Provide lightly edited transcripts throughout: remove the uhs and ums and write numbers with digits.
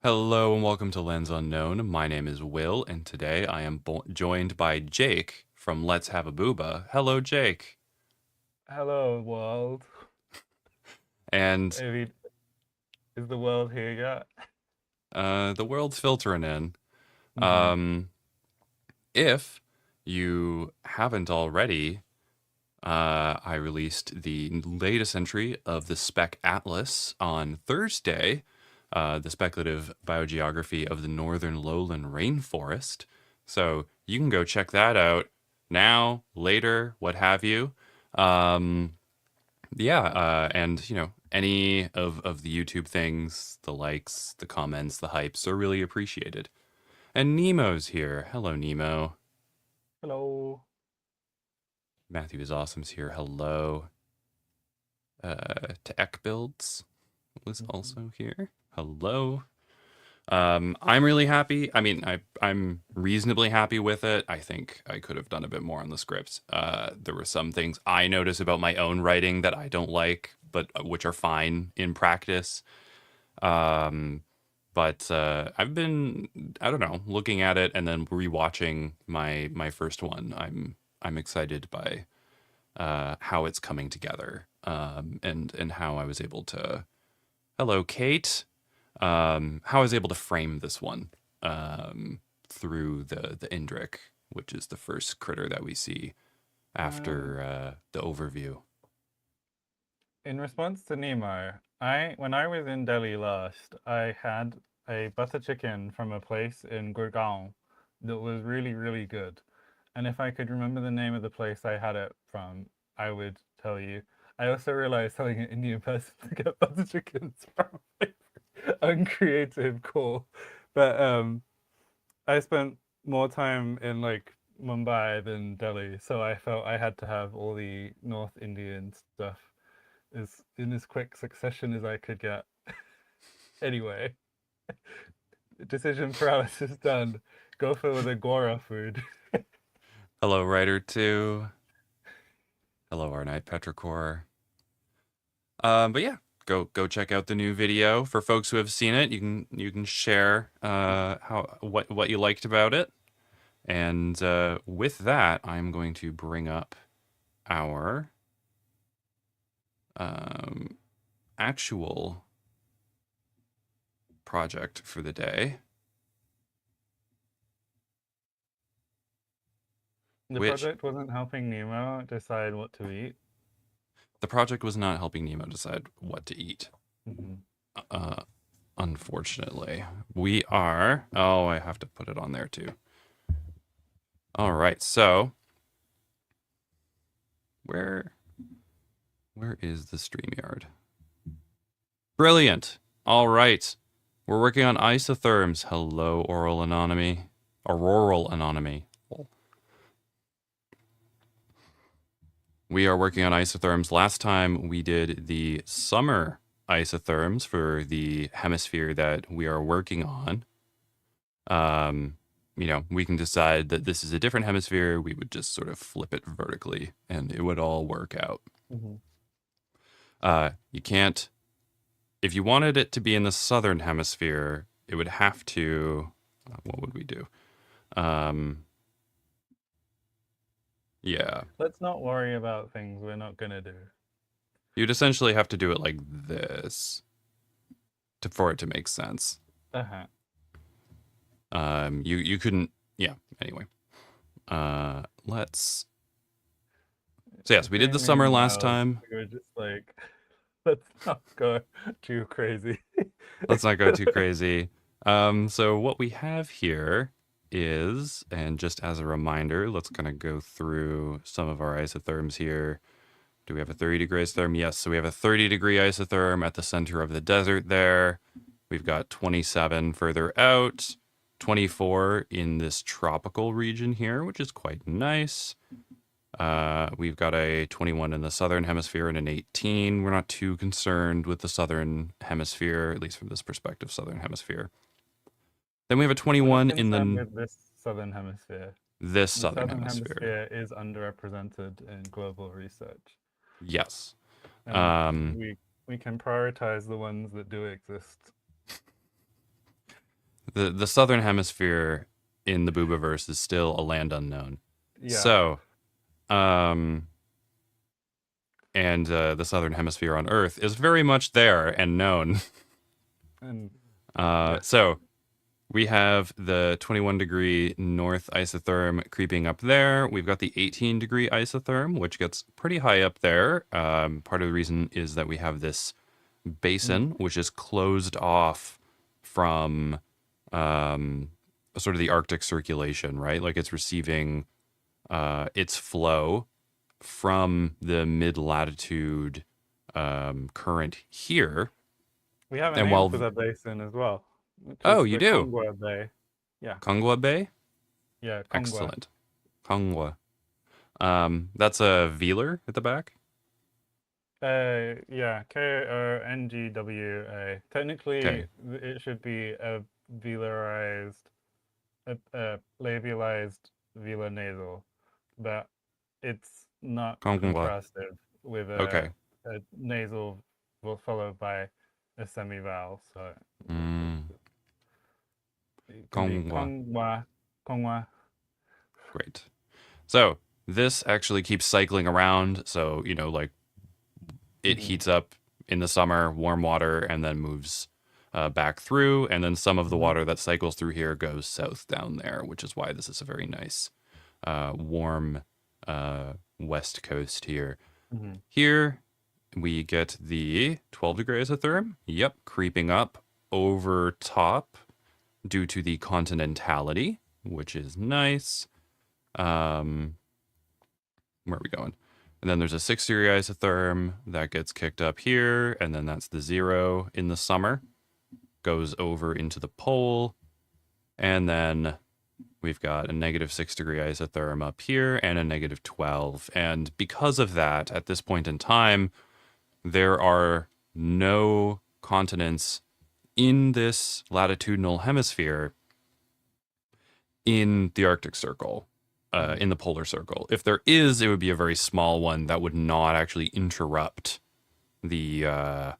Hello and welcome to Lands Unknown. My name is Will, and today I am joined by Jake from Let's Have a Booba. Hello, Jake. Hello, world. And I mean, is the world here yet? the world's filtering in. Hmm. Um, if you haven't already, I released the latest entry of the Spec Atlas on Thursday, the speculative biogeography of the northern lowland rainforest. So you can go check that out now, later, what have you. Um, and any of the YouTube things, the likes, the comments, the hypes are really appreciated. And Nemo's here. Hello, Nemo. Hello. Matthew is awesome's here. Hello. Tech Builds was Mhm. also here. Hello. I'm really happy. I mean, I'm reasonably happy with it. I think I could have done a bit more on the script. There were some things I notice about my own writing that I don't like, but which are fine in practice. Um, but I've been, I don't know, looking at it and then rewatching my first one. I'm excited by how it's coming together, and how I was able to. Hello, Kate. How I was able to frame this one through the Indrik, which is the first critter that we see Um, after the overview. in response to Nemo, when I was in Delhi last, I had a butter chicken from a place in Gurgaon that was really, really good. And if I could remember the name of the place I had it from, I would tell you. I also realized telling an Indian person to get butter chickens from uncreative call. But I spent more time in like Mumbai than Delhi, so I felt I had to have all the North Indian stuff as in as quick succession as I could get. Anyway, decision paralysis done. Go for the Gora food. Hello, Writer 2. Hello, our Night Petrichor. But yeah, go check out the new video. For folks who have seen it, you can share how what you liked about it. And with that, I'm going to bring up our um, actual project for the day, The which project wasn't helping Nemo decide what to eat. the project was not helping Nemo decide what to eat. Mm-hmm. Uh, Unfortunately, we are. Oh, I have to put it on there too. All right, so where where is the StreamYard? Brilliant. All right, we're working on isotherms. Hello, oral anatomy, auroral anatomy. We are working on isotherms. Last time we did the summer isotherms for the hemisphere that we are working on. Um, we can decide that this is a different hemisphere. We would just sort of flip it vertically and it would all work out. Mm-hmm. You can't, if you wanted it to be in the southern hemisphere, it would have to, what would we do? Um, yeah, Let's not worry about things we're not gonna do. you'd essentially have to do it like this for it to make sense. Uh-huh. You couldn't, yeah, anyway. Let's, so yes, we did the Between me summer and last Miles, time. we were just like, let's not go too crazy. Let's not go too crazy. So what we have here is, and just as a reminder, let's kind of go through some of our isotherms here. Do we have a 30-degree isotherm? Yes. So we have a 30-degree isotherm at the center of the desert there. We've got 27 further out, 24 in this tropical region here, which is quite nice. We've got a 21 in the southern hemisphere and an 18. We're not too concerned with the southern hemisphere, at least from this perspective, southern hemisphere. Then we have a We're not 21 in concerned with this southern hemisphere. this The southern southern hemisphere. hemisphere is underrepresented in global research, Yes. and Um, we can prioritize the ones that do exist. the southern hemisphere in the Boubaverse is still a land unknown. Yeah. So, um, and the southern hemisphere on Earth is very much there and known. And yes. So we have the 21-degree north isotherm creeping up there. We've got the 18-degree isotherm, which gets pretty high up there. Part of the reason is that we have this basin, which is closed off from sort of the Arctic circulation, right? Like it's receiving its flow from the mid-latitude current here. We have a And name while, for that basin as well, which oh, is you the do? Kongwa Bay. Yeah. Kongwa Bay? Yeah, Kongwa. Excellent. Kongwa. That's a velar at the back. Yeah, KONGWA. Technically, Okay. it should be a velarized, labialized velar nasal, but it's not Kongwa. contrastive with Okay. a nasal followed by a semivowel. So Mm, it can be Kongwa. Kongwa, Kongwa. Great. So this actually keeps cycling around. So, you know, like it Mm-hmm. heats up in the summer, warm water, and then moves back through. And then some of the water that cycles through here goes south down there, which is why this is a very nice, warm west coast here. Mm-hmm. Here we get the 12 degree isotherm. Yep, creeping up over top due to the continentality, which is nice. Where are we going? And then there's a 6 degree isotherm that gets kicked up here, and then that's the 0 in the summer. Goes over into the pole, and then we've got a -6 degree isotherm up here and a -12. And because of that, at this point in time, there are no continents in this latitudinal hemisphere in the Arctic Circle, in the polar circle. If there is, it would be a very small one that would not actually interrupt the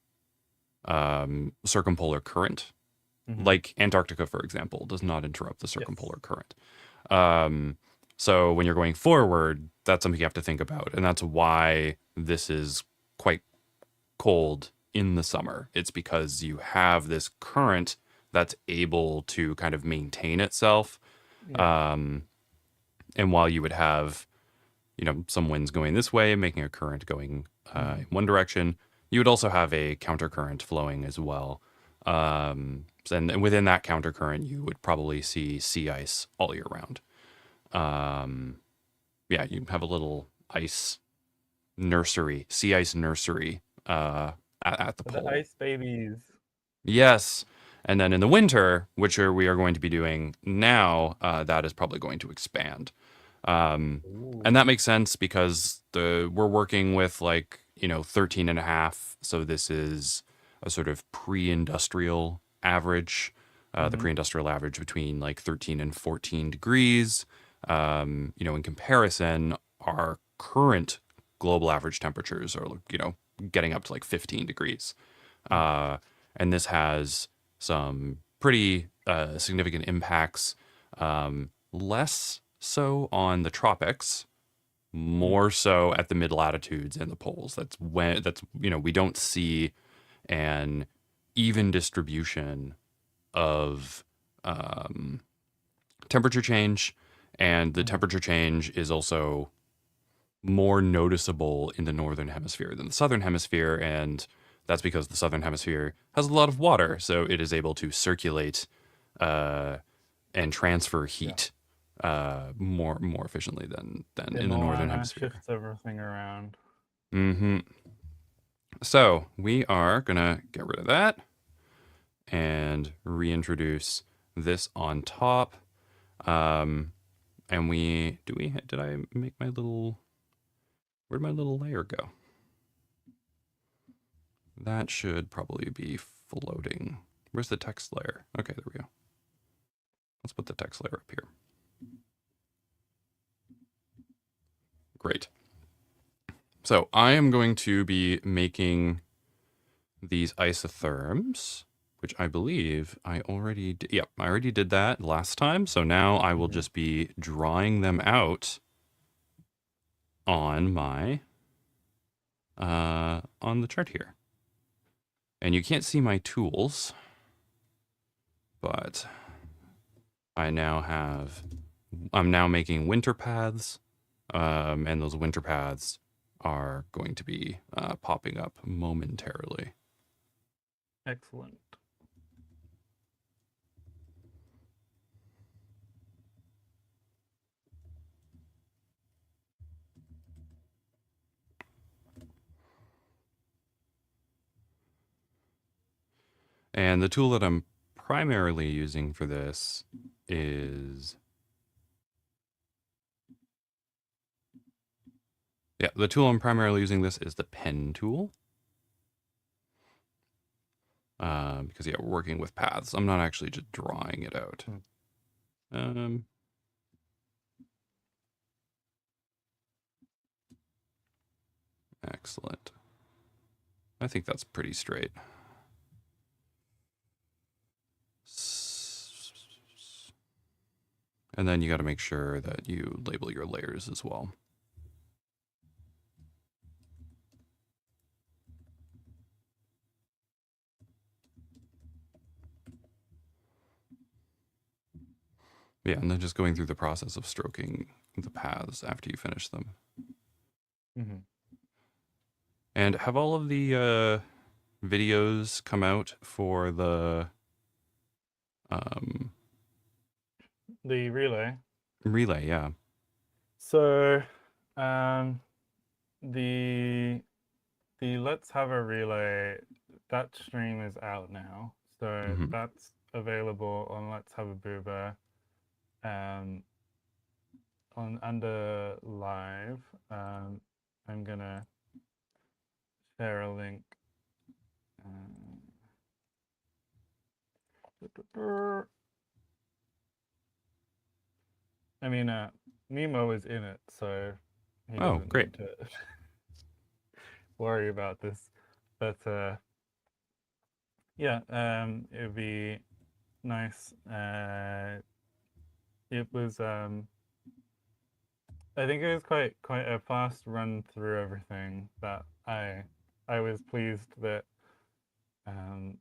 circumpolar current. Like Antarctica, for example, does not interrupt the circumpolar current. So when you're going forward, that's something you have to think about. And that's why this is quite cold in the summer. It's because you have this current that's able to kind of maintain itself. Yeah. And while you would have, you know, some winds going this way, making a current going in one direction, you would also have a countercurrent flowing as well. And within that countercurrent, you would probably see sea ice all year round. Yeah, you have a little ice nursery, sea ice nursery at the The pole. ice babies. Yes. And then in the winter, which we are going to be doing now, that is probably going to expand. And that makes sense because we're working with like, you know, 13 and a half. So this is a sort of pre-industrial average, the pre-industrial average between like 13 and 14 degrees. You know, in comparison, our current global average temperatures are, you know, getting up to like 15 degrees. And this has some pretty significant impacts, less so on the tropics, more so at the mid latitudes and the poles. You know, we don't see an even distribution of temperature change, and the temperature change is also more noticeable in the northern hemisphere than the southern hemisphere, and that's because the southern hemisphere has a lot of water, so it is able to circulate and transfer heat more efficiently than in the northern Moana hemisphere. shifts everything around. So we are gonna get rid of that and reintroduce this on top. And did I make my little, where'd my little layer go? That should probably be floating. Where's the text layer? Okay, there we go. Let's put the text layer up here. Great. So I am going to be making these isotherms. which I believe I already did. Yep, I already did that last time. So now I will Mhm. just be drawing them out on my on the chart here. And you can't see my tools, but I'm now making winter paths, and those winter paths are going to be popping up momentarily. Excellent. And the tool that I'm primarily using for this is, yeah, the tool I'm primarily using this is the pen tool. Because yeah, we're working with paths. I'm not actually just drawing it out. Mm. Um, Excellent. I think that's pretty straight. And then you got to make sure that you label your layers as well. Yeah, and then just going through the process of stroking the paths after you finish them. Mhm. And have all of the videos come out for the um, The relay. relay? Yeah. So, um, the Let's Have a Relay, that stream is out now. So Hmm. that's available on Let's Have a Booba, um, on under live. I'm gonna share a link. I mean, Nemo is in it, so he Oh, doesn't great. need to worry about this. But yeah, it would be nice. It was I think it was quite a fast run through everything. That I was pleased that um,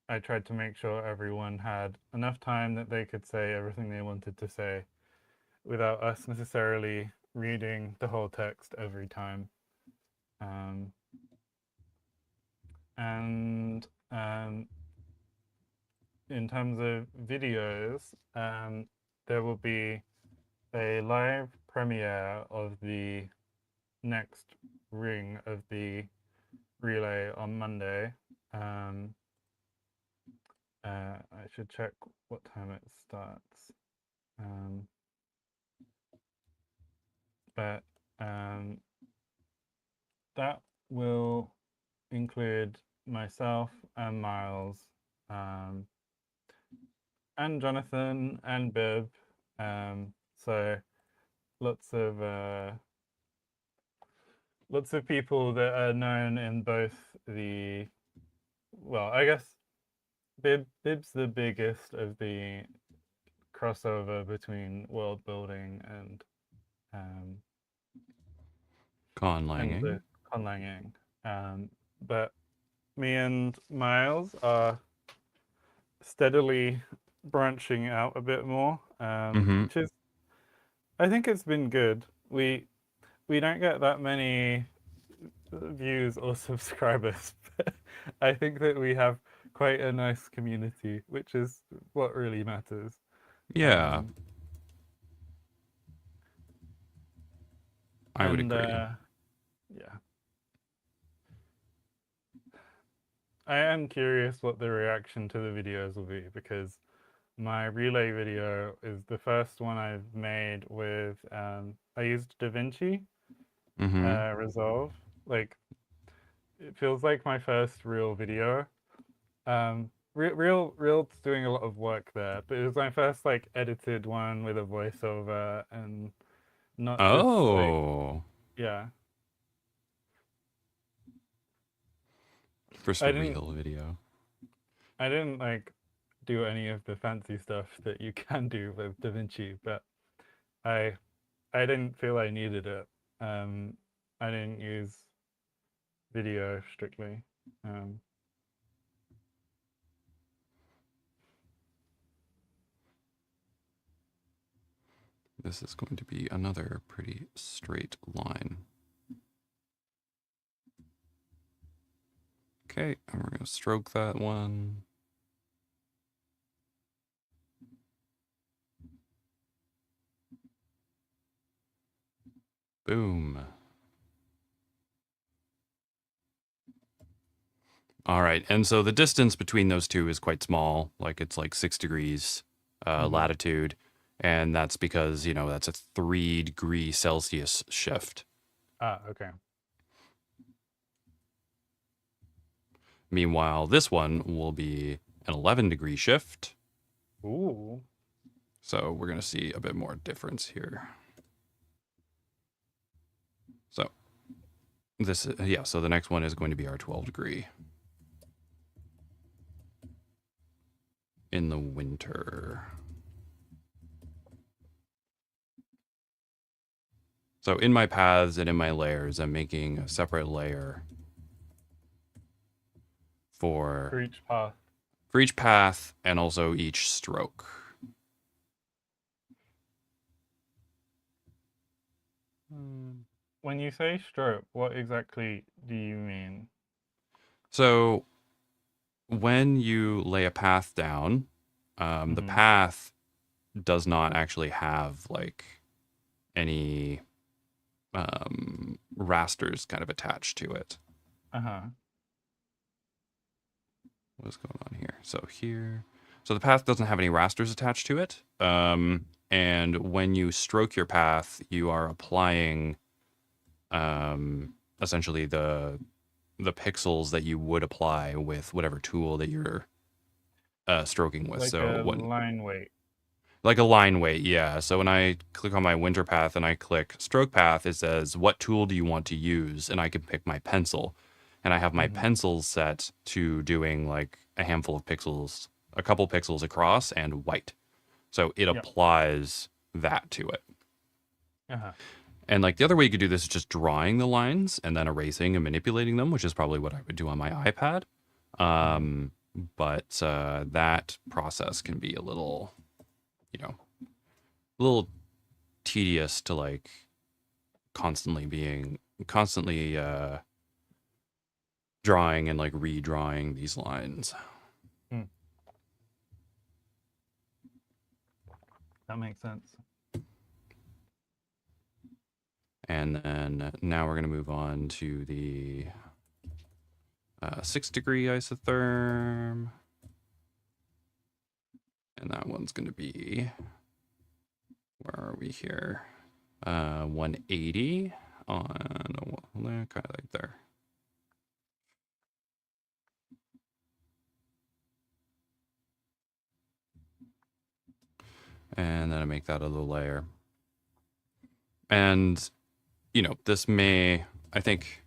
I tried to make sure everyone had enough time that they could say everything they wanted to say without us necessarily reading the whole text every time. Um, and in terms of videos, there will be a live premiere of the next ring of the relay on Monday. Um, I should check what time it starts. Um, but that will include myself and Miles, um, and Jonathan and Bib. So lots of lots of people that are known in both the, well, I guess Bib's the biggest of the crossover between world building um, and Conlanging. the conlanging. But me and Miles are steadily branching out a bit more, Mm-hmm. which is, I think it's been good. We don't get that many views or subscribers, but I think that we have quite a nice community, which is what really matters. Yeah, Um, I would and agree. yeah, I am curious what the reaction to the videos will be, because my relay video is the first one I've made with I used DaVinci Mm-hmm. Resolve. Like, it feels like my first real video. Real doing a lot of work there, but it was my first like edited one with a voiceover and not just like, Oh, yeah. first I didn't real video. I didn't like do any of the fancy stuff that you can do with DaVinci, but I I didn't feel I needed it. Um, I didn't use video strictly. Um, This is going to be another pretty straight line. Okay, and we're going to stroke that one. Boom. All right, and so the distance between those two is quite small, like it's like 6 degrees mhm. latitude, and that's because, you know, that's a 3-degree Celsius shift. Ah, okay. Meanwhile, this one will be an 11-degree shift, Ooh. so we're going to see a bit more difference here. So this, yeah, so the next one is going to be our 12-degree in the winter. So in my paths and in my layers, I'm making a separate layer For for each path. each path and also each stroke. When you say stroke, what exactly do you mean? So when you lay a path down, the Mm-hmm. path does not actually have like any rasters kind of attached to it. Uh-huh. What's going on here? So here, so the path doesn't have any rasters attached to it. And when you stroke your path, you are applying essentially the pixels that you would apply with whatever tool that you're stroking with. Like So a when line weight. like a line weight, yeah. So when I click on my winter path and I click stroke path, it says what tool do you want to use, and I can pick my pencil, and I have my Mm-hmm. pencils set to doing like a handful of pixels, a couple pixels across and white. So it Yep. applies that to it. Uh-huh. And like the other way you could do this is just drawing the lines and then erasing and manipulating them, which is probably what I would do on my iPad. Mm-hmm. Um, but that process can be a little, you know, a little tedious to like constantly drawing and like redrawing these lines. Mm. That makes sense. And then now we're going to move on to the 6-degree isotherm. And that one's going to be, where are we here? 180 on, kind of like there. And then I make that a little layer. And, you know, this may, I think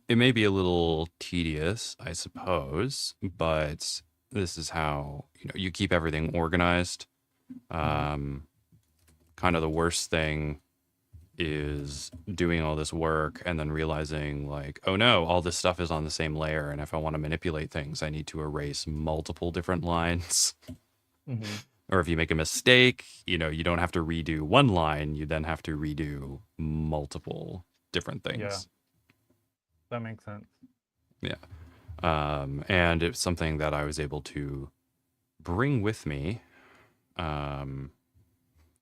it may be a little tedious, I suppose, but this is how, you know, you keep everything organized. Mm-hmm. Kind of the worst thing is doing all this work and then realizing like, oh no, all this stuff is on the same layer, and if I want to manipulate things, I need to erase multiple different lines. Mm-hmm. Or if you make a mistake, you know, you don't have to redo one line, you then have to redo multiple different Yeah, things. that makes sense. Yeah. And it's something that I was able to bring with me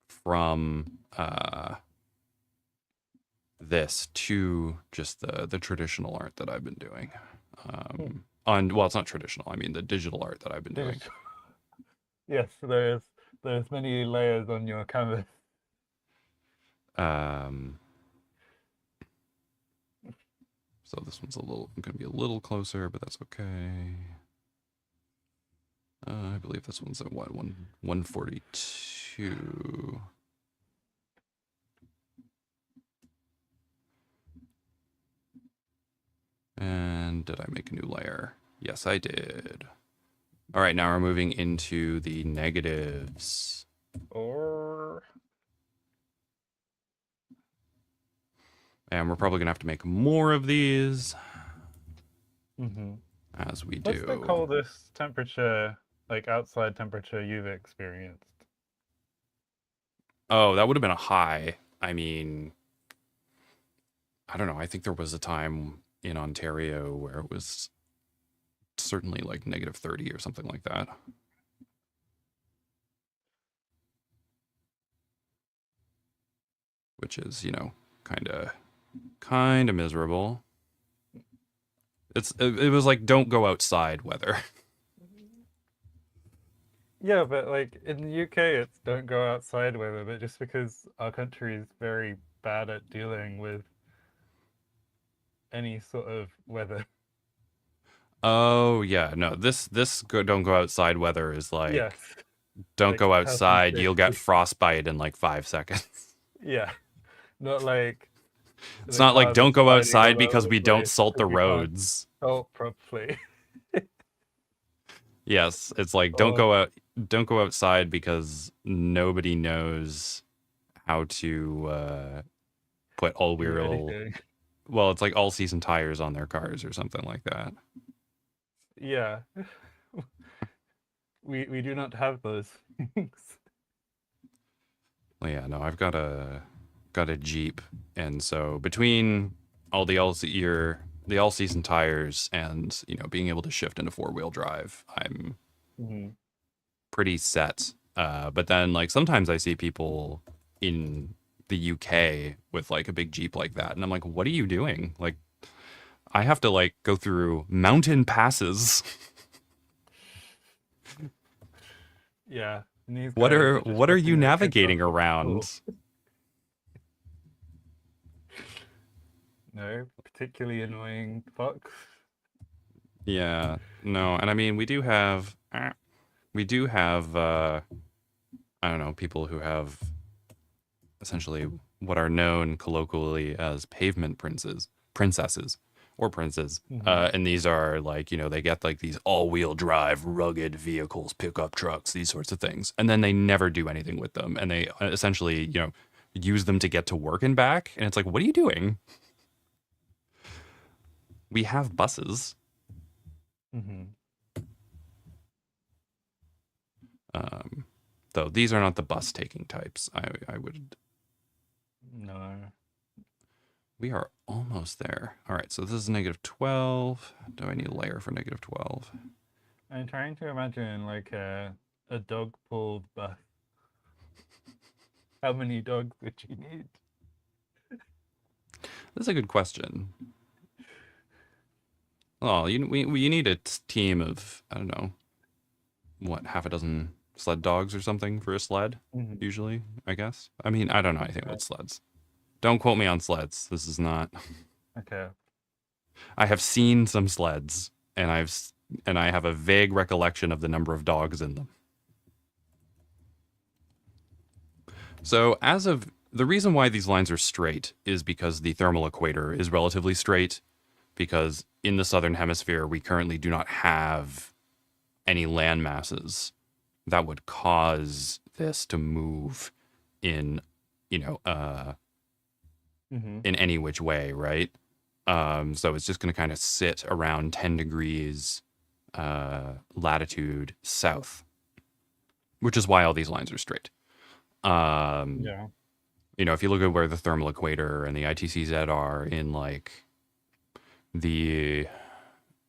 from this to just the traditional art that I've been doing. Hmm. On well, it's not traditional. I mean the digital art that I've been doing. Digital. Yes, there's many layers on your canvas. Um, so this one's going to be a little closer, but that's okay. I believe this one's at what 142. And did I make a new layer? Yes, I did. All right, now we're moving into the negatives. Or And we're probably going to have to make more of these mm-hmm. as we What's the do. coldest temperature, like outside temperature you've experienced? Oh, that would have been a high. I mean, I don't know. I think there was a time in Ontario where it was certainly like -30 or something like that. Which is, kind of miserable. It was like don't go outside weather. Yeah, but like in the UK, it's don't go outside weather, but just because our country is very bad at dealing with any sort of weather. Oh yeah, no. Don't go outside weather is Yes, like don't like go health and outside, you'll get safety. frostbite in like 5 seconds. Yeah, not like It's the not like cars are don't go sliding outside all over because the we don't place salt the because we can't roads. help properly. Yes, it's like Or don't go outside because nobody knows how to put do anything. well, it's like all season tires on their cars or something like that. Yeah, we do not have those things. Well, yeah, no, I've got a Jeep, and so between all the all season tires and being able to shift into 4-wheel drive, I'm Mhm. pretty set. But then like sometimes I see people in the UK with like a big Jeep like that, and I'm like, what are you doing? Like, I have to like go through mountain passes. Yeah, and these What guys are are just what are you dropping their kids off navigating at school. around? No, particularly annoying fox. Yeah, no, and I mean we do have I don't know, people who have essentially what are known colloquially as pavement princesses, or princes. Hmm. And these are like, they get like these all-wheel drive, rugged vehicles, pickup trucks, these sorts of things, and then they never do anything with them, and they essentially, use them to get to work and back. And it's like, what are you doing? We have buses. Hmm. Um, though these are not the bus taking types. I would No. We are almost there. All right, so this is -12. Do I need a layer for -12? I'm trying to imagine like a dog pulled bus. How many dogs would you need? That's a good question. Oh, you need a team of, I don't know, what, half a dozen sled dogs or something for a sled, Hmm. usually, I guess. I mean, I don't know anything Okay. about sleds. Don't quote me on sleds. This is not. Okay. I have seen some sleds, and I have a vague recollection of the number of dogs in them. So, as of the reason why these lines are straight is because the thermal equator is relatively straight, because in the southern hemisphere, we currently do not have any land masses that would cause this to move in, you know, uh, Hmm. in any which way, right? So it's just going to kind of sit around 10 degrees latitude south, which is why all these lines are straight. Um, Yeah. if you look at where the thermal equator and the ITCZ are in like the,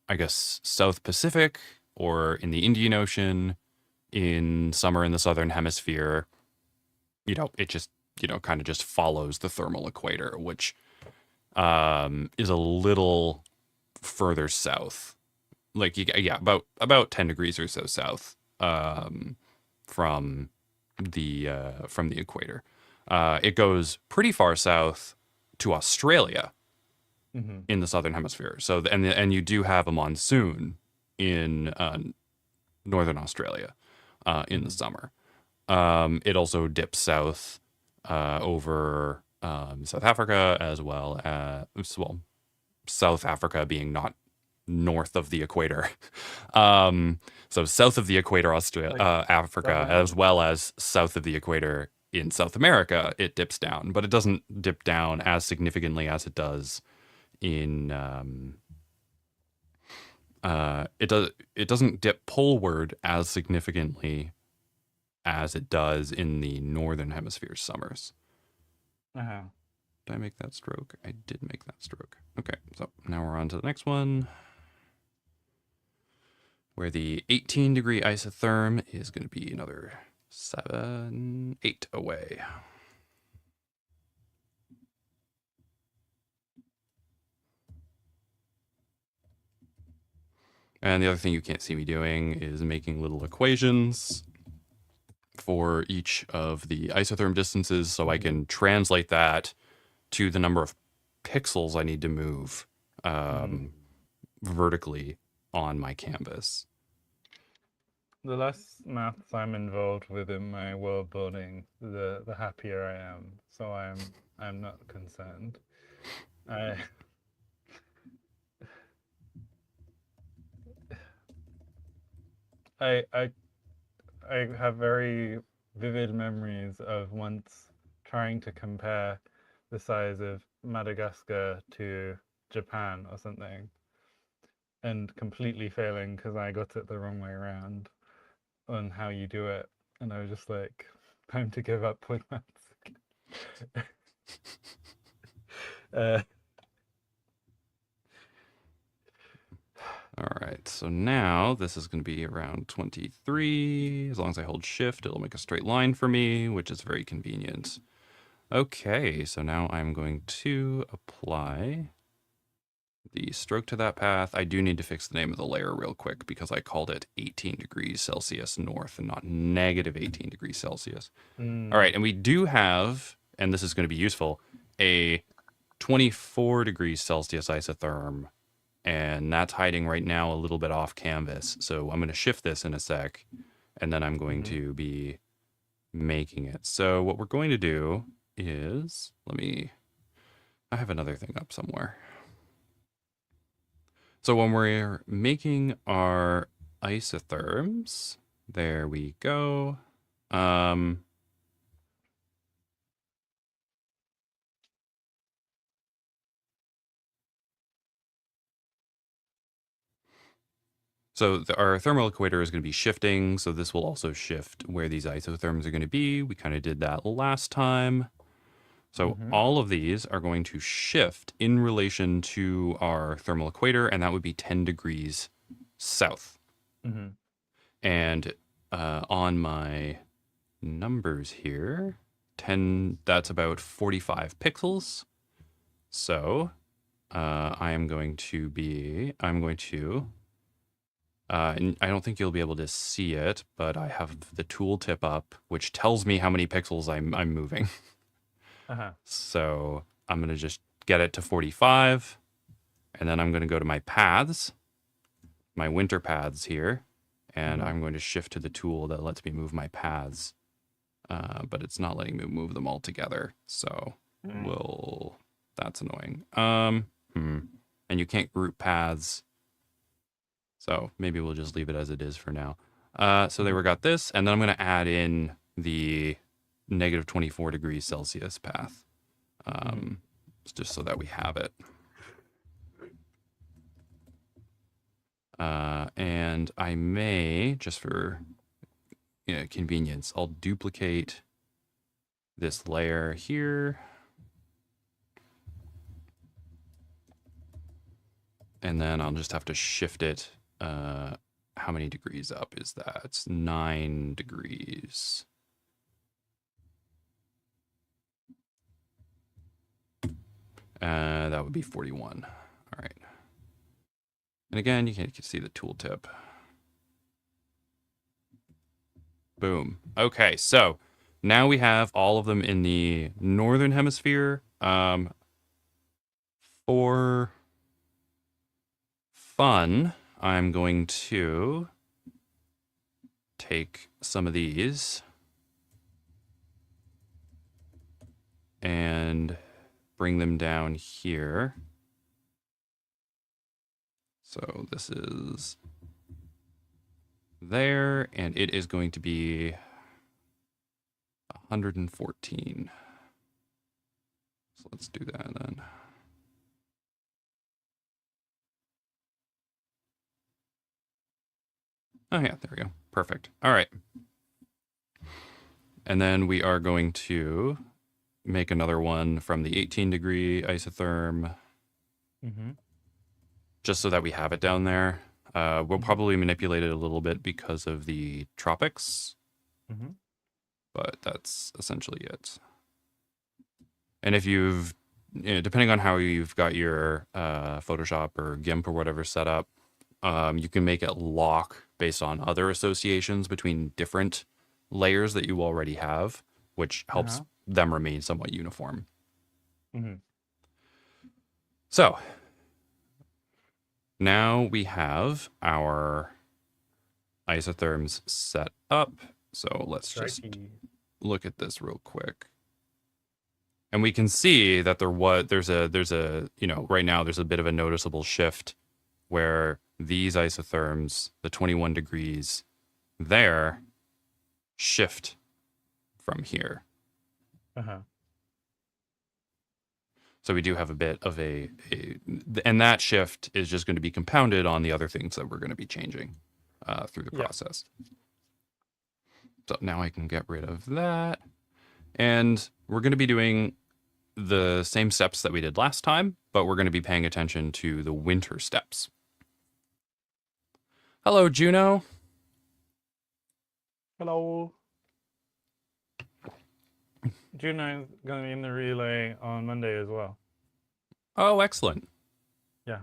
I guess, South Pacific or in the Indian Ocean in summer in the southern hemisphere, it just, kind of just follows the thermal equator, which is a little further south. Like, yeah, about 10 degrees or so south from the equator. It goes pretty far south to Australia Hmm. in the southern hemisphere. So and you do have a monsoon in northern Australia in the Hmm. summer. It also dips south over South Africa as well South Africa being not north of the equator. um, so south of the equator, Australia, Like Africa, as southern. well as south of the equator in South America, it dips down, but it doesn't dip down as significantly as it does in it doesn't dip poleward as significantly as it does in the northern hemisphere summers. Uh-huh. Did I make that stroke? I did make that stroke. Okay, so now we're on to the next one, where the 18-degree isotherm is going to be another 7, 8 away. And the other thing you can't see me doing is making little equations for each of the isotherm distances so I can translate that to the number of pixels I need to move vertically on my canvas. The less maths I'm involved with in my world building, the happier I am. So I'm not concerned. I I I I have very vivid memories of once trying to compare the size of Madagascar to Japan or something and completely failing because I got it the wrong way around on how you do it. And I was just like, time to give up with maths. uh, All right, so now this is going to be around 23. As long as I hold shift, it'll make a straight line for me, which is very convenient. Okay, so now I'm going to apply the stroke to that path. I do need to fix the name of the layer real quick because I called it 18 degrees Celsius north and not negative 18 degrees Celsius. All right, and we do have, and this is going to be useful, a 24 degrees Celsius isotherm, and that's hiding right now a little bit off canvas. So I'm going to shift this in a sec, and then I'm going to be making it. So what we're going to do is, I have another thing up somewhere. So when we're making our isotherms, there we go. So our thermal equator is going to be shifting, so this will also shift where these isotherms are going to be. We kind of did that last time. So all of these are going to shift in relation to our thermal equator, and that would be 10 degrees south. And on my numbers here, 10, that's about 45 pixels. So I'm going to, and I don't think you'll be able to see it, but I have the tooltip up, which tells me how many pixels I'm moving. So I'm going to just get it to 45, and then I'm going to go to my paths, my winter paths here, and I'm going to shift to the tool that lets me move my paths, but it's not letting me move them all together. So that's annoying. And you can't group paths, so maybe we'll just leave it as it is for now. So there we got this, and then I'm going to add in the negative 24 degrees Celsius path, just so that we have it. And I may, just for convenience, I'll duplicate this layer here. And then I'll just have to shift it. How many degrees up is that? It's 9 degrees. That would be 41. All right. And again, you can see the tooltip. Boom. Okay, so now we have all of them in the northern hemisphere. For fun, I'm going to take some of these and bring them down here. So this is there, and it is going to be 114. So let's do that then. Oh yeah, there we go. Perfect. All right. And then we are going to make another one from the 18 degree isotherm, Mm-hmm. just so that we have it down there. We'll Mm-hmm. probably manipulate it a little bit because of the tropics, Mm-hmm. but that's essentially it. And if you've, depending on how you've got your Photoshop or GIMP or whatever set up, you can make it lock based on other associations between different layers that you already have, which helps Uh-huh. them remain somewhat uniform. Mm-hmm. So now we have our isotherms set up. So let's just Crikey. look at this real quick. And we can see that there's a right now there's a bit of a noticeable shift where these isotherms, the 21 degrees there, shift from here. Uh-huh. So we do have a bit of and that shift is just going to be compounded on the other things that we're going to be changing through the process. So now I can get rid of that. And we're going to be doing the same steps that we did last time, but we're going to be paying attention to the winter steps. Hello, Juno. Hello. Juno's going to be in the relay on Monday as well. Oh, excellent. Yeah.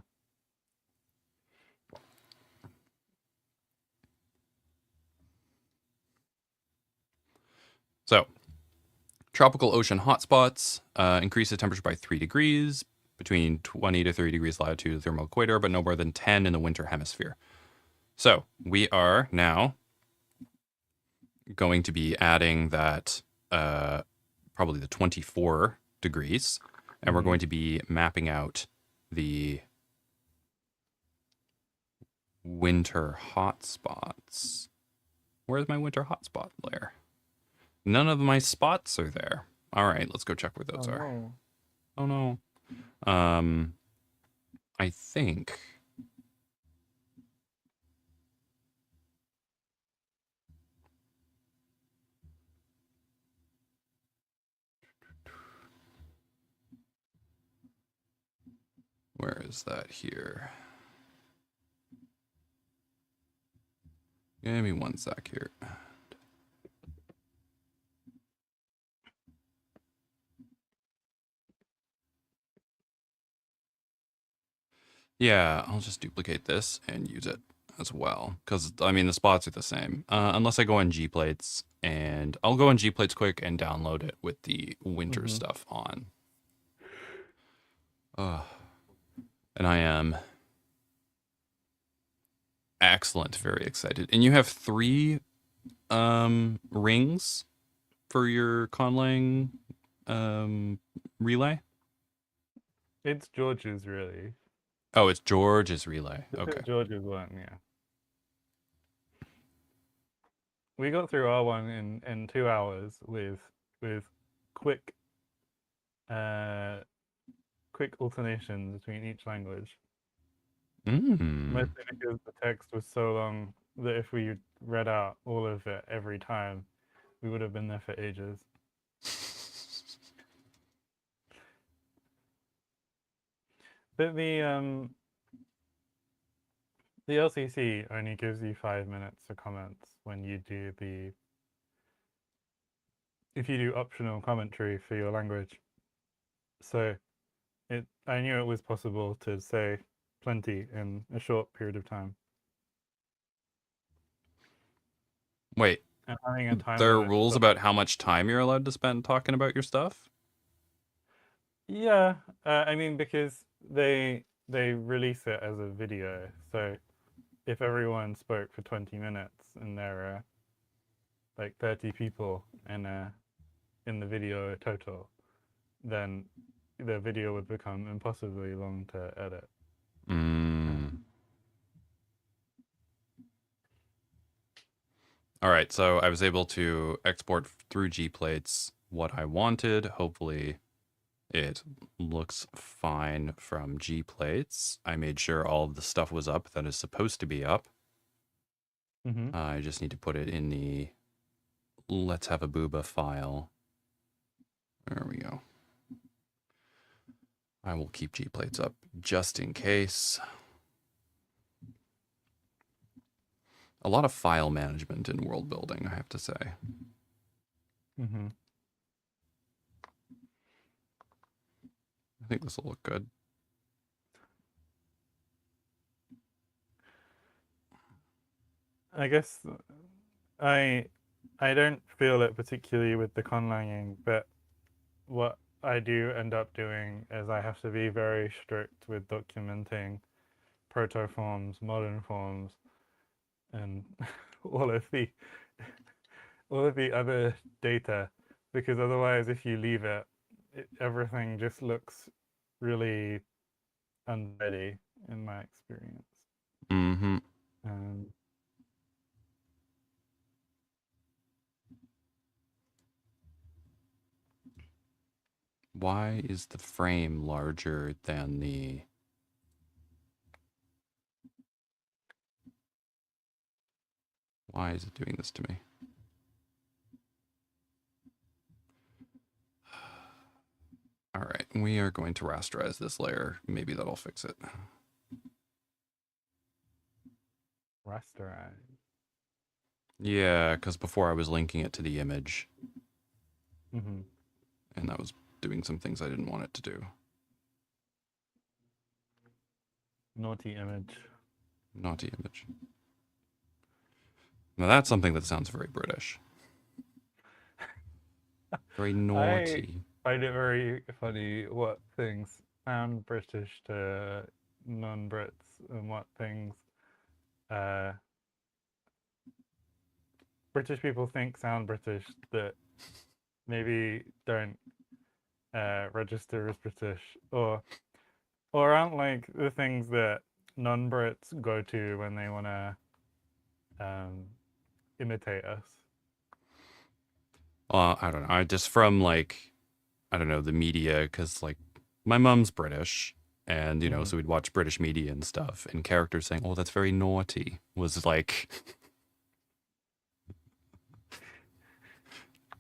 So, tropical ocean hotspots increase the temperature by 3 degrees between 20 to 30 degrees latitude of the thermal equator, but no more than 10 in the winter hemisphere. So, we are now going to be adding that probably the 24 degrees, and we're going to be mapping out the winter hotspots. Where's my winter hotspot layer? None of my spots are there. All right, let's go check where those are. No. Oh no. I think where is that here? Give me one sec here. Yeah, I'll just duplicate this and use it as well. Because, I mean, the spots are the same. Unless I go on G plates, and I'll go on G plates quick and download it with the winter stuff on. And I am excellent, very excited. And you have 3 rings for your conlang relay? It's George's, really. Oh, it's George's relay. This Okay. is George's one, yeah. We got through our one in 2 hours with quick quick alternations between each language. Mostly because the text was so long that if we read out all of it every time, we would have been there for ages. But the LCC only gives you 5 minutes for comments when you do if you do optional commentary for your language. So I knew it was possible to say plenty in a short period of time. Wait, And having a time there are limit. rules about how much time you're allowed to spend talking about your stuff? Yeah, I mean because they release it as a video, so if everyone spoke for 20 minutes and there are like 30 people in the video total, then the video would become impossibly long to edit. All right, so I was able to export through G plates what I wanted. Hopefully it looks fine from G plates. I made sure all of the stuff was up that is supposed to be up. Mm-hmm. I just need to put it in the let's have a booba file. There we go. I will keep G plates up just in case. A lot of file management in world building, I have to say. Mm-hmm. I think this will look good. I guess I I don't feel it particularly with the conlanging, but what I do end up doing is I have to be very strict with documenting protoforms, modern forms, and all of the all of the other data, because otherwise, if you leave it, everything just looks really unready in my experience. Mm-hmm. Um, Why is the frame larger than the... Why is it doing this to me? All right, we are going to rasterize this layer. Maybe that'll fix it. rasterize. Yeah, because before I was linking it to the image, Mm-hmm. and that was doing some things I didn't want it to do. Naughty image. Naughty image. Now that's something that sounds very British. Very I naughty. find it very funny what things sound British to non-Brits and what things uh, British people think sound British that maybe don't register as British, or aren't like the things that non-Brits go to when they want to um, imitate us. I don't know. I just from like, I don't know, the media, because like my mom's British, and you know, Mm-hmm. so we'd watch British media and stuff, and characters saying, "Oh, that's very naughty," was like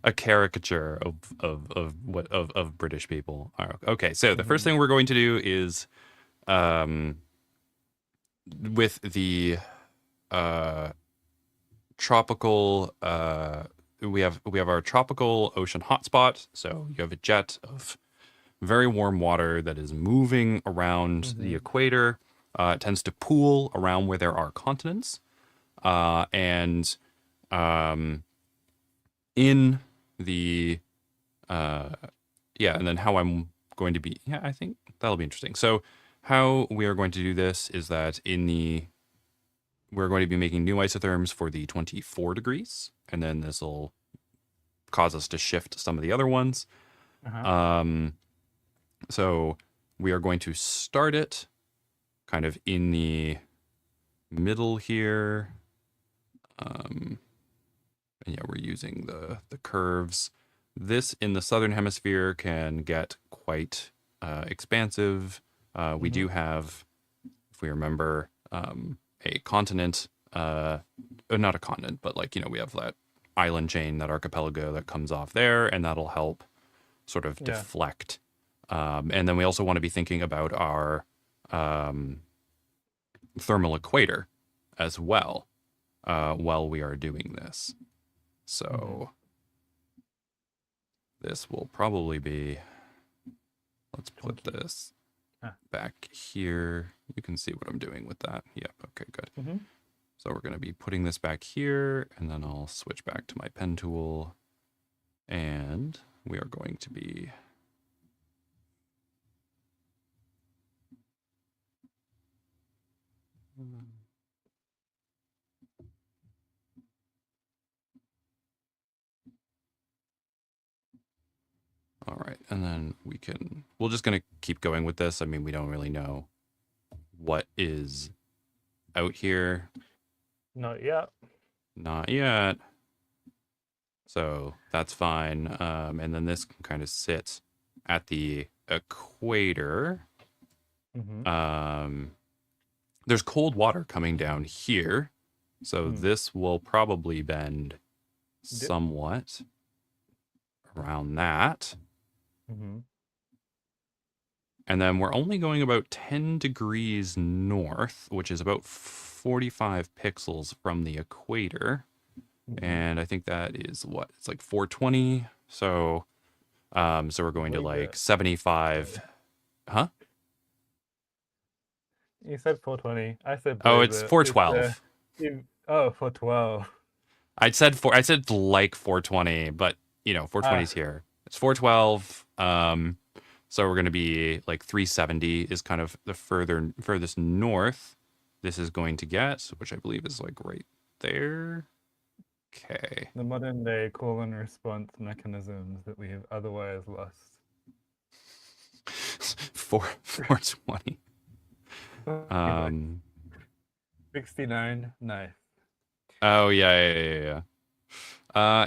a caricature of British people. Okay, so the first Mm-hmm. thing we're going to do is um, with the uh, tropical. We have our tropical ocean hotspot. So you have a jet of very warm water that is moving around the Mm-hmm. equator. It tends to pool around where there are continents, and um, in the yeah, and then how I'm going to be, yeah, I think that'll be interesting. So how we are going to do this is that we're going to be making new isotherms for the 24 degrees, and then this will cause us to shift some of the other ones. Uh-huh. Um, so we are going to start it kind of in the middle here. And yeah, we're using the curves. This in the southern hemisphere can get quite expansive. We Mm-hmm. do have, if we remember, a continent, not a continent, but like, you know, we have that island chain, that archipelago that comes off there, and that'll help sort of Yeah. deflect. And then we also want to be thinking about our um, thermal equator as well while we are doing this. Mm-hmm. So this will probably be, let's put Chunky. this Ah. back here. You can see what I'm doing with that. Yep, okay, good. Mm-hmm. So we're going to be putting this back here, and then I'll switch back to my pen tool, and we are going to be all right, and then we're just going to keep going with this. I mean, we don't really know what is out here. Not yet. Not yet. So that's fine. And then this can kind of sit at the equator. Mm-hmm. There's cold water coming down here. So Mm. this will probably bend Yep. somewhat around that. Mm-hmm. And then we're only going about 10 degrees north, which is about 45 pixels from the equator. Mm-hmm. And I think that is what? It's like 420. So we're going to Believe like it. 75. Sorry. Huh? You said 420. I said Oh, believe it's it. It's 412. oh 412. I said like 420, but 420 is Ah, here. It's 412. So we're going to be like 370 is kind of the furthest north this is going to get, which I believe is like right there. Okay. the modern day call and response mechanisms that we have otherwise lost. 420. Anyway, Um 69. Nice. oh yeah.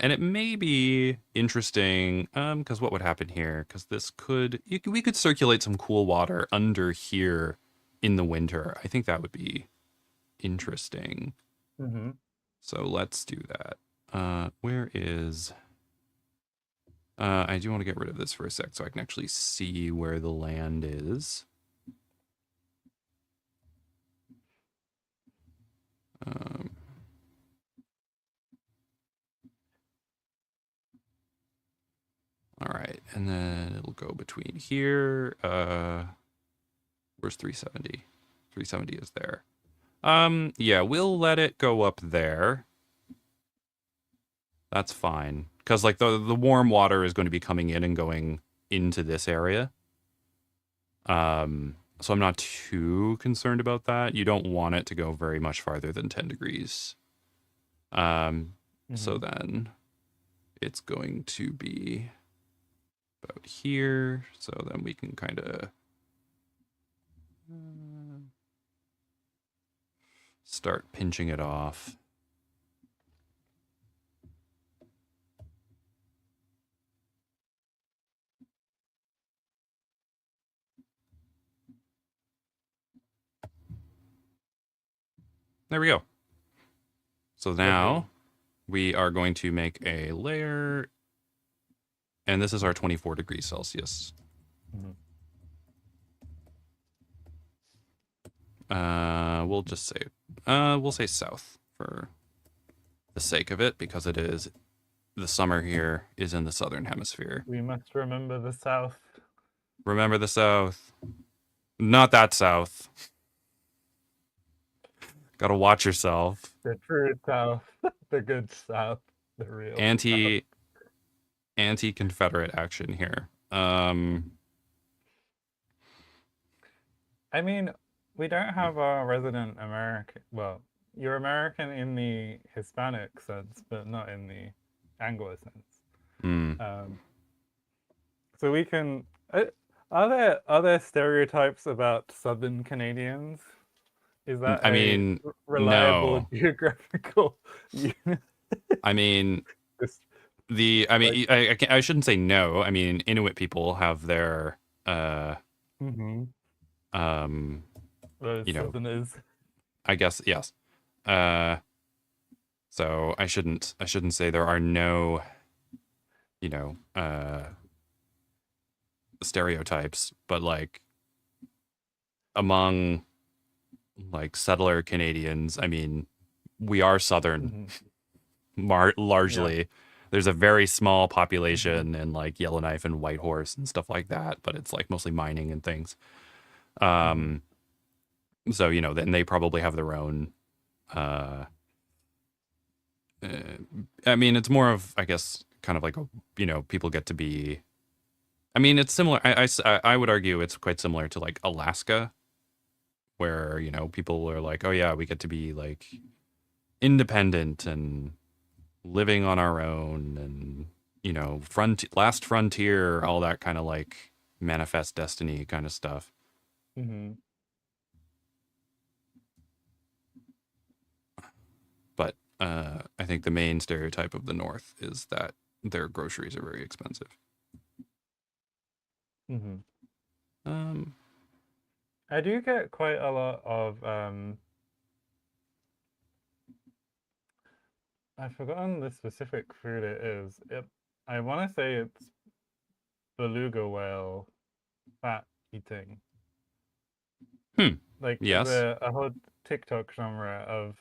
And it may be interesting, because what would happen here? Because we could circulate some cool water under here in the winter. I think that would be interesting. Mm-hmm. So let's do that. Where is? I do want to get rid of this for a sec so I can actually see where the land is. Um, all right, and then it'll go between here. Where's 370? 370 is there. Yeah, we'll let it go up there. That's fine. Because like the warm water is going to be coming in and going into this area. So I'm not too concerned about that. You don't want it to go very much farther than 10 degrees. So Mm-hmm. then it's going to be about here. So then we can kind of start pinching it off. There we go. So Lovely. now we are going to make a layer, and this is our 24 degrees Celsius. Mm-hmm. We'll say south for the sake of it, because the summer here is in the southern hemisphere. We must remember the South. Remember the south. Not that south. Gotta watch yourself. The true South. The good South. The real South. Anti Confederate action here. I mean, we don't have a resident American. Well, you're American in the Hispanic sense, but not in the Anglo sense. mm, Um, so we can. Are there stereotypes about Southern Canadians? Is that I a mean, reliable no. geographical unit? I mean, Just I like, mean, I shouldn't say no. I mean, Inuit people have their, mm-hmm. um, Those you know, Southerners. I guess yes. Uh, so I shouldn't say there are no, you know, stereotypes, but like among like settler Canadians, I mean, we are Southern Mm-hmm. Yeah. largely. There's a very small Mm-hmm. population in like Yellowknife and Whitehorse and stuff like that, but it's like mostly mining and things. Mm-hmm. Um, so then they probably have their own. Uh, uh, I mean, it's more of, I guess, kind of like people get to be. I mean, it's similar. I would argue it's quite similar to like Alaska, where people are like, oh yeah, we get to be like independent and living on our own, and last frontier, all that kind of like manifest destiny kind of stuff. Mm-hmm. But I think the main stereotype of the North is that their groceries are very expensive. Hmm. Um, I do get quite a lot of I've forgotten the specific food it is. I want to say it's beluga whale fat eating. hmm. Like there's Yes. a whole TikTok genre of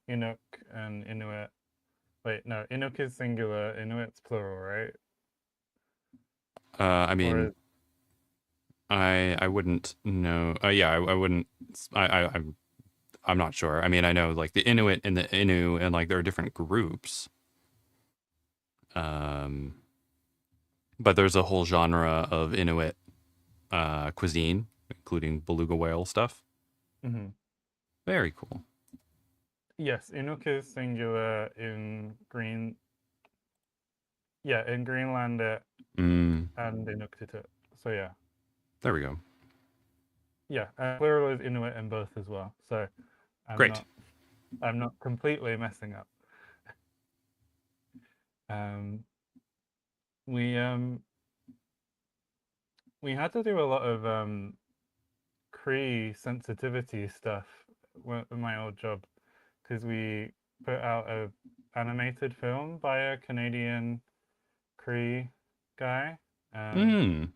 Inuk and Inuit. Wait, no, Inuk is singular, Inuit's plural, right? I Or mean, I wouldn't know. Yeah, I wouldn't. I'm not sure. I mean, I know like the Inuit and the Innu, and like there are different groups. Um, but there's a whole genre of Inuit cuisine, including beluga whale stuff. mhm. Very cool. Yes, Inuk is singular in Green. Yeah, in Greenland Mm, and Inuktitut. So yeah, there we go. yeah, plural is Inuit in both as well. So I'm Great. not I'm not completely messing up. Um, we um we had to do a lot of Cree sensitivity stuff in my old job because we put out a animated film by a Canadian Cree guy, Mm.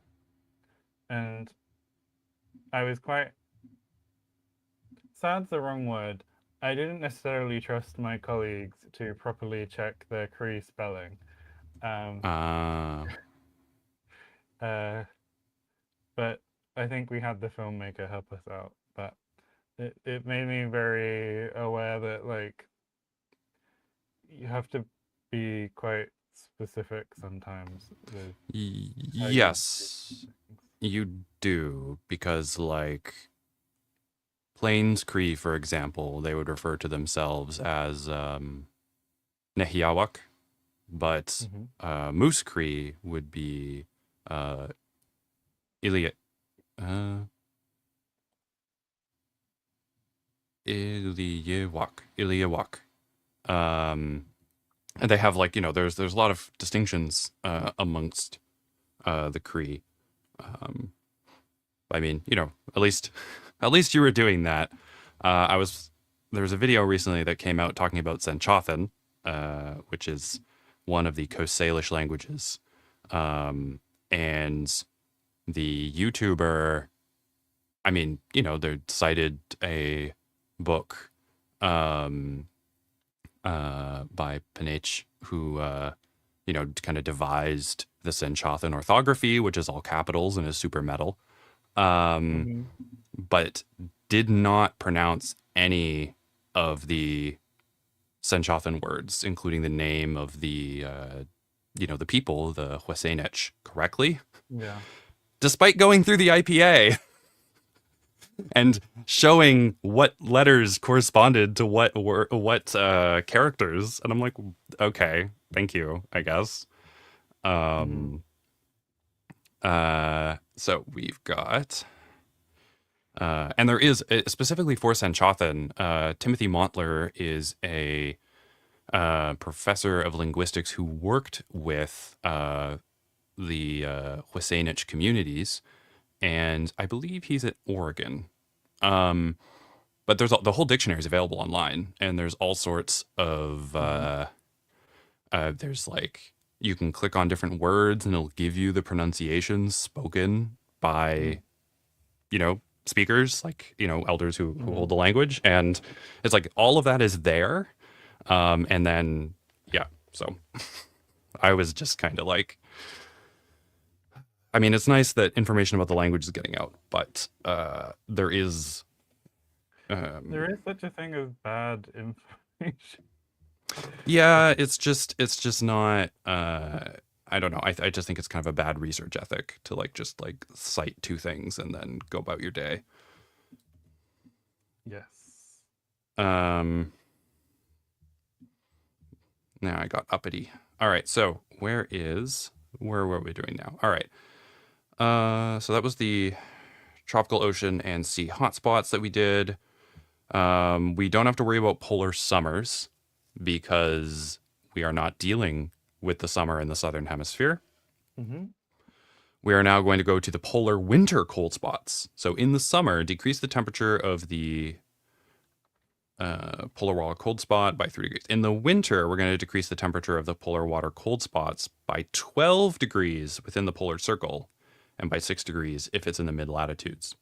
and I was quite sad's the wrong word. I didn't necessarily trust my colleagues to properly check their Cree spelling. Um, Uh, uh, but I think we had the filmmaker help us out. But it made me very aware that like you have to be quite specific sometimes with how you do yes, things. you do because like Plains Cree, for example, they would refer to themselves as Nehiawak, but Hmm. Moose Cree would be uh, Iliat. Uh, Iliawak. Um, and they have like there's a lot of distinctions amongst the Cree. Um, I mean, at least you were doing that. I was There was a video recently that came out talking about Senchothan, which is one of the Coast Salish languages, and the YouTuber. I mean, they cited a book um, by Panach who kind of devised the Senchothan orthography, which is all capitals and is super metal. Um, Hmm. but did not pronounce any of the Senchothan words, including the name of the people, the Huasenech, correctly, Yeah. despite going through the IPA and showing what letters corresponded to what characters. And I'm like, okay, thank you, I guess. Hmm. Um, so we've got and there is specifically for Sanchothan, Timothy Montler is a professor of linguistics who worked with the Huasenich communities, and I believe he's at Oregon. Um, but the whole dictionary is available online, and there's all sorts of Hmm. there's like you can click on different words, and it'll give you the pronunciations spoken by speakers, like elders who Hmm. hold the language, and it's like all of that is there. And then yeah, so I was just kind of like, I mean, it's nice that information about the language is getting out, but there is um There is such a thing as bad information. yeah, it's just not I don't know. I just think it's kind of a bad research ethic to like just like cite two things and then go about your day. Yes. um Now I got uppity. All right, so where were we doing now? All right. So that was the tropical ocean and sea hotspots that we did. We don't have to worry about polar summers because we are not dealing with the summer in the southern hemisphere. Mm-hmm. We are now going to go to the polar winter cold spots. So in the summer, decrease the temperature of the polar water cold spot by 3 degrees. In the winter, we're going to decrease the temperature of the polar water cold spots by 12 degrees within the polar circle and by 6 degrees if it's in the mid latitudes.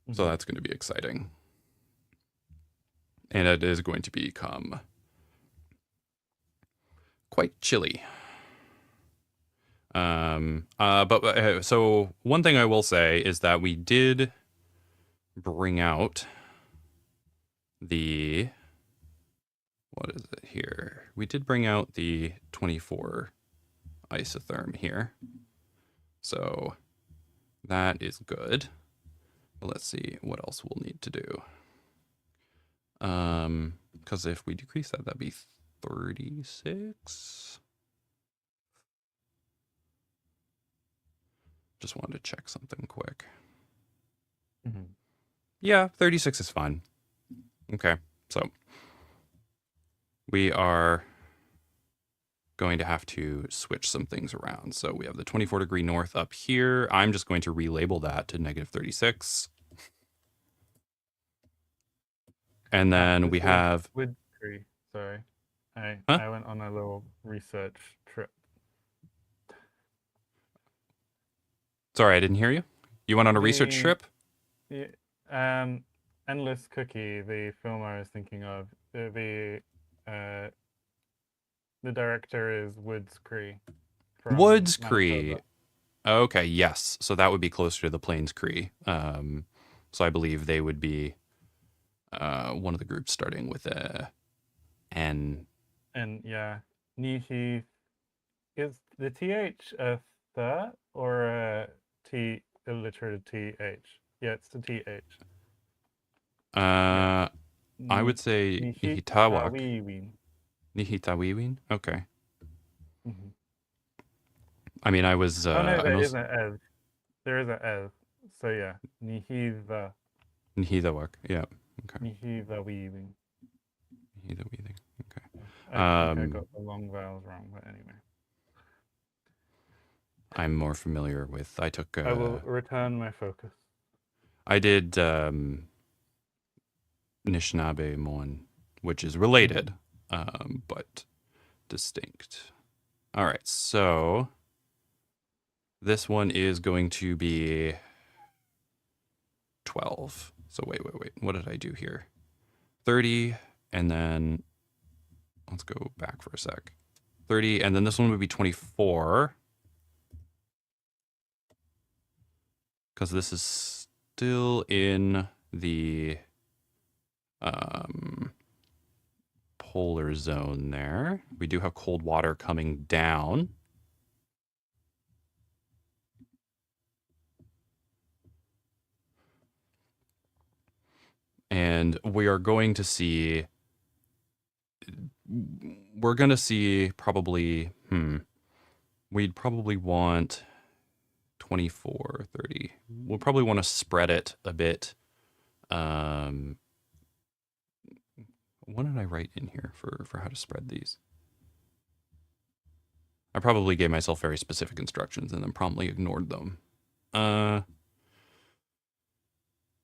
So Mm-hmm. that's going to be exciting. And it is going to become quite chilly. So one thing I will say is that we did bring out the, what is it here? We did bring out the 24 isotherm here. So that is good. But let's see what else we'll need to do. Because if we decrease that, that'd be 36. Just wanted to check something quick. Mm-hmm. Yeah, 36 is fine. Okay, so we are going to have to switch some things around. So we have the 24 degree north up here. I'm just going to relabel that to negative 36. And then we This is have, wood tree. Sorry. huh? I went on a little research trip. Sorry, I didn't hear you. You went on a research The trip? Endless Cookie, the film I was thinking of, uh, the director is Woods Cree from Woods Cree. Manitoba. Okay, yes. So that would be closer to the Plains Cree. So I believe they would be one of the groups starting with a N. And yeah, Nihi is the TH a th or a T alliterated TH? Yeah, it's the TH. Yeah. I Ni would say Nihit Nihitawak. Tawiwin. Nihitawiwin? Okay. Mm-hmm. I mean, I was, Oh no, I there most, isn't as. There is a as. So yeah, Nihitawak. Yeah. Okay. Nihivawiwin. Nihitawik. Okay. I think I got the long vowels wrong, but anyway. I'm more familiar with, I took, I will return my focus. I did Anishinaabe Mon, which is Mm-hmm. related, but distinct. All right, so this one is going to be 12. So wait. What did I do here? 30, and then let's go back for a sec. 30, and then this one would be 24. Because this is still in the polar zone there. We do have cold water coming down. And we are going to see, probably, we'd probably want 24, 30. We'll probably want to spread it a bit. What did I write in here for how to spread these? I probably gave myself very specific instructions and then promptly ignored them.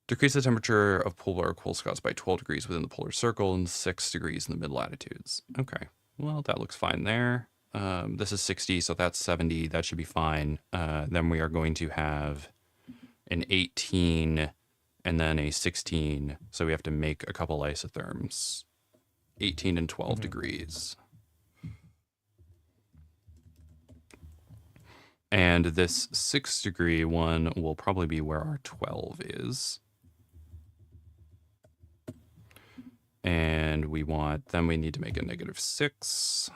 Decrease the temperature of polar cold spots by 12 degrees within the polar circle and 6 degrees in the mid-latitudes. Okay, well, that looks fine there. This is 60, so that's 70. That should be fine. Then we are going to have an 18 and then a 16. So we have to make a couple isotherms. 18 and 12 degrees. And this 6 degree one will probably be where our 12 is. And we need to make a -6.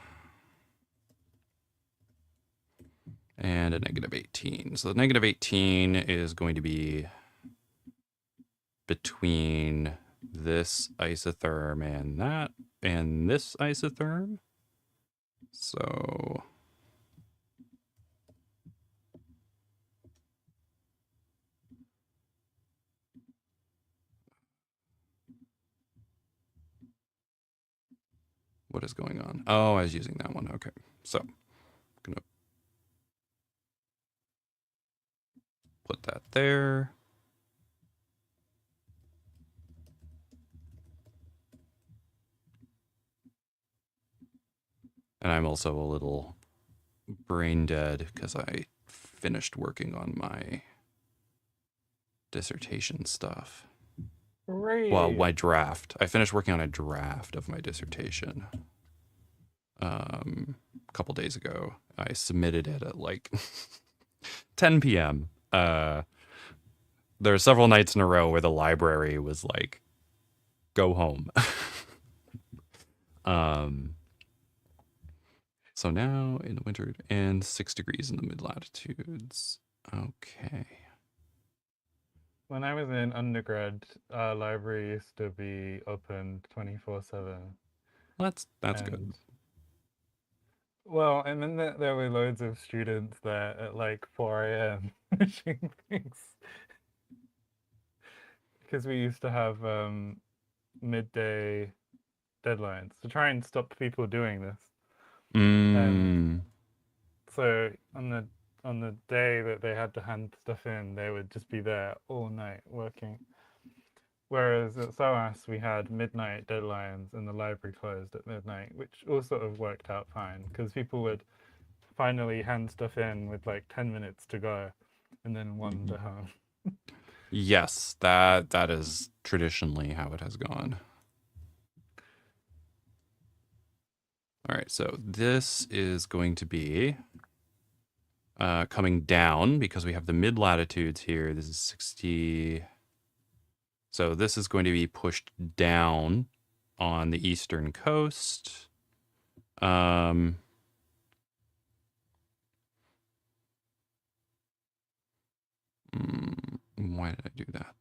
And a -18. So the -18 is going to be between this isotherm and this isotherm. So What is going on? Oh, I was using that one. Okay. So I'm going to put that there. And I'm also a little brain dead because I finished working on my dissertation stuff. Well, Great. my draft. I finished working on a draft of my dissertation a couple days ago. I submitted it at like 10 p.m. There are several nights in a row where the library was like, go home. So now in the winter and 6 degrees in the mid latitudes. Okay. When I was in undergrad, our library used to be open 24/7. That's good. And well, and then there were loads of students there at like 4 a.m. finishing things because we used to have midday deadlines to try and stop people doing this. And Mm. so on the day that they had to hand stuff in, they would just be there all night working. Whereas at SOAS, we had midnight deadlines and the library closed at midnight, which all sort of worked out fine because people would finally hand stuff in with like 10 minutes to go and then wander home. Yes, that is traditionally how it has gone. All right, so this is going to be coming down because we have the mid latitudes here. This is 60. So this is going to be pushed down on the eastern coast. Why did I do that?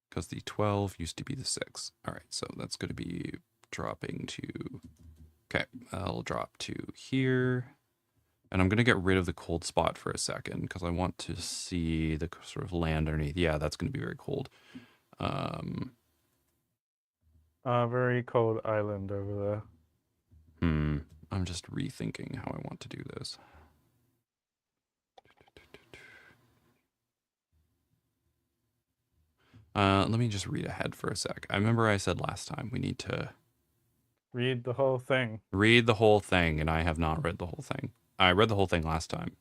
Because the 12 used to be the 6. All right, so that's going to be dropping to... Okay, I'll drop to here. And I'm going to get rid of the cold spot for a second because I want to see the sort of land underneath. Yeah, that's going to be very cold. A very cold island over there. I'm just rethinking how I want to do this. Let me just read ahead for a sec. I remember I said last time we need to Read the whole thing. read the whole thing, and I have not read the whole thing. I read the whole thing last time.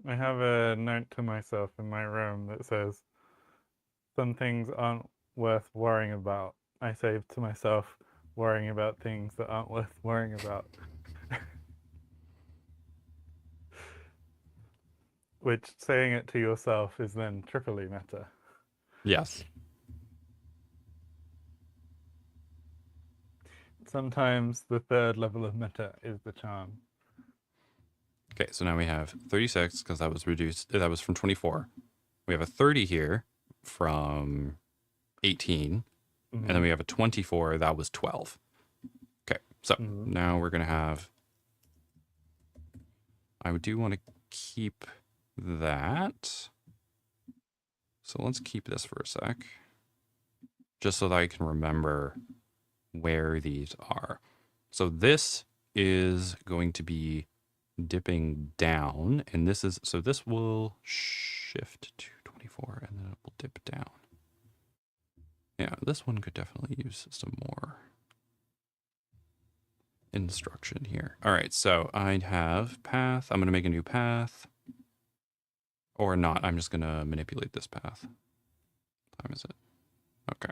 I have a note to myself in my room that says, some things aren't worth worrying about. I say to myself, worrying about things that aren't worth worrying about. Which saying it to yourself is then triply meta. Yes. Sometimes the third level of meta is the charm. Okay, so now we have 36 because that was reduced. That was from 24. We have a 30 here from 18. And then we have a 24. That was 12. Okay, so now we're going to have... I do want to keep that. So let's keep this for a sec. Just so that I can remember where these are. So this is going to be dipping down, and this is... So this will shift to 24, and then it will dip down. Yeah, this one could definitely use some more instruction here. All right, so I have path. I'm going to make a new path. Or not. I'm just going to manipulate this path. What time is it? Okay.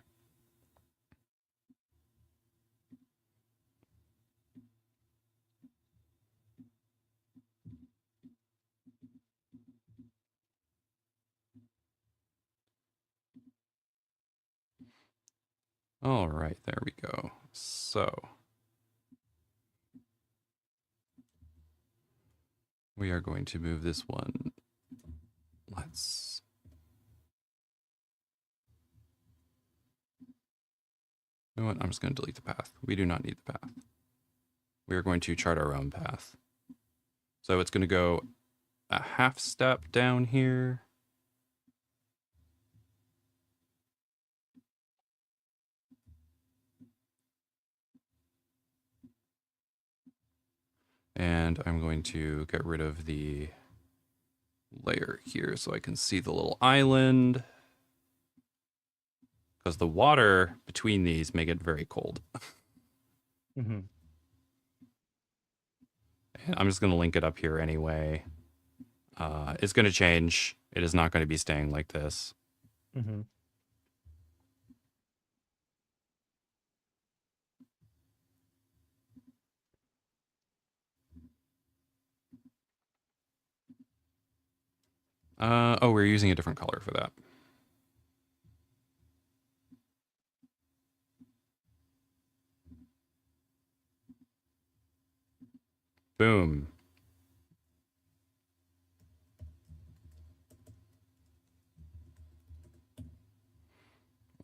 All right, there we go. So we are going to move this one. Let's... You know what? I'm just going to delete the path. We do not need the path. We are going to chart our own path. So it's going to go a half step down here. And I'm going to get rid of the layer here so I can see the little island. Because the water between these make it very cold. Mm-hmm. And I'm just going to link it up here anyway. It's going to change. It is not going to be staying like this. Mm-hmm. Oh, we're using a different color for that. Boom.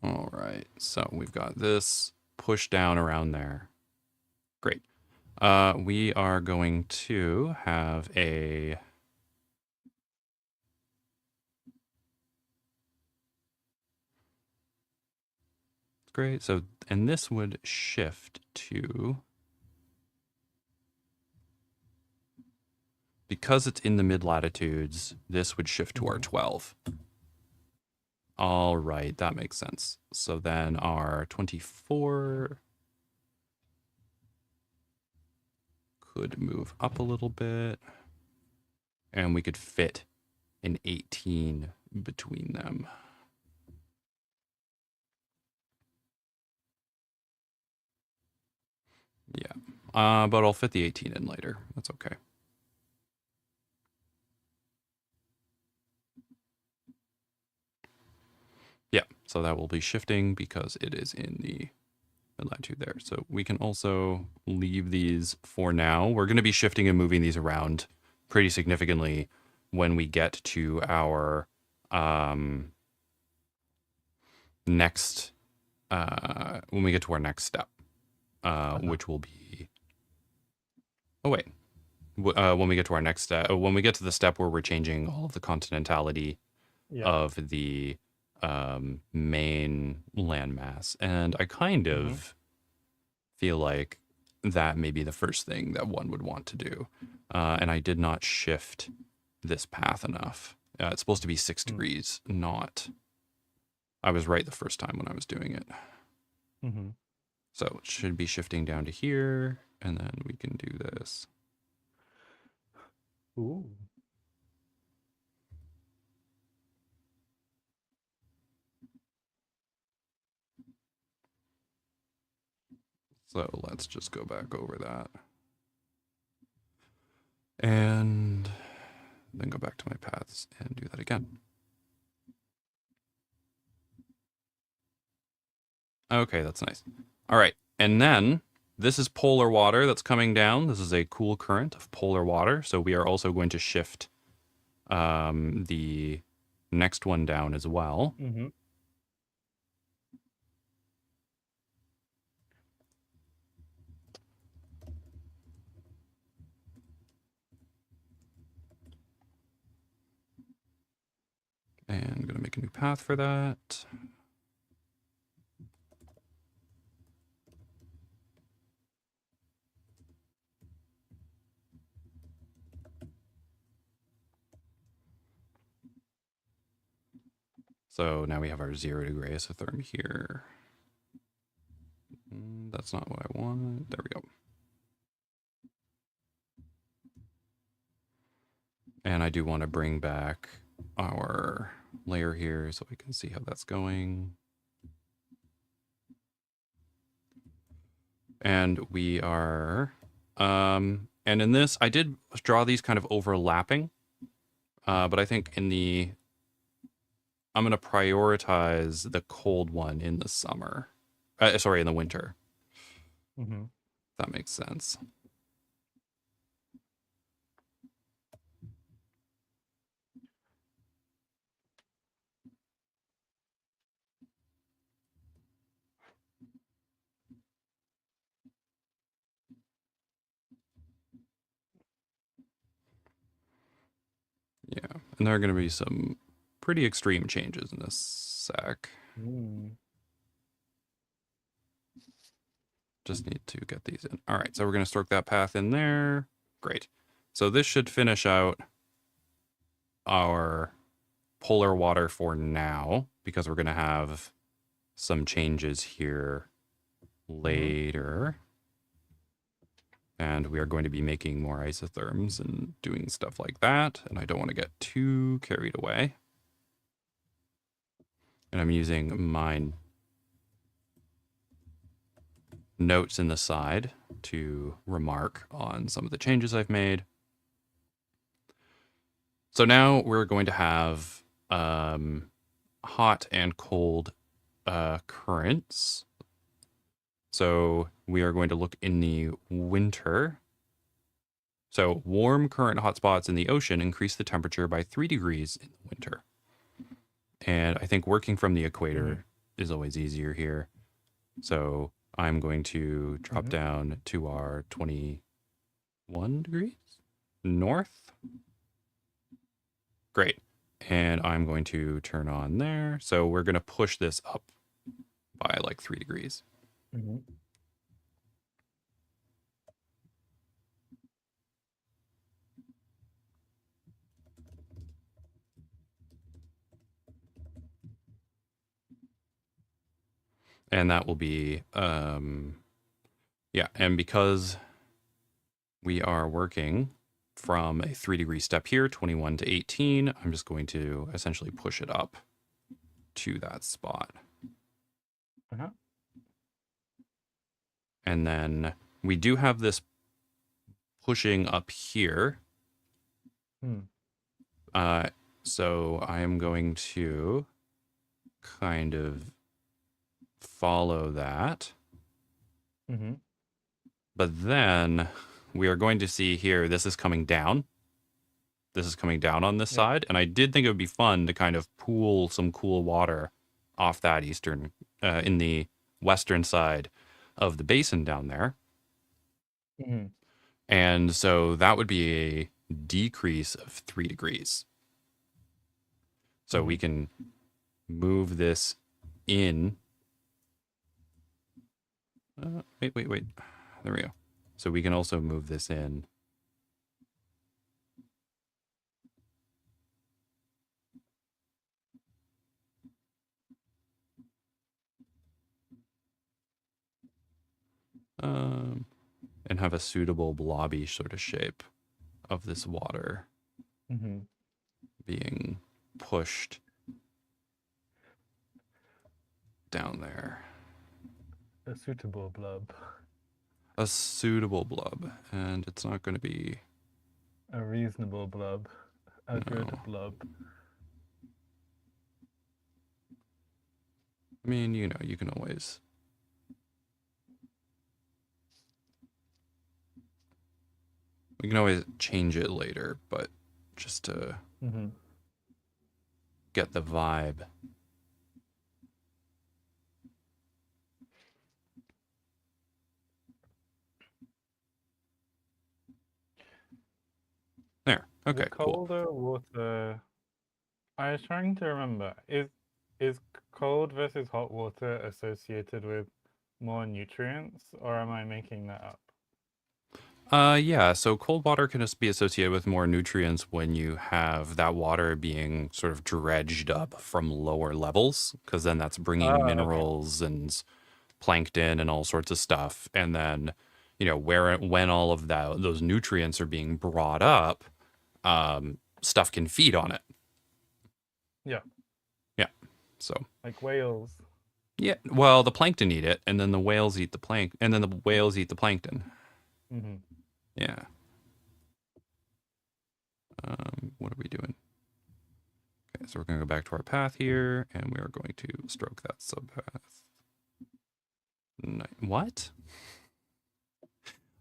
All right, so we've got this push down around there. Great. We are going to have a... Great, so, and this would shift to... Because it's in the mid-latitudes, this would shift to our 12. All right, that makes sense. So then our 24 could move up a little bit. And we could fit an 18 between them. Yeah, but I'll fit the 18 in later. That's okay. Yeah, so that will be shifting because it is in the latitude there. So we can also leave these for now. We're going to be shifting and moving these around pretty significantly when we get to our next step, which will be... Oh, wait. When we get to our next step, when we get to the step where we're changing all of the continentality of the main landmass. And I kind of feel like that may be the first thing that one would want to do. And I did not shift this path enough. It's supposed to be 6 degrees, not... I was right the first time when I was doing it. Mm-hmm. So it should be shifting down to here, and then we can do this. Ooh. So let's just go back over that. And then go back to my paths and do that again. Okay, that's nice. All right, and then this is polar water that's coming down. This is a cool current of polar water. So we are also going to shift the next one down as well. Mm-hmm. And I'm going to make a new path for that. So now we have our 0 degree isotherm here. That's not what I wanted. There we go. And I do want to bring back our layer here so we can see how that's going. And we are, and in this, I did draw these kind of overlapping, but I think in the, I'm going to prioritize the cold one in the summer. Sorry, in the winter. Mm-hmm. That makes sense. Yeah, and there are going to be some pretty extreme changes in this sack. Just need to get these in. All right, so we're going to stroke that path in there. Great. So this should finish out our polar water for now, because we're going to have some changes here later. And we are going to be making more isotherms and doing stuff like that. And I don't want to get too carried away. And I'm using my notes in the side to remark on some of the changes I've made. So now we're going to have hot and cold currents. So we are going to look in the winter. So warm current hotspots in the ocean increase the temperature by 3 degrees in the winter. And I think working from the equator is always easier here. So I'm going to drop down to our 21 degrees north. Great. And I'm going to turn on there. So we're going to push this up by like 3 degrees. And that will be, yeah. And because we are working from a 3 degree step here, 21 to 18, I'm just going to essentially push it up to that spot. And then we do have this pushing up here. So I am going to kind of follow that. But then we are going to see here, this is coming down. This is coming down on this side. And I did think it would be fun to kind of pool some cool water off that eastern, in the western side of the basin down there. And so that would be a decrease of 3 degrees. So we can move this in. Wait. There we go. So we can also move this in. And have a suitable blobby sort of shape of this water being pushed down there. A suitable blob. A suitable blob. And it's not going to be... A reasonable blob. A good blob. I mean, you know, you can always... We can always change it later, but just to get the vibe. There. Okay, cool. Colder water. I was trying to remember. Is cold versus hot water associated with more nutrients, or am I making that up? Yeah, so cold water can just be associated with more nutrients when you have that water being sort of dredged up from lower levels, because then that's bringing minerals and plankton and all sorts of stuff. And then, you know, when all of those nutrients are being brought up, stuff can feed on it. Yeah. Yeah. So like whales. Yeah, well, the plankton eat it, and then the whales eat the plankton, and then the whales eat the plankton. Yeah. What are we doing? Okay, so we're going to go back to our path here, and we are going to stroke that subpath. What?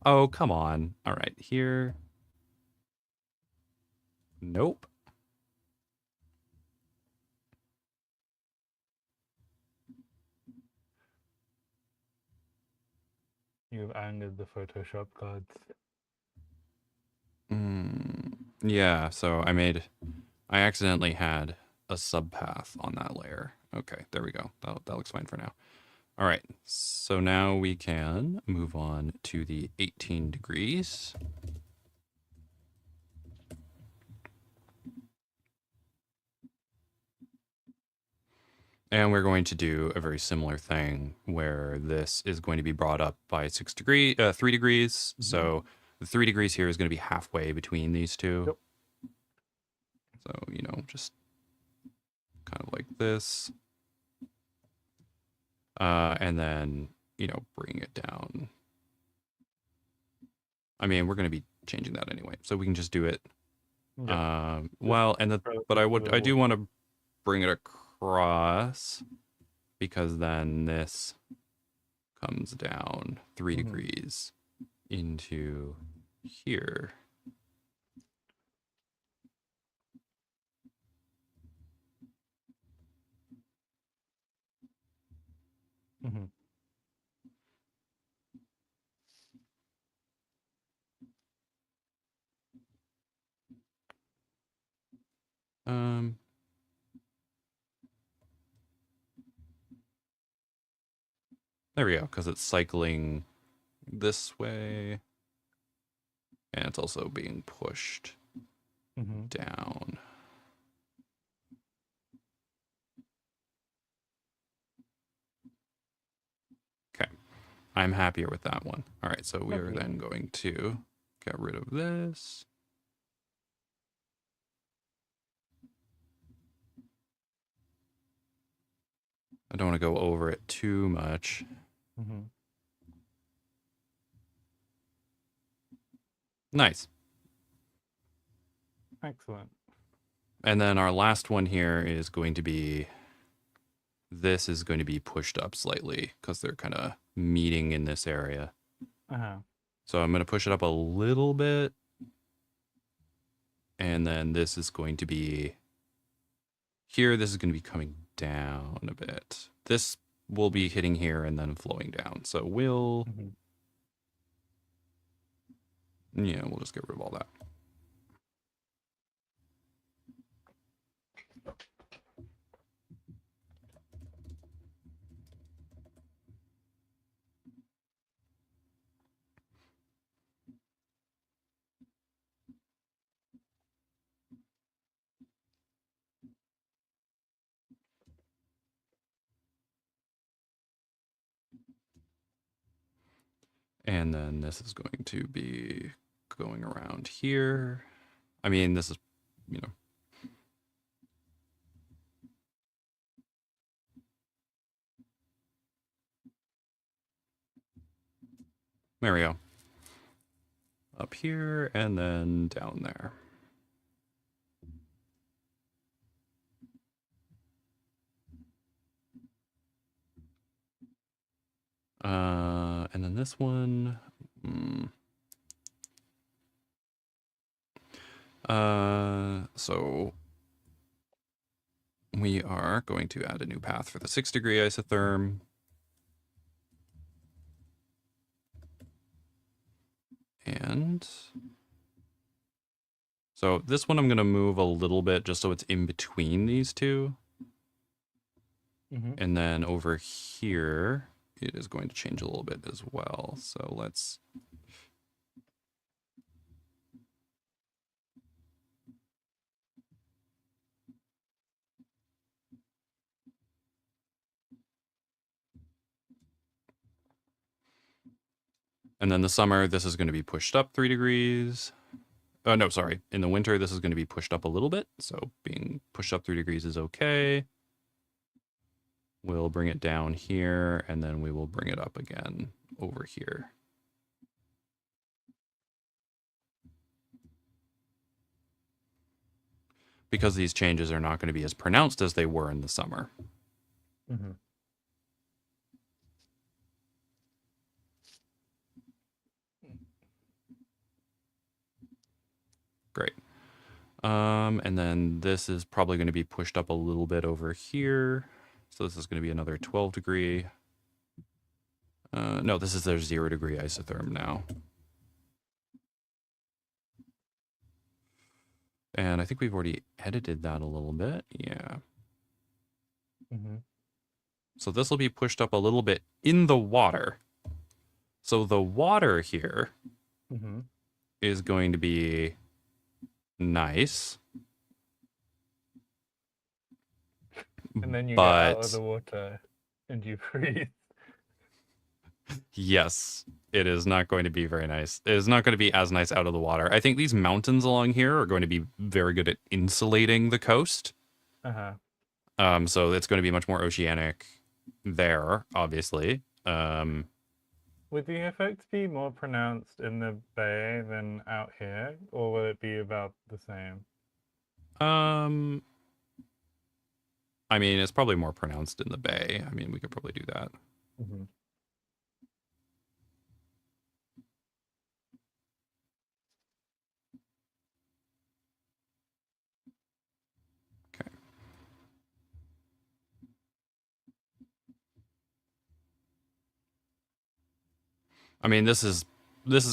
Oh, come on. All right, here. Nope. You've angered the Photoshop gods. Yeah, so I accidentally had a subpath on that layer. Okay, there we go. That looks fine for now. All right, so now we can move on to the 18 degrees. And we're going to do a very similar thing where this is going to be brought up by 3 degrees. So the 3 degrees here is going to be halfway between these two. Yep. So, you know, just kind of like this. And then, you know, bring it down. I mean, we're going to be changing that anyway. So we can just do it. Yeah. Well, and but I do wood. want to bring it across because then this comes down 3 degrees into here. Mm-hmm. There we go, because it's cycling this way, and it's also being pushed down. Okay, I'm happier with that one. All right, so we are then going to get rid of this. I don't want to go over it too much. Nice. Excellent. And then our last one here is going to be, this is going to be pushed up slightly because they're kind of meeting in this area. So I'm going to push it up a little bit. And then this is going to be here. This is going to be coming down a bit. This will be hitting here and then flowing down. So we'll, yeah, we'll just get rid of all that. And then this is going to be going around here. I mean, this is, you know, there we go. Up here and then down there. And then this one. So we are going to add a new path for the 6 degree isotherm. And so this one I'm going to move a little bit just so it's in between these two. And then over here, it is going to change a little bit as well. So let's... And then the summer, this is going to be pushed up 3 degrees. No, sorry. In the winter, this is going to be pushed up a little bit. So being pushed up 3 degrees is okay. We'll bring it down here, and then we will bring it up again over here. Because these changes are not going to be as pronounced as they were in the summer. Great. And then this is probably going to be pushed up a little bit over here. So this is going to be another 12 degree. No, this is their 0 degree isotherm now. And I think we've already edited that a little bit. Yeah. So this will be pushed up a little bit in the water. So the water here is going to be nice. And then you get out of But the water and you freeze. yes, it is not going to be very nice. It is not going to be as nice out of the water. I think these mountains along here are going to be very good at insulating the coast. Uh-huh. So it's going to be much more oceanic there, obviously. Would the effects be more pronounced in the bay than out here, or will it be about the same? Um, I mean, it's probably more pronounced in the bay. I mean, we could probably do that. Hmm. Okay. I mean, this is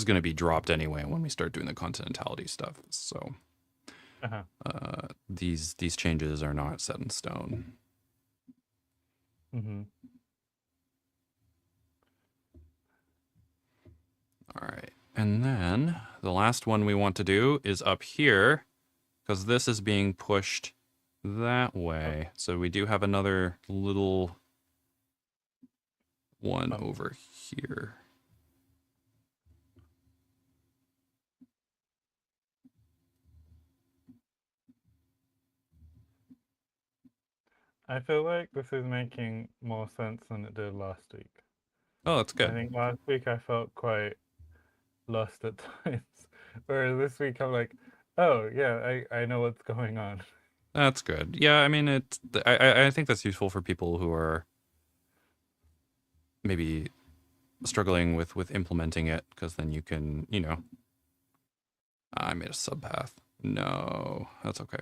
going to be dropped anyway when we start doing the continentality stuff. So Uh-huh. these changes are not set in stone. Hmm. All right. And then the last one we want to do is up here because this is being pushed that Oh, way. So we do have another little one bump. over here. I feel like this is making more sense than it did last week. Oh, that's I good. think last week I felt quite lost at times, whereas this week I'm like, oh yeah, I know what's going on. That's good. Yeah, I mean, I think that's useful for people who are maybe struggling with implementing it because then you can, I made a subpath. No, that's okay.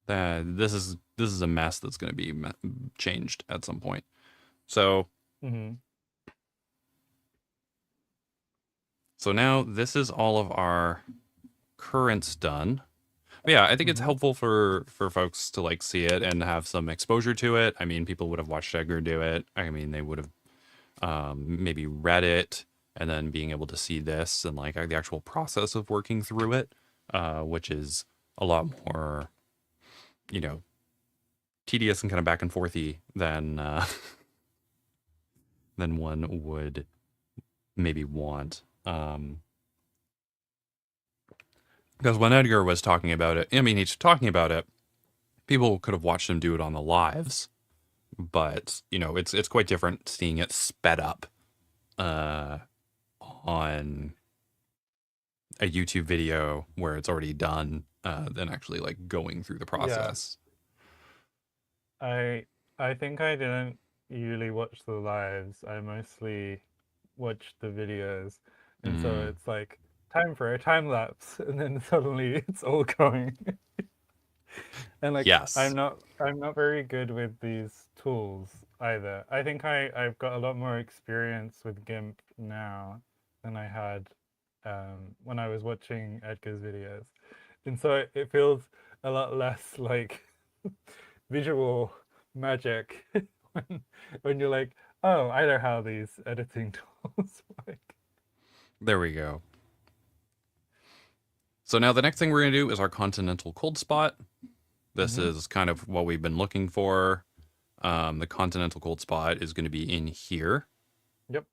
This is a mess that's going to be changed at some point. So Hmm. so now this is all of our currents done. But yeah, I think it's Hmm. helpful for folks to like see it and have some exposure to it. I mean, people would have watched Edgar do it. I mean, they would have maybe read it and then being able to see this and like the actual process of working through it, which is a lot more, you know, tedious and kind of back and forthy than than one would maybe want. Because when Edgar was talking about it, I mean, he's talking about it. People could have watched him do it on the lives, but it's quite different seeing it sped up uh, on a YouTube video where it's already done than actually like going through the Yeah, process. I I think I didn't usually watch the lives. I mostly watched the videos, and so Mm, it's like time for a time lapse, and then suddenly it's all going. And like yes, I'm not very good with these tools either. I think I've got a lot more experience with GIMP now than I had when I was watching Edgar's videos. And so it feels a lot less like visual magic when you're like, oh, I know how these editing tools work. there we go. So now the next thing we're going to do is our continental cold spot. This Mm-hmm. is kind of what we've been looking for. The continental cold spot is going to be in here. Yep.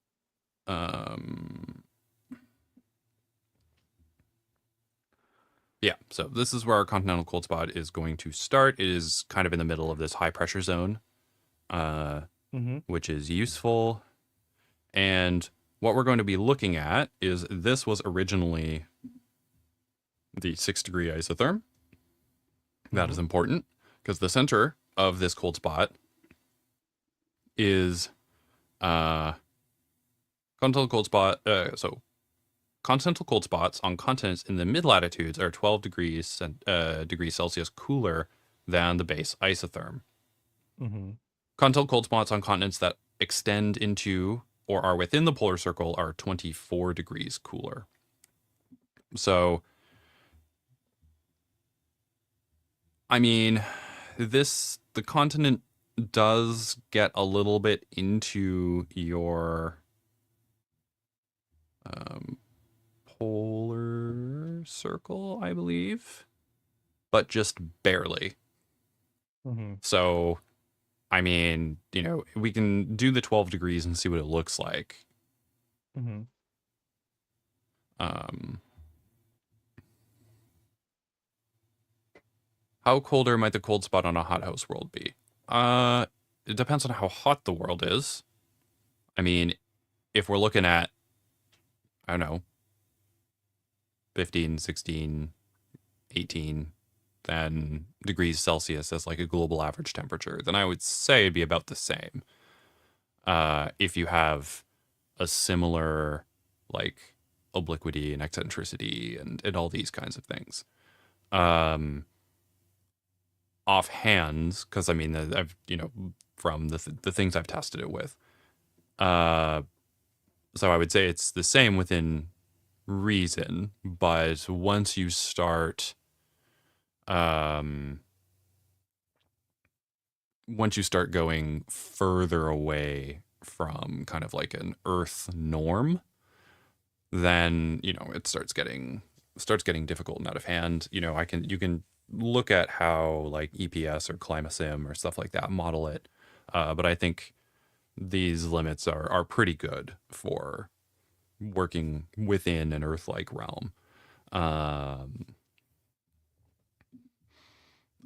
Um, yeah, so this is where our continental cold spot is going to start. It is kind of in the middle of this high pressure zone, uh, Mm-hmm. which is useful. And what we're going to be looking at is this was originally the 6-degree isotherm. That Mm-hmm. is important because the center of this cold spot is continental cold spot. So continental cold spots on continents in the mid latitudes are 12 degrees Celsius cooler than the base isotherm. Mm-hmm. Continental cold spots on continents that extend into or are within the polar circle are 24 degrees cooler. So, I mean, the continent does get a little bit into your um, polar circle, I believe, but just barely. Mm-hmm. So, I mean, we can do the 12 degrees and see what it looks like. Mm-hmm. Um, how colder might the cold spot on a hothouse world be? It depends on how hot the world is. I mean, if we're looking at, I don't know, 15, 16, 18, then degrees Celsius as like a global average temperature, then I would say it'd be about the same. If you have a similar like obliquity and eccentricity and all these kinds of things. Um, Offhand, because I mean, I've from the things I've tested it with. Uh, so I would say it's the same within reason, but um, once you start going further away from kind of like an Earth norm, then it starts getting difficult and out of hand. You can look at how like EPS or ClimaSim or stuff like that model it, but I think these limits are pretty good for working within an Earth-like realm. Um,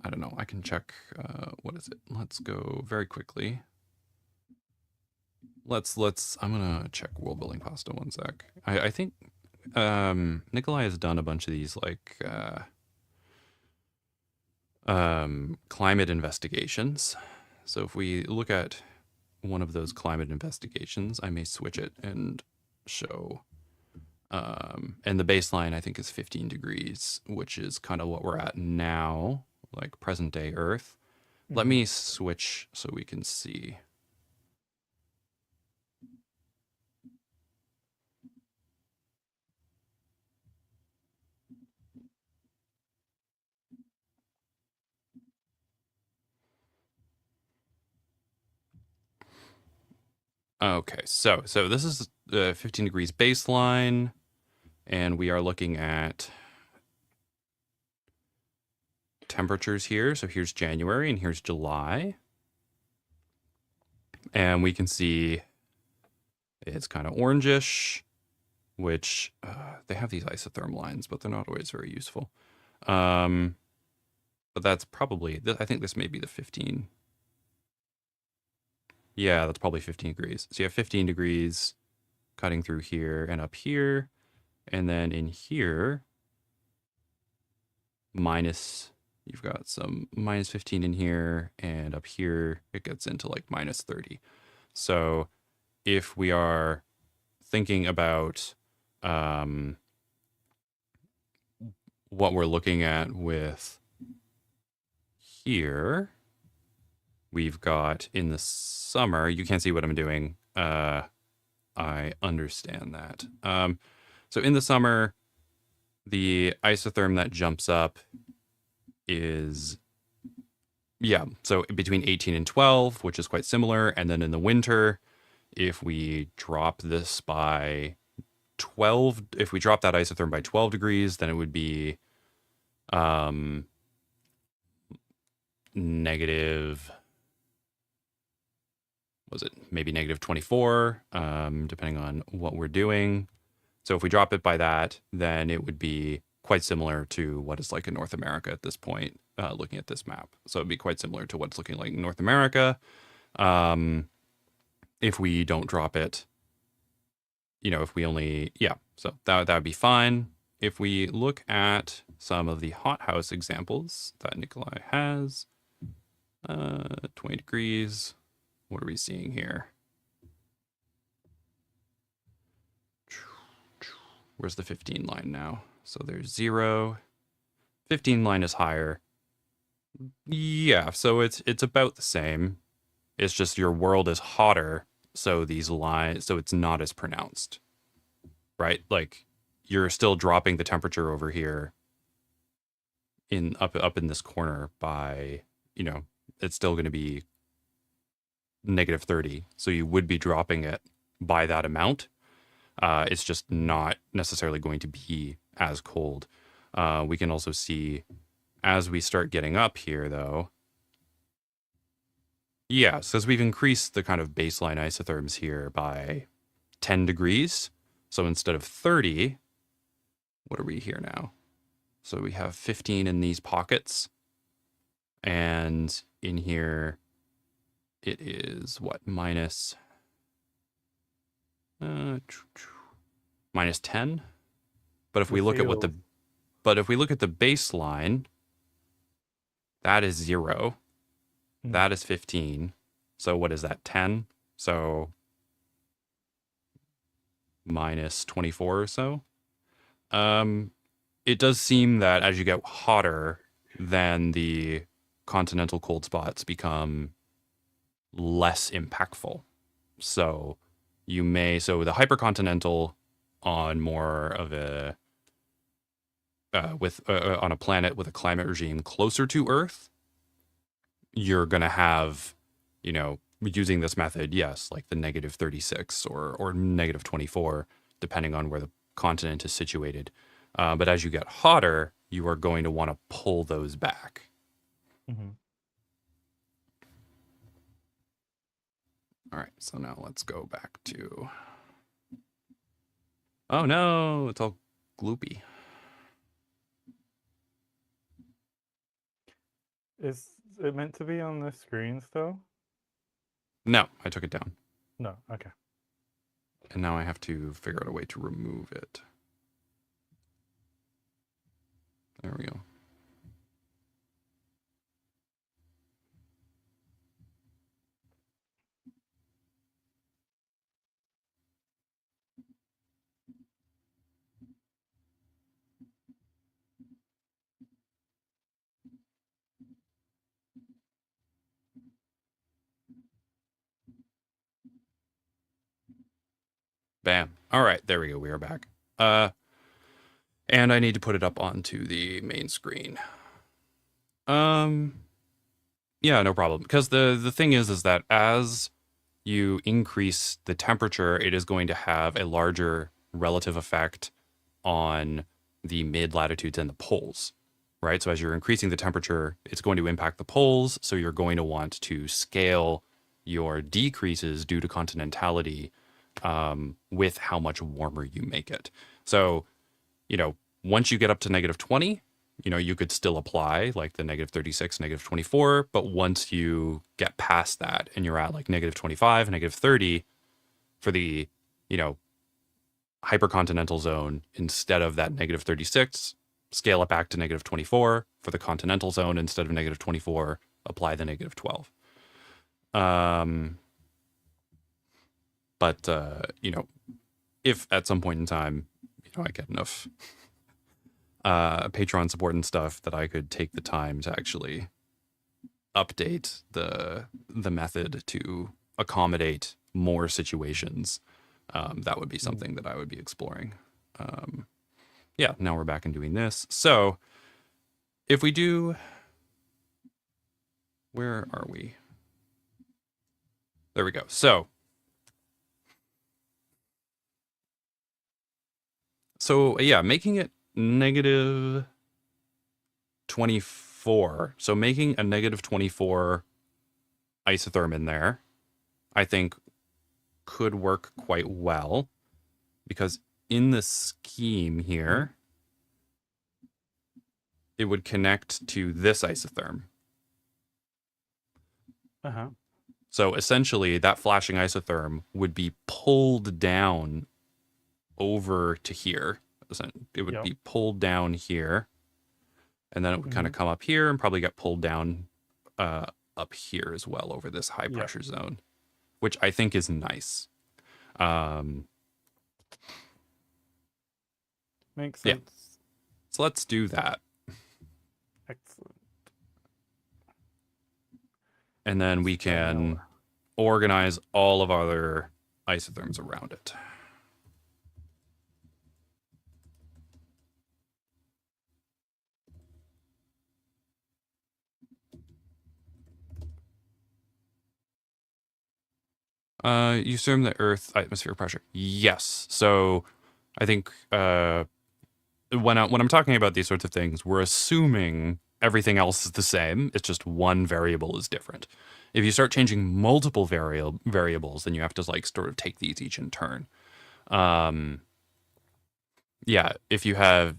I don't know. I can check. What is it? Let's go very quickly. Let's. I'm gonna check world building pasta one sec. I think Nikolai has done a bunch of these like climate investigations. So if we look at one of those climate investigations, I may switch it and show. And the baseline I think is 15 degrees, which is kind of what we're at now, like present day Earth. Let Mm-hmm. me switch so we can see. Okay, so this is 15 degrees baseline, and we are looking at temperatures here. So here's January and here's July. And we can see it's kind of orangish, which they have these isotherm lines, but they're not always very useful. Um, but that's probably, I think this may be the 15. Yeah, that's probably 15 degrees. So you have 15 degrees cutting through here and up here. And then in here, you've got some minus 15 in here. And up here, it gets into like minus 30. So if we are thinking about what we're looking at with here, we've got in the summer, you can't see what I'm doing. I understand that. So in the summer, the isotherm that jumps up is, yeah, so between 18 and 12, which is quite similar. And then in the winter, if we drop this by 12, if we drop that isotherm by 12 degrees, then it would be negative, was it maybe negative 24, depending on what we're doing. So if we drop it by that, then it would be quite similar to what it's like in North America at this point, looking at this map. So it'd be quite similar to what's looking like in North America. If we don't drop it, if we only, yeah, so that would be fine. If we look at some of the hothouse examples that Nikolai has, 20 degrees, what are we seeing here? Where's the 15 line now? So there's 0. 15 line is higher. Yeah, so it's about the same. It's just your world is hotter, so these lines, so it's not as pronounced, right? Like you're still dropping the temperature over here in up in this corner by, it's still going to be negative 30. So you would be dropping it by that amount. It's just not necessarily going to be as cold. We can also see as we start getting up here, though, Yes, because we've increased the kind of baseline isotherms here by 10 degrees. So instead of 30, what are we here now? So we have 15 in these pockets. And in here, it is what? Minus 10. But if The we look at field. if we look at the baseline, that is 0. Mm. That is 15. So what is that? 10. So minus 24 or so. It does seem that as you get hotter, then the continental cold spots become less impactful. So the hypercontinental on more of a on a planet with a climate regime closer to Earth, you're gonna have, using this method, yes, like the negative 36 or negative 24, depending on where the continent is situated. But as you get hotter, you are going to want to pull those back. Mm-hmm. All right, so now let's go back to. Oh no, it's all gloopy. Is it meant to be on the screen still? No, I took it down. No. Okay. And now I have to figure out a way to remove it. There we go. Bam. All right, there we go. We are back. And I need to put it up onto the main screen. Yeah, no problem. Because the thing is that as you increase the temperature, it is going to have a larger relative effect on the mid latitudes and the poles, right? So as you're increasing the temperature, it's going to impact the poles. So you're going to want to scale your decreases due to continentality with how much warmer you make it. So, once you get up to negative 20, you could still apply like the negative 36, negative 24. But once you get past that and you're at like negative 25, negative 30 for the, you know, hypercontinental zone, instead of that negative 36, scale it back to negative 24. For the continental zone, instead of negative 24, apply the negative 12. But, if at some point in time, I get enough Patreon support and stuff that I could take the time to actually update the method to accommodate more situations, that would be something that I would be exploring. Yeah, now we're back and doing this. So if we do, where are we? There we go. So yeah, making it negative 24. So making a negative 24 isotherm in there, I think could work quite well, because in the scheme here, it would connect to this isotherm. Uh-huh. So essentially, that flashing isotherm would be pulled down over to here. It would be pulled down here, and then it would kind of come up here and probably get pulled down up here as well over this high pressure zone, which I think is nice. Makes sense. Yeah. So let's do that. Excellent. And then we can organize all of our other isotherms around it. You assume the Earth atmospheric pressure. Yes. So I think when I'm talking about these sorts of things, we're assuming everything else is the same. It's just one variable is different. If you start changing multiple variables, then you have to like sort of take these each in turn. Yeah, if you have,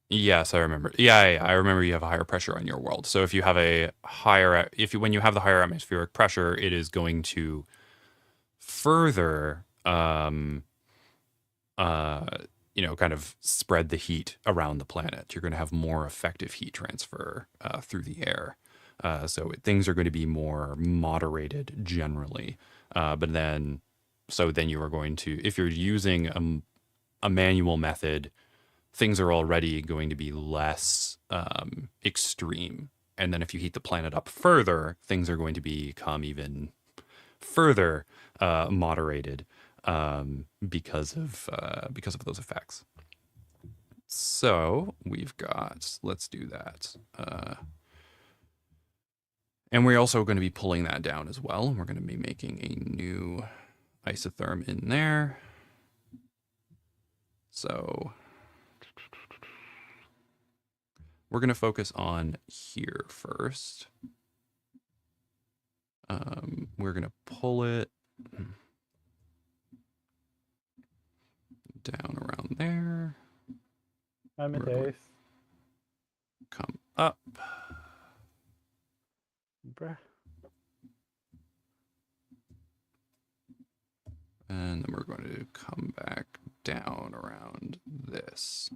yes, I remember. Yeah, I remember you have a higher pressure on your world. So if you have a higher, if you when you have the higher atmospheric pressure, it is going to further, uh, kind of spread the heat around the planet. You're going to have more effective heat transfer through the air. So things are going to be more moderated generally. But then, so then you are going to, if you're using a manual method, things are already going to be less extreme. And then if you heat the planet up further, things are going to become even further moderated because of those effects. So we've got, let's do that. And we're also going to be pulling that down as well. We're going to be making a new isotherm in there. So we're going to focus on here first. We're going to pull it down around there. I'm a We're going days. to come up. Bruh. And then we're going to come back down around this.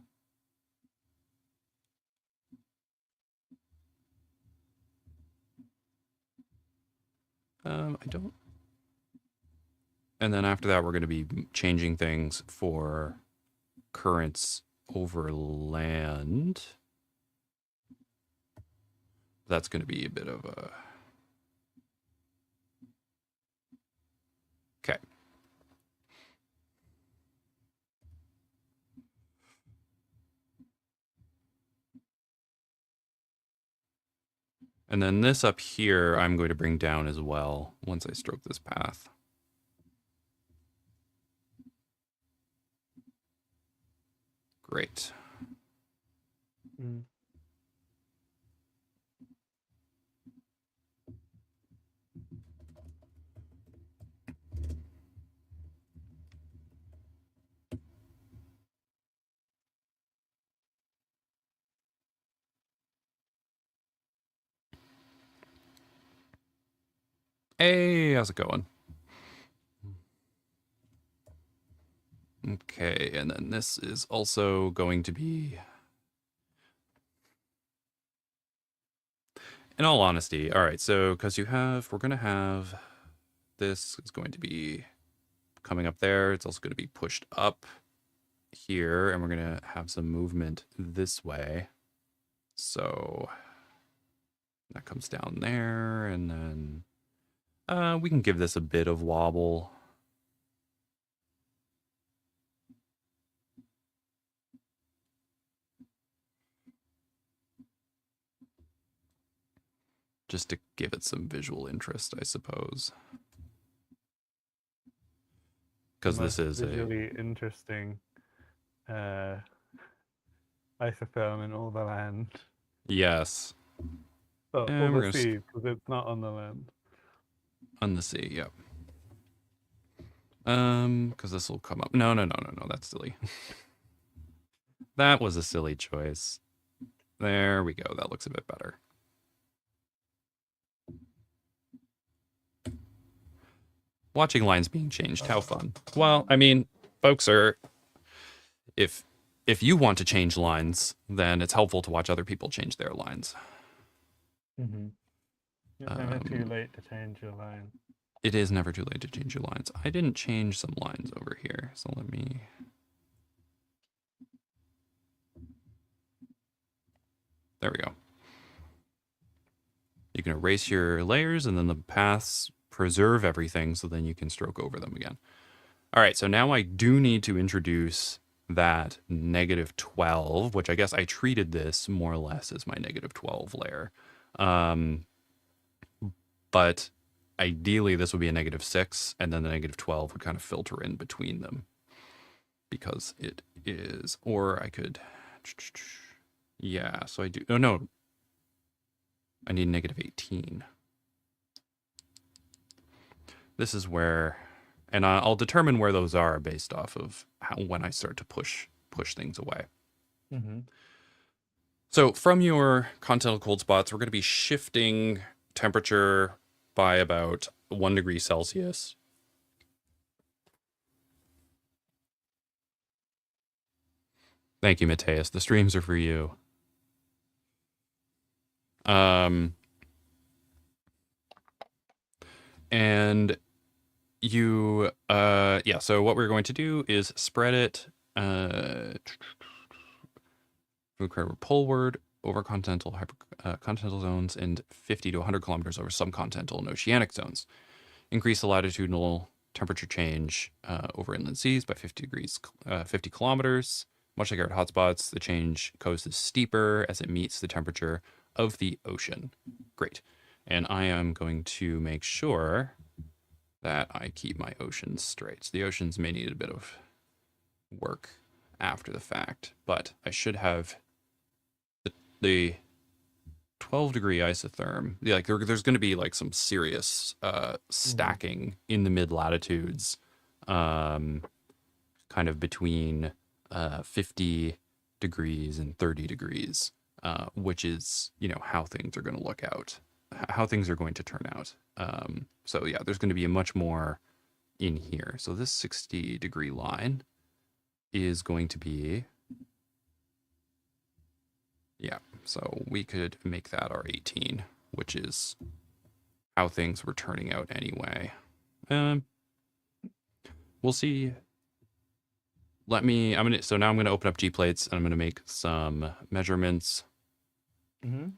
I don't. And then after that, we're going to be changing things for currents over land. That's going to be a bit of a... Okay. And then this up here, I'm going to bring down as well once I stroke this path. Great. Mm. Hey, how's it going? Okay, and then this is also going to be... In all honesty, all right, so because we're going to have, this is going to be coming up there. It's also going to be pushed up here, and we're going to have some movement this way. So that comes down there, and then we can give this a bit of wobble. Just to give it some visual interest, I suppose. Because this is visually interesting isotherm in all the land. Yes. Oh, And all we're the sea, because it's not on the land. On the sea, yep. Because this will come up. No, that's silly. That was a silly choice. There we go. That looks a bit better. Watching lines being changed, how fun. Well, I mean, folks are, if you want to change lines, then it's helpful to watch other people change their lines. Mm-hmm. It's never too late to change your line. It is never too late to change your lines. I didn't change some lines over here, so let me... There we go. You can erase your layers, and then the paths preserve everything, so then you can stroke over them again. All right, so now I do need to introduce that -12, which I guess I treated this more or less as my -12 layer. But ideally, this would be a -6, and then the -12 would kind of filter in between them. Because it is, or I could... Yeah, so I do... Oh, no. I need -18. this is where, and I'll determine where those are based off of when I start to push things away. Mm-hmm. So from your continental cold spots, we're going to be shifting temperature by about 1 degree Celsius. Thank you, Mateus. The streams are for you. And you, yeah, so what we're going to do is spread it, poleward over continental zones and 50 to 100 kilometers over subcontinental and oceanic zones. Increase the latitudinal temperature change over inland seas by 50 kilometers. Much like our hotspots, the change coast is steeper as it meets the temperature of the ocean. Great. And I am going to make sure that I keep my oceans straight. So the oceans may need a bit of work after the fact, but I should have the 12 degree isotherm. Yeah, like there's going to be like some serious stacking in the mid latitudes, kind of between 50 degrees and 30 degrees, which is, you know, how things are going to look out, how things are going to turn out. So yeah, there's going to be much more in here. So this 60-degree line is going to be, yeah, so we could make that our 18, which is how things were turning out anyway. We'll see. So now I'm gonna open up G plates and I'm gonna make some measurements. Mm-hmm.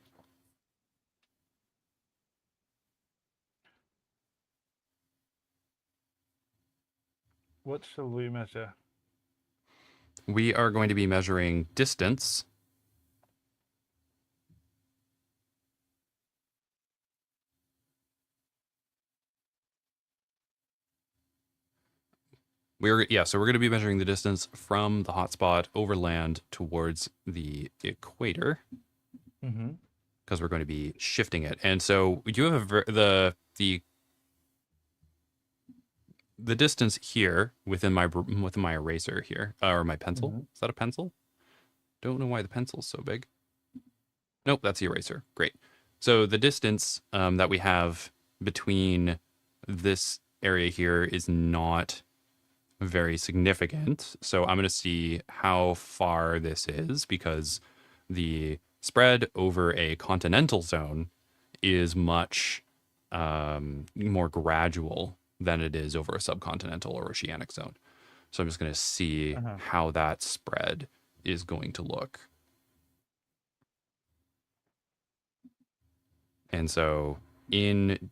What shall we measure? We are going to be measuring distance. So we're going to be measuring the distance from the hotspot over land towards the equator, Mm-hmm. because we're going to be shifting it. And so you have the distance here within my eraser here, or my pencil. Mm-hmm. Is that a pencil? Don't know why the pencil's so big. Nope, that's the eraser. Great. So the distance that we have between this area here is not very significant. So I'm going to see how far this is, because the spread over a continental zone is much more gradual than it is over a subcontinental or oceanic zone. So I'm just going to see how that spread is going to look. And so in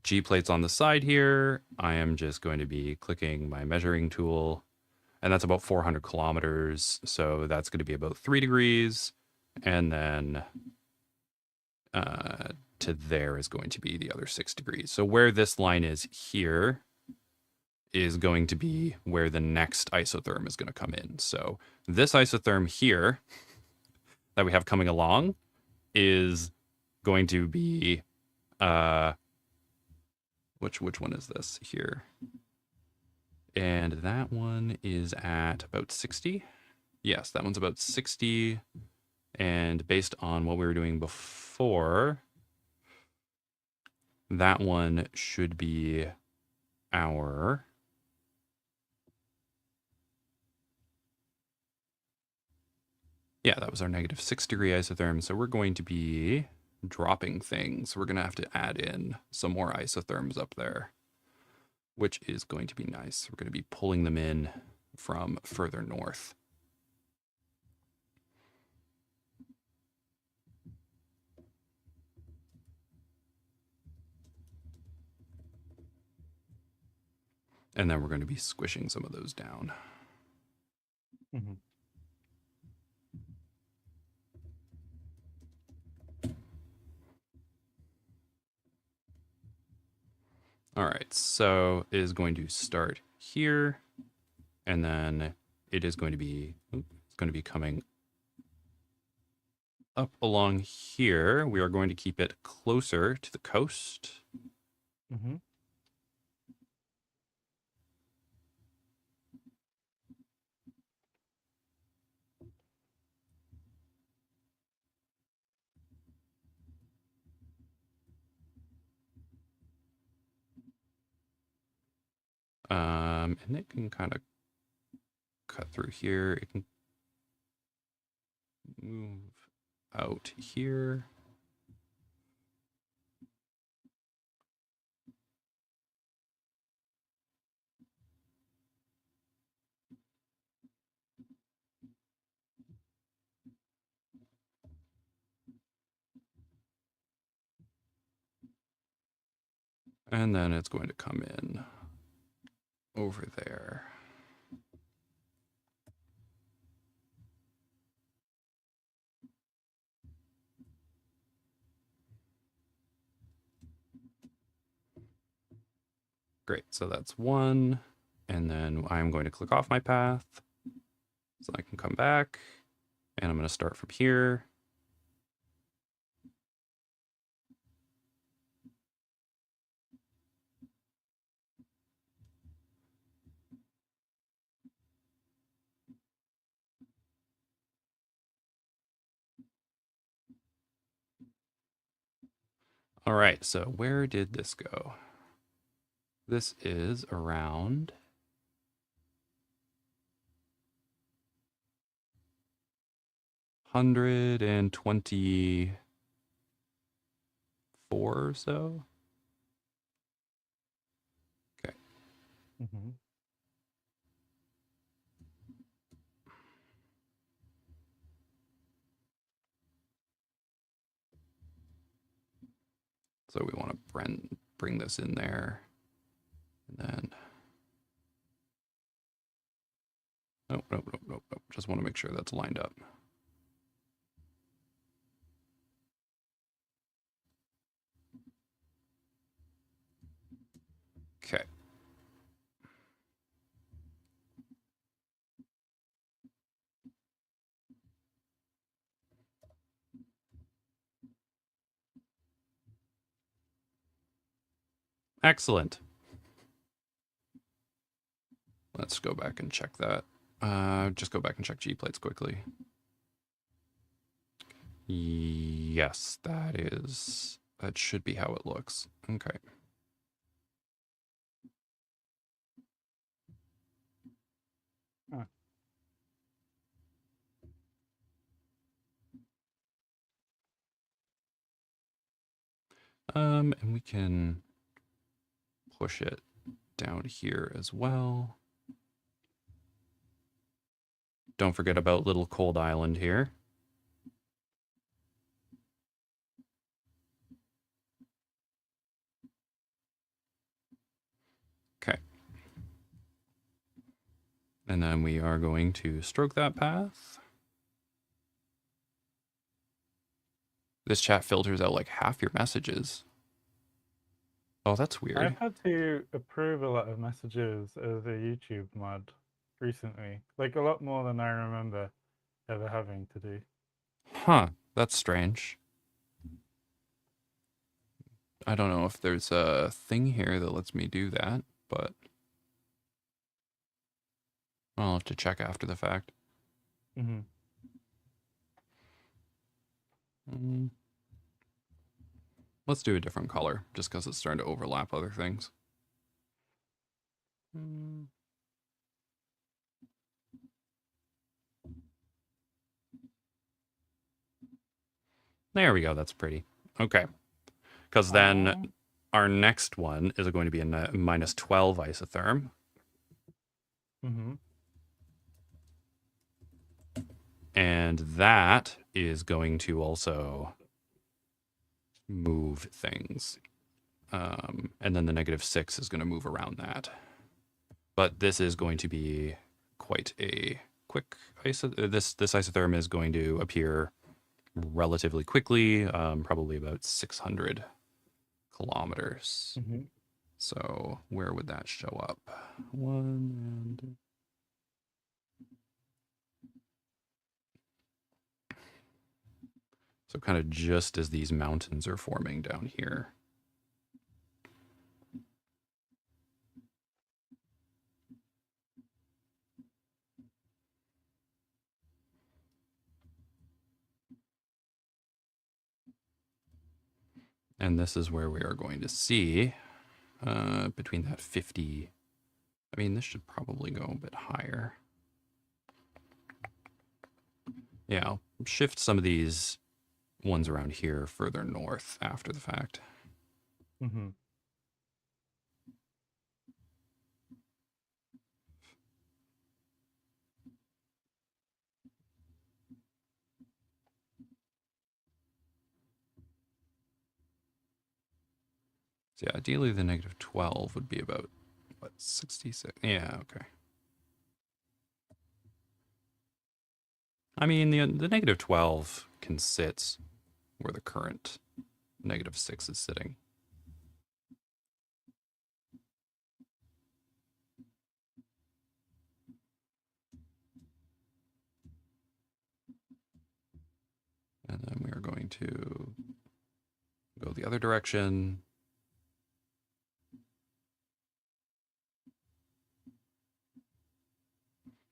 G plates on the side here, I am just going to be clicking my measuring tool, and that's about 400 kilometers. So that's going to be about 3 degrees. And then to there is going to be the other 6 degrees. So where this line is here is going to be where the next isotherm is going to come in. So this isotherm here that we have coming along is going to be which one is this here? And that one is at about 60. Yes, that one's about 60. And based on what we were doing before, that one should be our that was our -6 degree isotherm. So we're going to be dropping things. We're going to have to add in some more isotherms up there, which is going to be nice. We're going to be pulling them in from further north. And then we're going to be squishing some of those down. Mm-hmm. All right, so it is going to start here, and then it is going to be coming up along here. We are going to keep it closer to the coast. Mm-hmm. And it can kind of cut through here. It can move out here. And then it's going to come in over there. Great, so that's one. And then I'm going to click off my path. So I can come back. And I'm going to start from here. All right, so where did this go? This is around 124 or so. Okay. Mm-hmm. So we want to bring this in there. And then, nope. Just want to make sure that's lined up. Okay. Excellent. Let's go back and check that. Just go back and check G plates quickly. Yes, that should be how it looks. Okay. Huh. And we can push it down here as well. Don't forget about little cold island here. Okay. And then we are going to stroke that path. This chat filters out like half your messages. Oh, that's weird. I've had to approve a lot of messages as a YouTube mod recently, like a lot more than I remember ever having to do. Huh, that's strange. I don't know if there's a thing here that lets me do that, but I'll have to check after the fact. Mm-hmm. Let's do a different color, just because it's starting to overlap other things. There we go, that's pretty. Okay, because then our next one is going to be a minus 12 isotherm. Mm-hmm. And that is going to also move things. And then the -6 is going to move around that. But this is going to be quite a quick this isotherm is going to appear relatively quickly, probably about 600 kilometers. Mm-hmm. So where would that show up? One and so kind of just as these mountains are forming down here. And this is where we are going to see between that 50 I mean, this should probably go a bit higher. Yeah, I'll shift some of these ones around here further north after the fact. Mm-hmm. So yeah, ideally the negative 12 would be about, what, 66? Yeah, okay. I mean, the negative 12 can sit where the current negative 6 is sitting. And then we are going to go the other direction.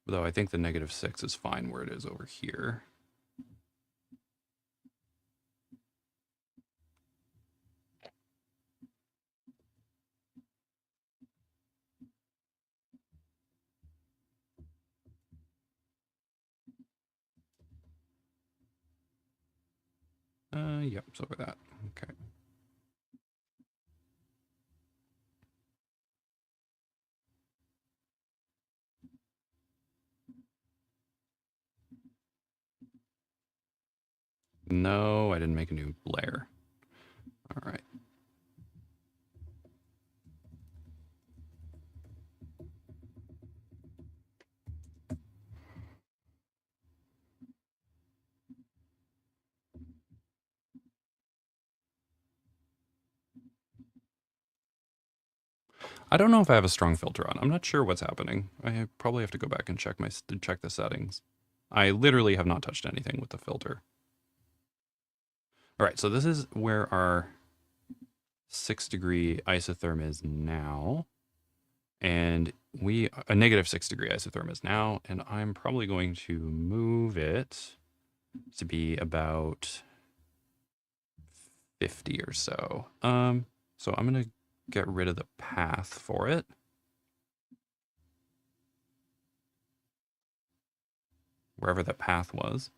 Though I think the negative 6 is fine where it is over here. Yep, it's over that. Okay. No, I didn't make a new layer. All right. I don't know if I have a strong filter on. I'm not sure what's happening. I probably have to go back and check the settings. I literally have not touched anything with the filter. All right, so this is where our 6-degree isotherm is now. And a negative 6-degree isotherm is now, and I'm probably going to move it to be about 50 or so. So I'm going to get rid of the path for it. Wherever the path was.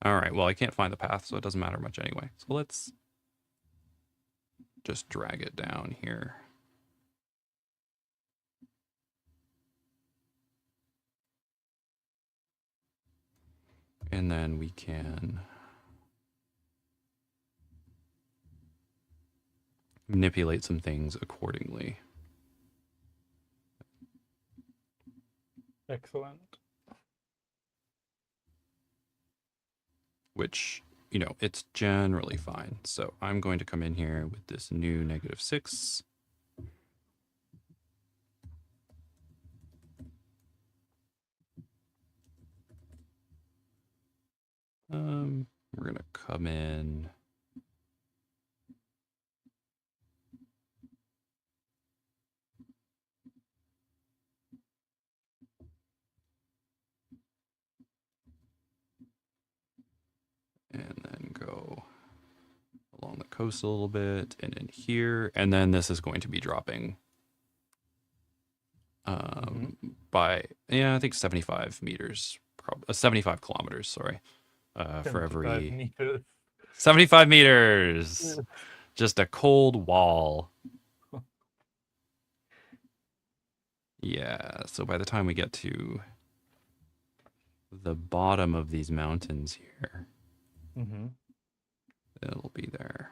All right, well, I can't find the path, so it doesn't matter much anyway. So let's just drag it down here. And then we can manipulate some things accordingly. Excellent. Which, you know, it's generally fine. So I'm going to come in here with this new negative 6. We're going to come in. And then go along the coast a little bit and in here. And then this is going to be dropping by, yeah, I think 75 meters, 75 kilometers, sorry, for 75 every meters. 75 meters. Just a cold wall. Yeah, so by the time we get to the bottom of these mountains here, it'll be there.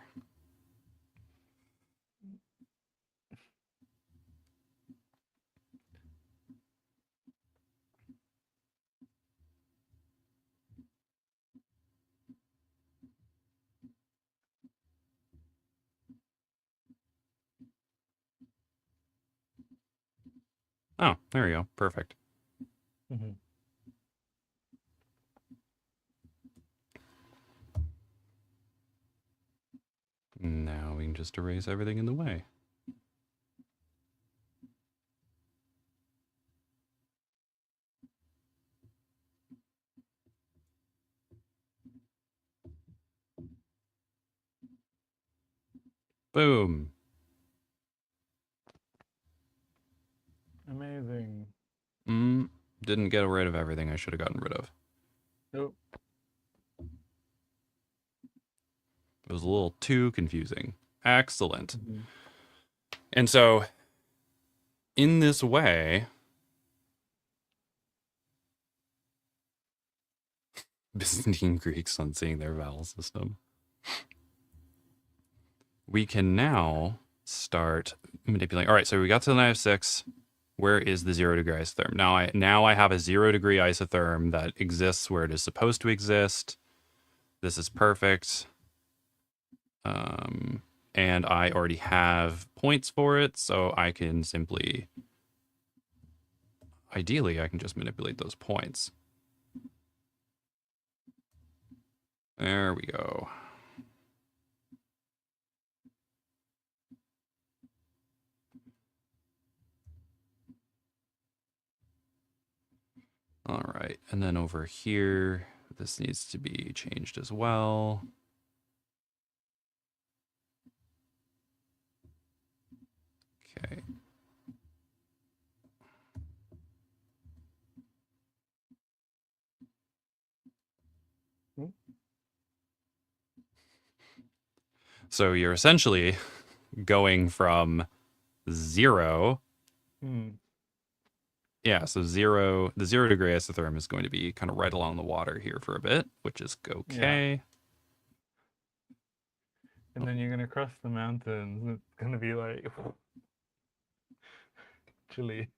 Oh, there we go. Perfect. Now we can just erase everything in the way. Boom. Amazing. Didn't get rid of everything I should have gotten rid of. Nope. It was a little too confusing. Excellent. Mm-hmm. And so, in this way, Byzantine Greeks on seeing their vowel system, we can now start manipulating. All right, so we got to the -6. Where is the 0 degree isotherm? Now I have a 0 degree isotherm that exists where it is supposed to exist. This is perfect. And I already have points for it, so I can simply, ideally, I can just manipulate those points. There we go. All right, and then over here, this needs to be changed as well. Okay. So you're essentially going from 0. Yeah, so the 0 degree isotherm is going to be kind of right along the water here for a bit, which is okay. Yeah. And then you're gonna cross the mountains. It's gonna be like chilly.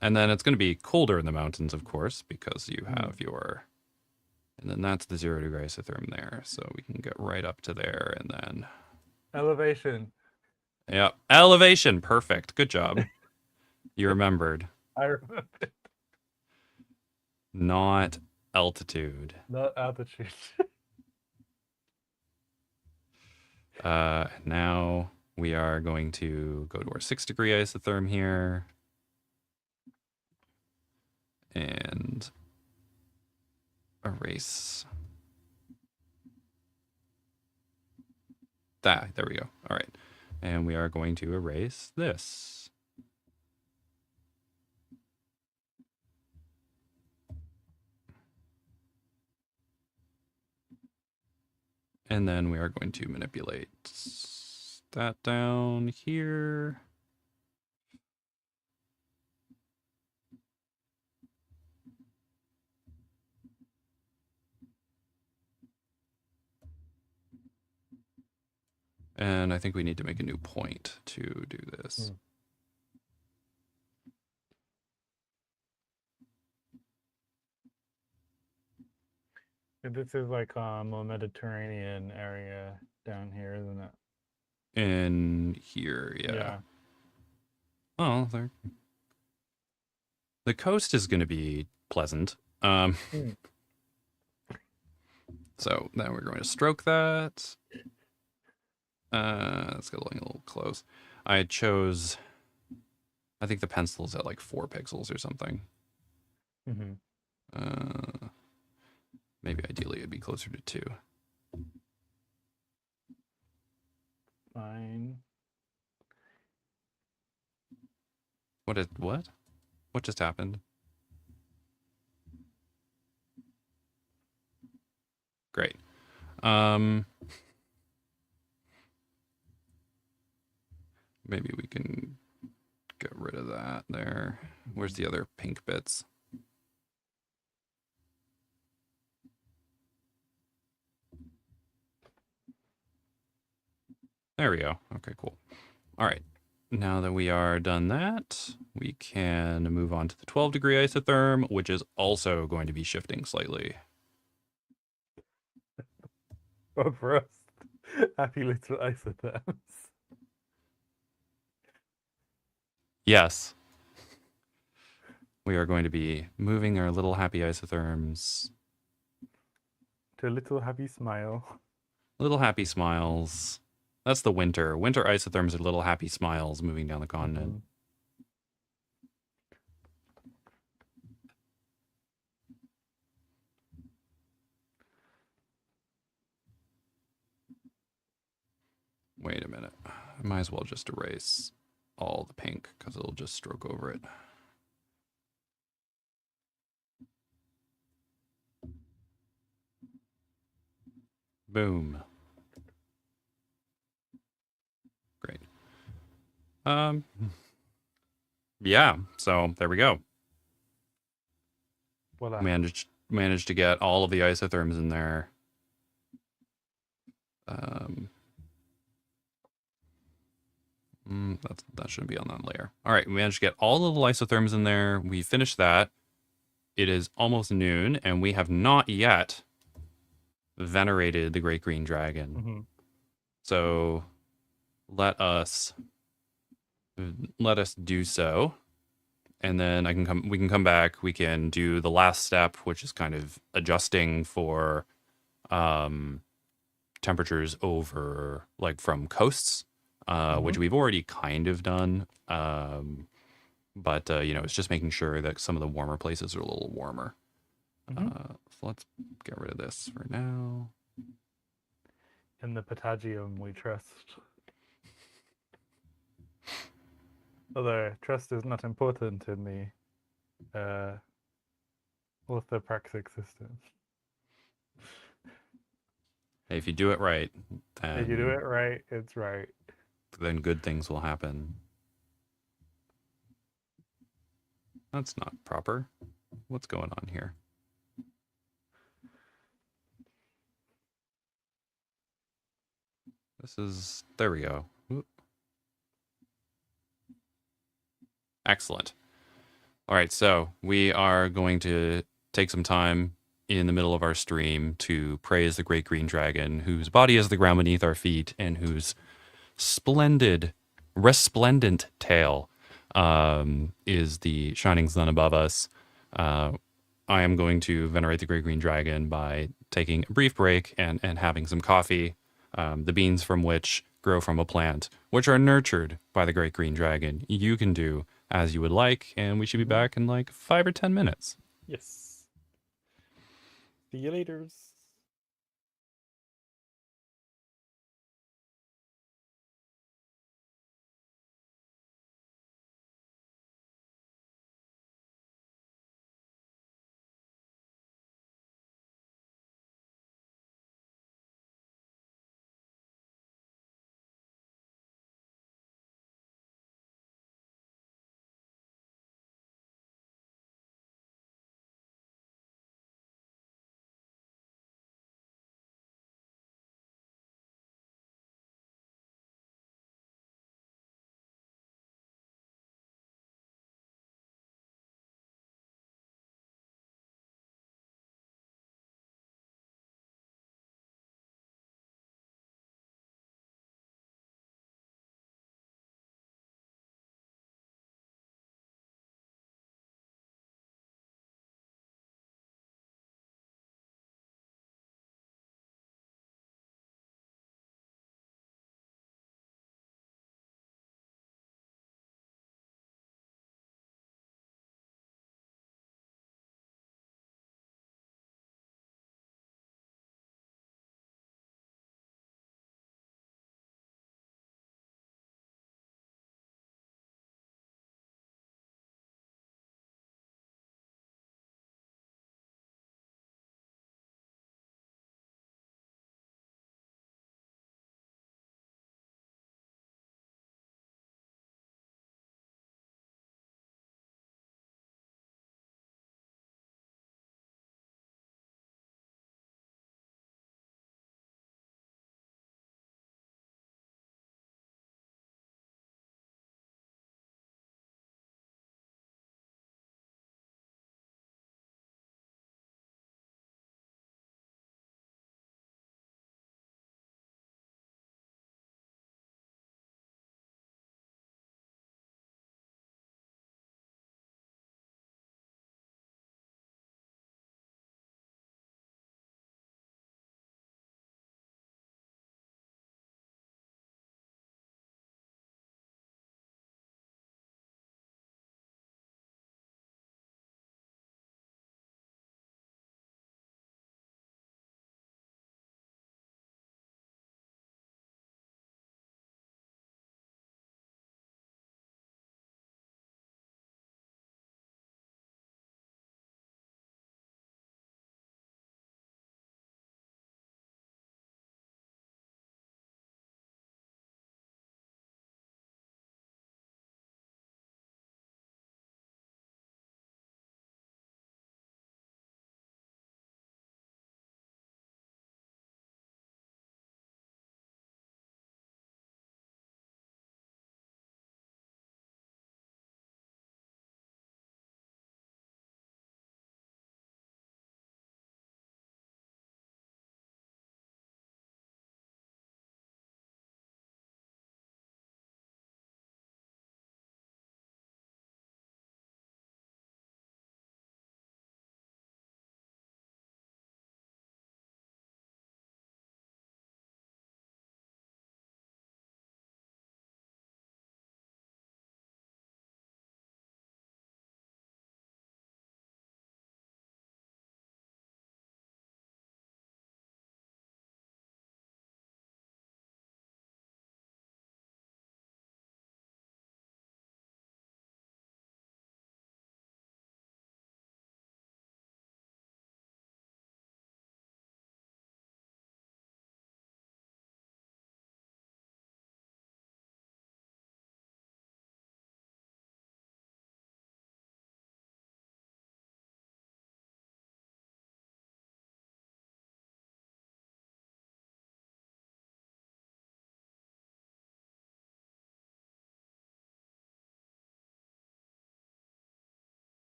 And then it's going to be colder in the mountains, of course, because you have your, and then that's the 0 degree isotherm there. So we can get right up to there and then. Elevation. Yeah, elevation. Perfect. Good job. You remembered. I remember. Not altitude. Not altitude. Now we are going to go to our 6 degree isotherm here. And erase that. There we go. All right. And we are going to erase this. And then we are going to manipulate that down here. And I think we need to make a new point to do this. This is like a more Mediterranean area down here, isn't it? In here, yeah. Oh, there. The coast is going to be pleasant. So now we're going to stroke that. Let's get a little close. I chose, I think the pencil's at like 4 pixels or something. Maybe ideally it'd be closer to 2. Fine. What? What just happened? Great. Maybe we can get rid of that there. Where's the other pink bits? There we go. Okay, cool. All right. Now that we are done that, we can move on to the 12 degree isotherm, which is also going to be shifting slightly. Boubaverse. Happy little isotherms. Yes. We are going to be moving our little happy isotherms to a little happy smile. Little happy smiles. That's the winter. Winter isotherms are little happy smiles moving down the continent. Wait a minute. I might as well just erase all the pink because it'll just stroke over it. Boom. Great. Yeah, so there we go. Voila. Managed to get all of the isotherms in there. That shouldn't be on that layer. All right, we managed to get all of the isotherms in there. We finished that. It is almost noon, and we have not yet venerated the Great Green Dragon. Mm-hmm. So let us do so, and then we can come back. We can do the last step, which is kind of adjusting for temperatures over, like, from coasts, which we've already kind of done. But it's just making sure that some of the warmer places are a little warmer. So let's get rid of this for now. In the potagium we trust. Although trust is not important in the orthopraxic system. Hey, if you do it right, then If you do it right, it's right. Then good things will happen. That's not proper. What's going on here? There we go. Oop. Excellent. All right, so we are going to take some time in the middle of our stream to praise the Great Green Dragon, whose body is the ground beneath our feet and whose splendid, resplendent tail is the shining sun above us. I am going to venerate the Great Green Dragon by taking a brief break and having some coffee, the beans from which grow from a plant, which are nurtured by the Great Green Dragon. You can do as you would like, and we should be back in like 5 or 10 minutes. Yes. See you later.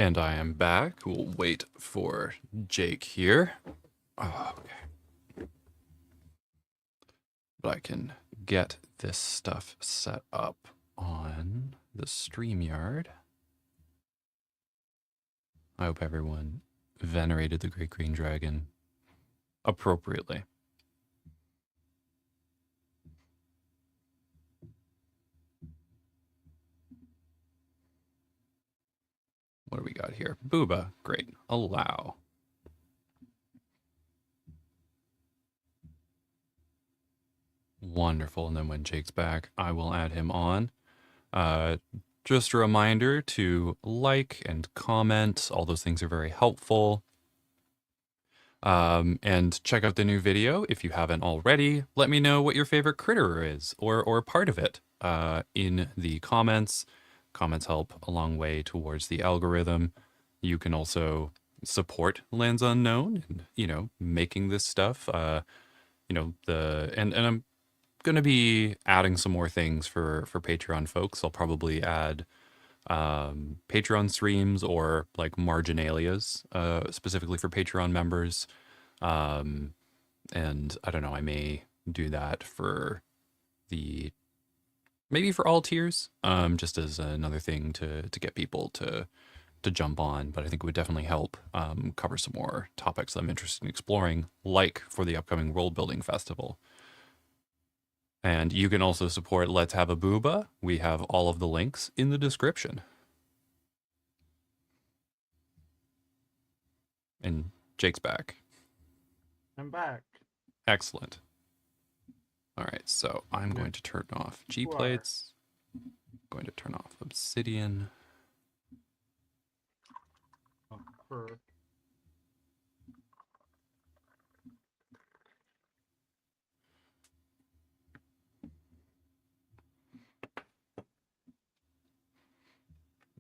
And I am back. We'll wait for Jake here. Oh, okay. But I can get this stuff set up on the StreamYard. I hope everyone venerated the Great Green Dragon appropriately. What do we got here? Booba. Great. Allow. Wonderful. And then when Jake's back, I will add him on. Just a reminder to like and comment. All those things are very helpful. And check out the new video if you haven't already. Let me know what your favorite critter is or part of it in the comments. Comments help a long way towards the algorithm. You can also support Lands Unknown and, you know, making this stuff. You know, and I'm going to be adding some more things for Patreon folks. I'll probably add Patreon streams or like marginalias specifically for Patreon members. And I don't know, I may do that for maybe for all tiers, just as another thing to get people to jump on. But I think it would definitely help cover some more topics that I'm interested in exploring, like for the upcoming World Building Festival. And you can also support Let's Have a Booba. We have all of the links in the description. And Jake's back. I'm back. Excellent. All right, so I'm going to turn off G plates. Going to turn off obsidian.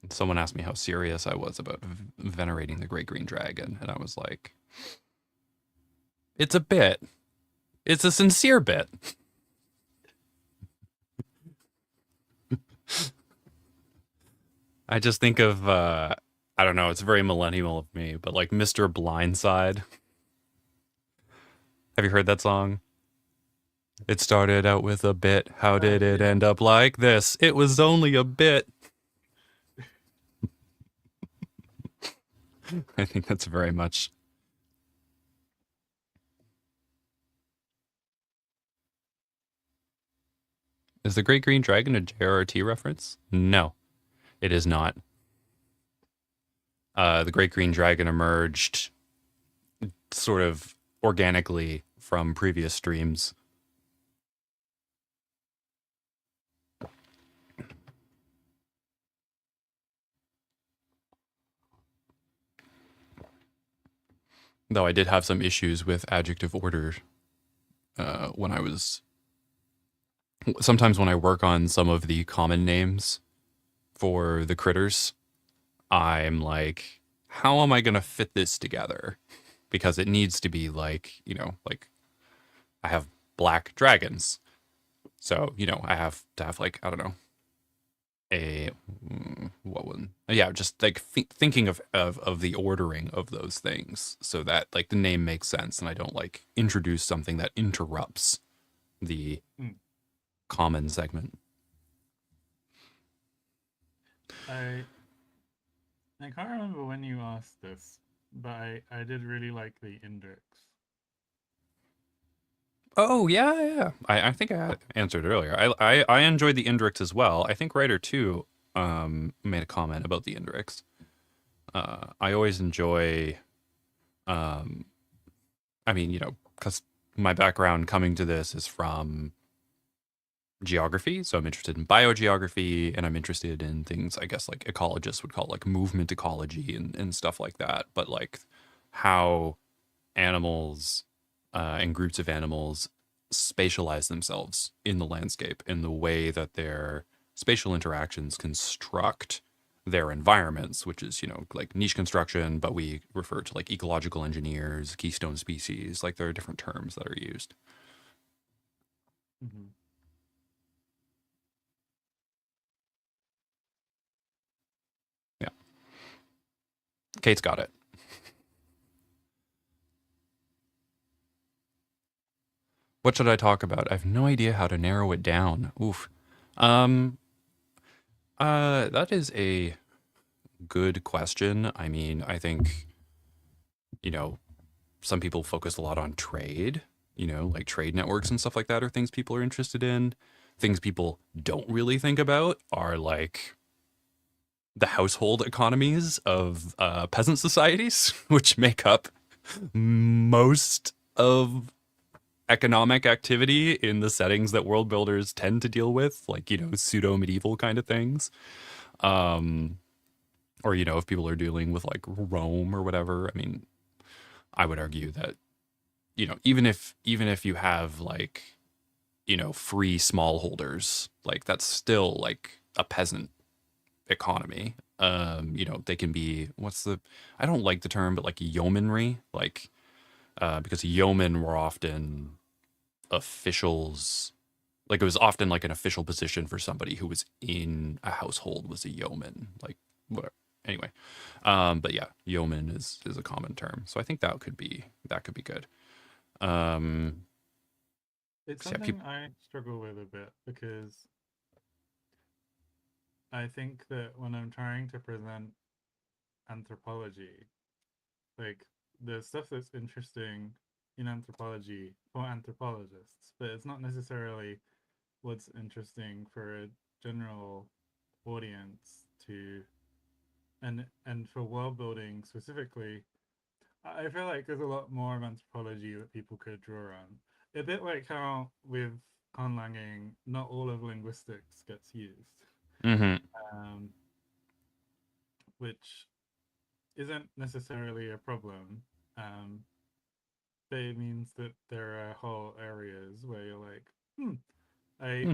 Someone asked me how serious I was about venerating the Great Green Dragon, and I was like, it's a bit. It's a sincere bit. I just think of, I don't know, it's very millennial of me, but like Mr. Blindside. Have you heard that song? It started out with a bit. How did it end up like this? It was only a bit. I think that's very much. Is the Great Green Dragon a JRT reference? No, it is not. The Great Green Dragon emerged sort of organically from previous streams. Though I did have some issues with adjective order when I was... Sometimes when I work on some of the common names for the critters, I'm like, how am I going to fit this together? Because it needs to be like, you know, like I have black dragons. So, you know, I have to have like, I don't know, what one? Yeah, just like thinking of the ordering of those things so that like the name makes sense and I don't like introduce something that interrupts the common segment. I can't remember when you asked this, but I did really like the index. Oh yeah. I think I answered earlier. I enjoyed the Indrix as well. I think Writer 2 made a comment about the Indrix. I always enjoy I mean, you know, because my background coming to this is from geography, so I'm interested in biogeography, and I'm interested in things I guess like ecologists would call like movement ecology and stuff like that. But like how animals and groups of animals spatialize themselves in the landscape in the way that their spatial interactions construct their environments, which is, you know, like niche construction, but we refer to like ecological engineers, keystone species, like there are different terms that are used. Mm-hmm. Yeah. Kate's got it. What should I talk about? I have no idea how to narrow it down. Oof. Um, that is a good question. I mean, I think, you know, some people focus a lot on trade, like trade networks and stuff like that are things people are interested in. Things people don't really think about are like the household economies of peasant societies, which make up most of economic activity in the settings that world builders tend to deal with, like, pseudo medieval kind of things. Um, or, if people are dealing with like Rome or whatever, I mean, I would argue that, even if you have like, free smallholders, like that's still like a peasant economy. They can be, I don't like the term, but like yeomanry, like, because yeomen were often officials. Like it was often like an official position for somebody who was in a household was a yeoman, like whatever. Anyway, but yeah, yeoman is a common term. So I think that could be good. Um, It's yeah, something I struggle with a bit because I think that when I'm trying to present anthropology, like the stuff that's interesting in anthropology for anthropologists, but it's not necessarily what's interesting for a general audience to and for world building specifically. I feel like there's a lot more of anthropology that people could draw on. A bit like how with conlanging, not all of linguistics gets used, hmm um, which isn't necessarily a problem. Um, but it means that there are whole areas where you're like,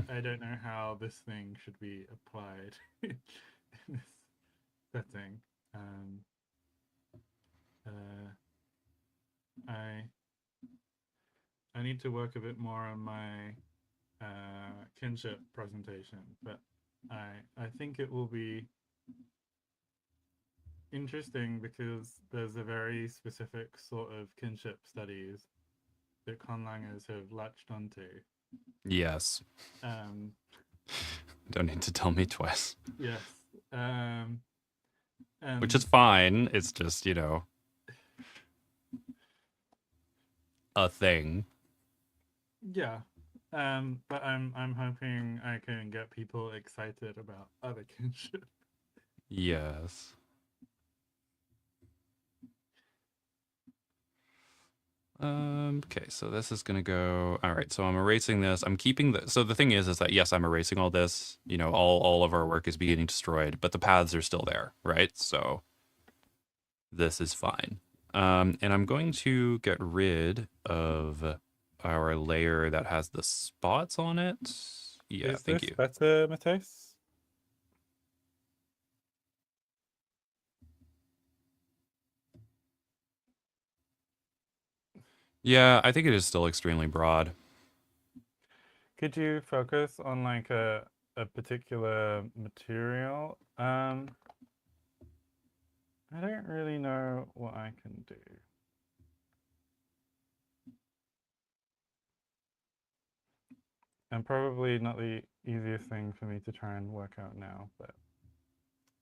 I don't know how this thing should be applied in this setting. Um, uh, I I need to work a bit more on my kinship presentation, but I think it will be interesting because there's a very specific sort of kinship studies that conlangers have latched onto. yes. Um, Don't need to tell me twice. yes, um, Which is and fine. It's just, a thing. yeah, but I'm hoping I can get people excited about other kinship. Yes. Okay, so this is gonna go. All right, so I'm erasing this. I'm keeping the. So the thing is that yes, I'm erasing all this. All of our work is being destroyed, but the paths are still there, right? So this is fine. And I'm going to get rid of our layer that has the spots on it. Yeah, Is thank this you. better, Matthias? Yeah, I think it is still extremely broad. Could you focus on like a particular material? I don't really know what I can do. And probably not the easiest thing for me to try and work out now, but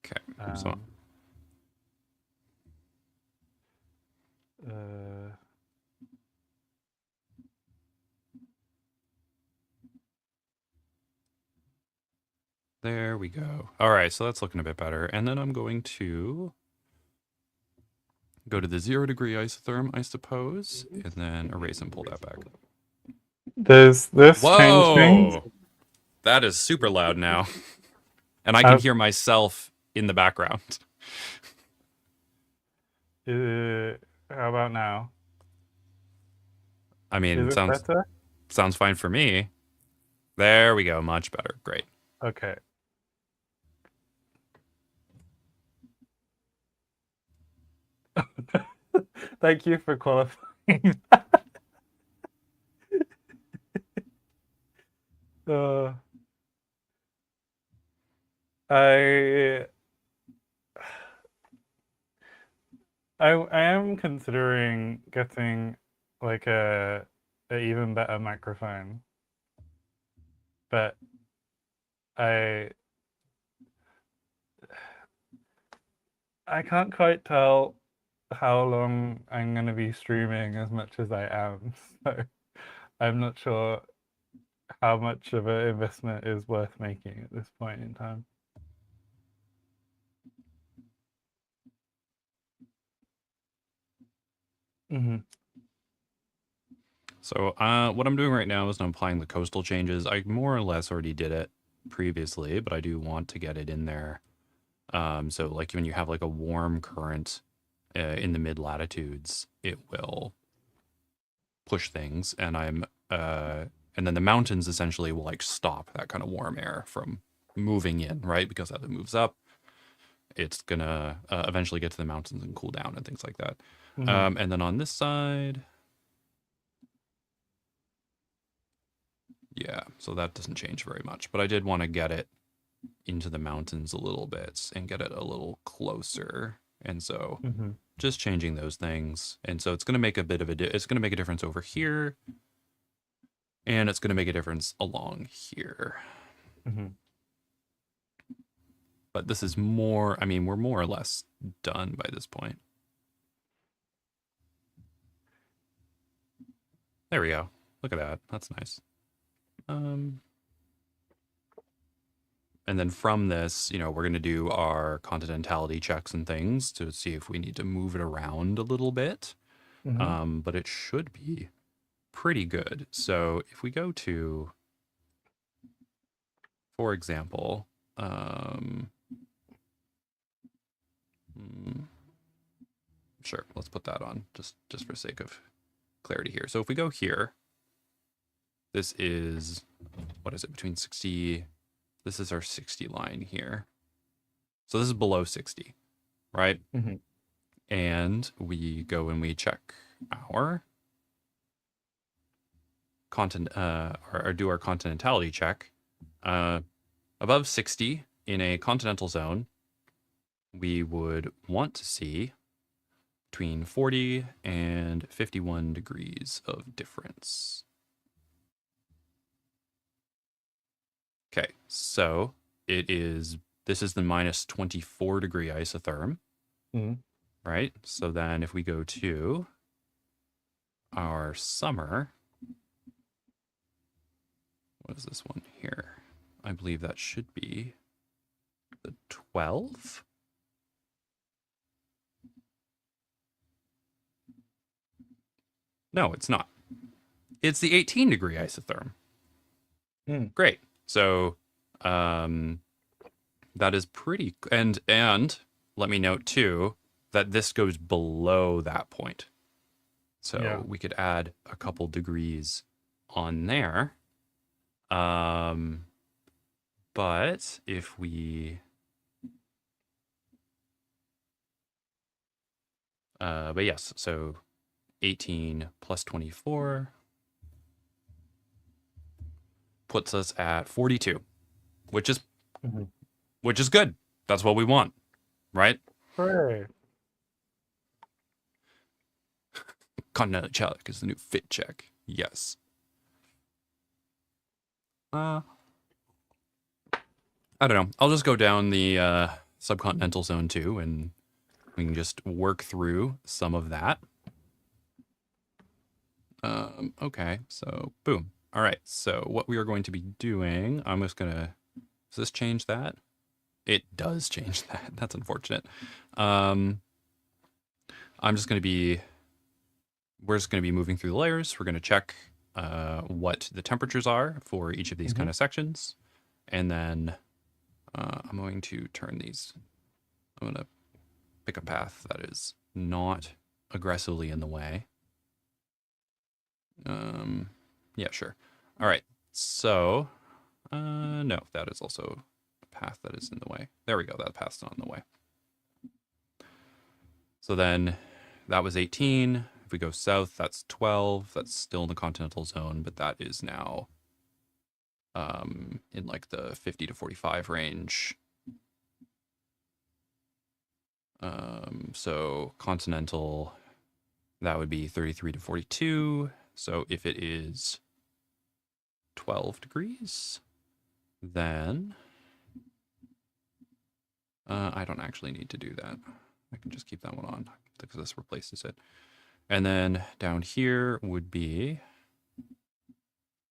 Okay, so um, uh, there we go. All right, so that's looking a bit better. And then I'm going to go to the 0 degree isotherm, I suppose, and then erase and pull that back. does this change things? Whoa! That is super loud now. And I can hear myself in the background. How about now? I mean, Is it better? sounds fine for me. There we go. Much better. Great. Okay. Thank you for qualifying. uh, I I am considering getting like a even better microphone, but I I can't quite tell how long I'm gonna be streaming as much as I am, so I'm not sure how much of an investment is worth making at this point in time. Hmm. So what I'm doing right now is I'm applying the coastal changes. I more or less already did it previously, but I do want to get it in there. So like when you have like a warm current in the mid latitudes, it will push things, and then the mountains essentially will like stop that kind of warm air from moving in, right? Because as it moves up, it's gonna eventually get to the mountains and cool down and things like that. Hmm. And then on this side, yeah, so that doesn't change very much, but I did want to get it into the mountains a little bit and get it a little closer. And so Hmm. just changing those things. And so it's going to make a bit of it's going to make a difference over here, and it's going to make a difference along here. Hmm. But this is more, I mean, we're more or less done by this point. There we go. Look at that. That's nice. And then from this, we're going to do our continentality checks and things to see if we need to move it around a little bit. Hmm. But it should be pretty good. So if we go to, for example, hmm, sure, let's put that on just for sake of clarity here. So if we go here, this is, what is it, between 60, this is our 60 line here. So this is below 60, right? Hmm. And we go and we check our content, or do our continentality check. Above 60 in a continental zone, we would want to see between 40 and 51 degrees of difference. Okay, so this is the minus 24 degree isotherm, Hmm. right? So then if we go to our summer, what is this one here? I believe that should be the 12. No, it's not. It's the 18 degree isotherm. Mm. Great. So um, that is pretty. And let me note too that this goes below that point. Yeah. So we could add a couple degrees on there. But if we, but yes, so 18 plus 24 puts us at 42, which is Hmm. which is good. That's what we want, right? Hooray. Continental check is the new fit check. Yes. I don't know. I'll just go down the subcontinental zone too, and we can just work through some of that. Okay, so boom. All right, so what we are going to be doing, I'm just gonna, does this change that? It does change that. That's unfortunate. Um, I'm just gonna be, we're just gonna be moving through the layers. We're gonna check what the temperatures are for each of these Hmm. kind of sections, and then I'm going to turn these. I'm gonna pick a path that is not aggressively in the way. Yeah, sure. All right. So, no, that is also a path that is in the way. There we go. That path's not in the way. So then that was 18. If we go south, that's 12. That's still in the continental zone, but that is now in like the 50 to 45 range. So continental, that would be 33 to 42. So if it is 12 degrees, then I don't actually need to do that. I can just keep that one on because this replaces it. And then down here would be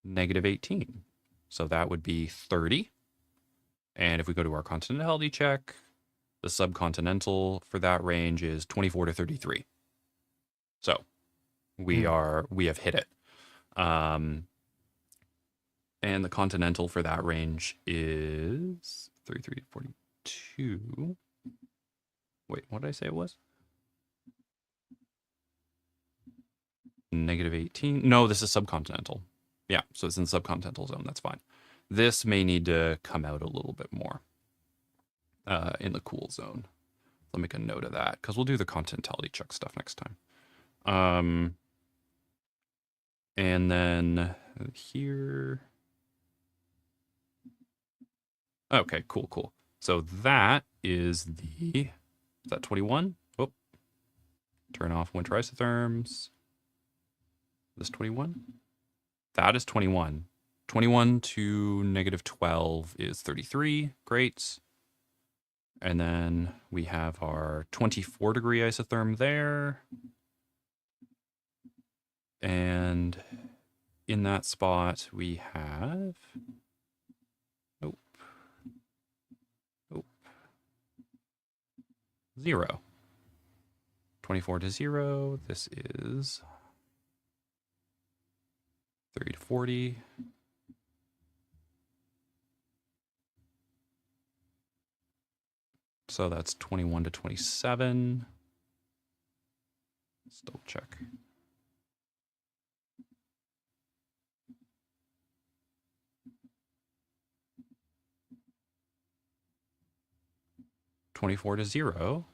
negative 18. So that would be 30. And if we go to our continentality check, the subcontinental for that range is 24 to 33. So we have hit it. And the continental for that range is 33 to 42. Wait, what did I say it was? Negative 18. No, this is subcontinental. Yeah, so it's in the subcontinental zone. That's fine. This may need to come out a little bit more in the cool zone. I'll make a note of that because we'll do the continentality check stuff next time. And then here. Okay, cool. So that is that 21? Oh, turn off winter isotherms. This 21? That is 21. 21 to negative 12 is 33. Great. And then we have our 24 degree isotherm there. And in that spot, we have... Nope. 0. 24 to 0. This is 30 to 40. So that's 21 to 27. Let's double check. (24 to 0).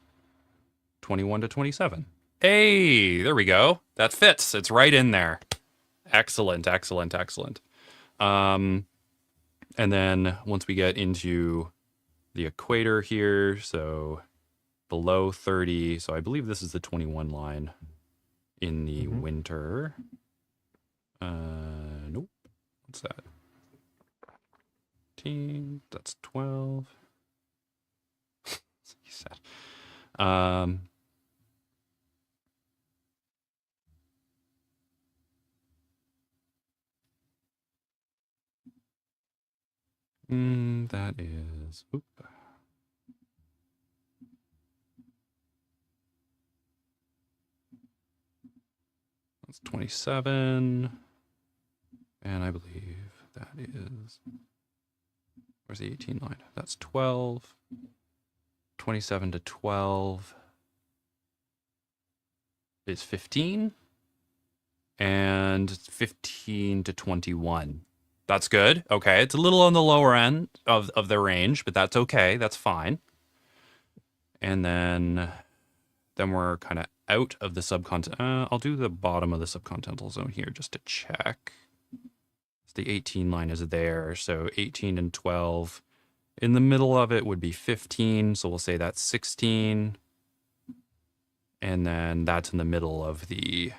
21 to 27. Hey, there we go. That fits. It's right in there. Excellent. And then once we get into the equator here, so below 30, so I believe this is the 21 line in the winter. Nope. What's that? 15, that's 12. He said. That is, that's 27. And I believe that is, where's the 18 line? That's 12. 27 to 12 is 15. And 15 to 21. That's good. Okay, it's a little on the lower end of the range, but that's okay. That's fine. And then we're kind of out of the subcontinental. I'll do the bottom of the subcontinental zone here just to check. The 18 line is there, so 18 and 12. In the middle of it would be 15, so we'll say that's 16. And then that's in the middle of the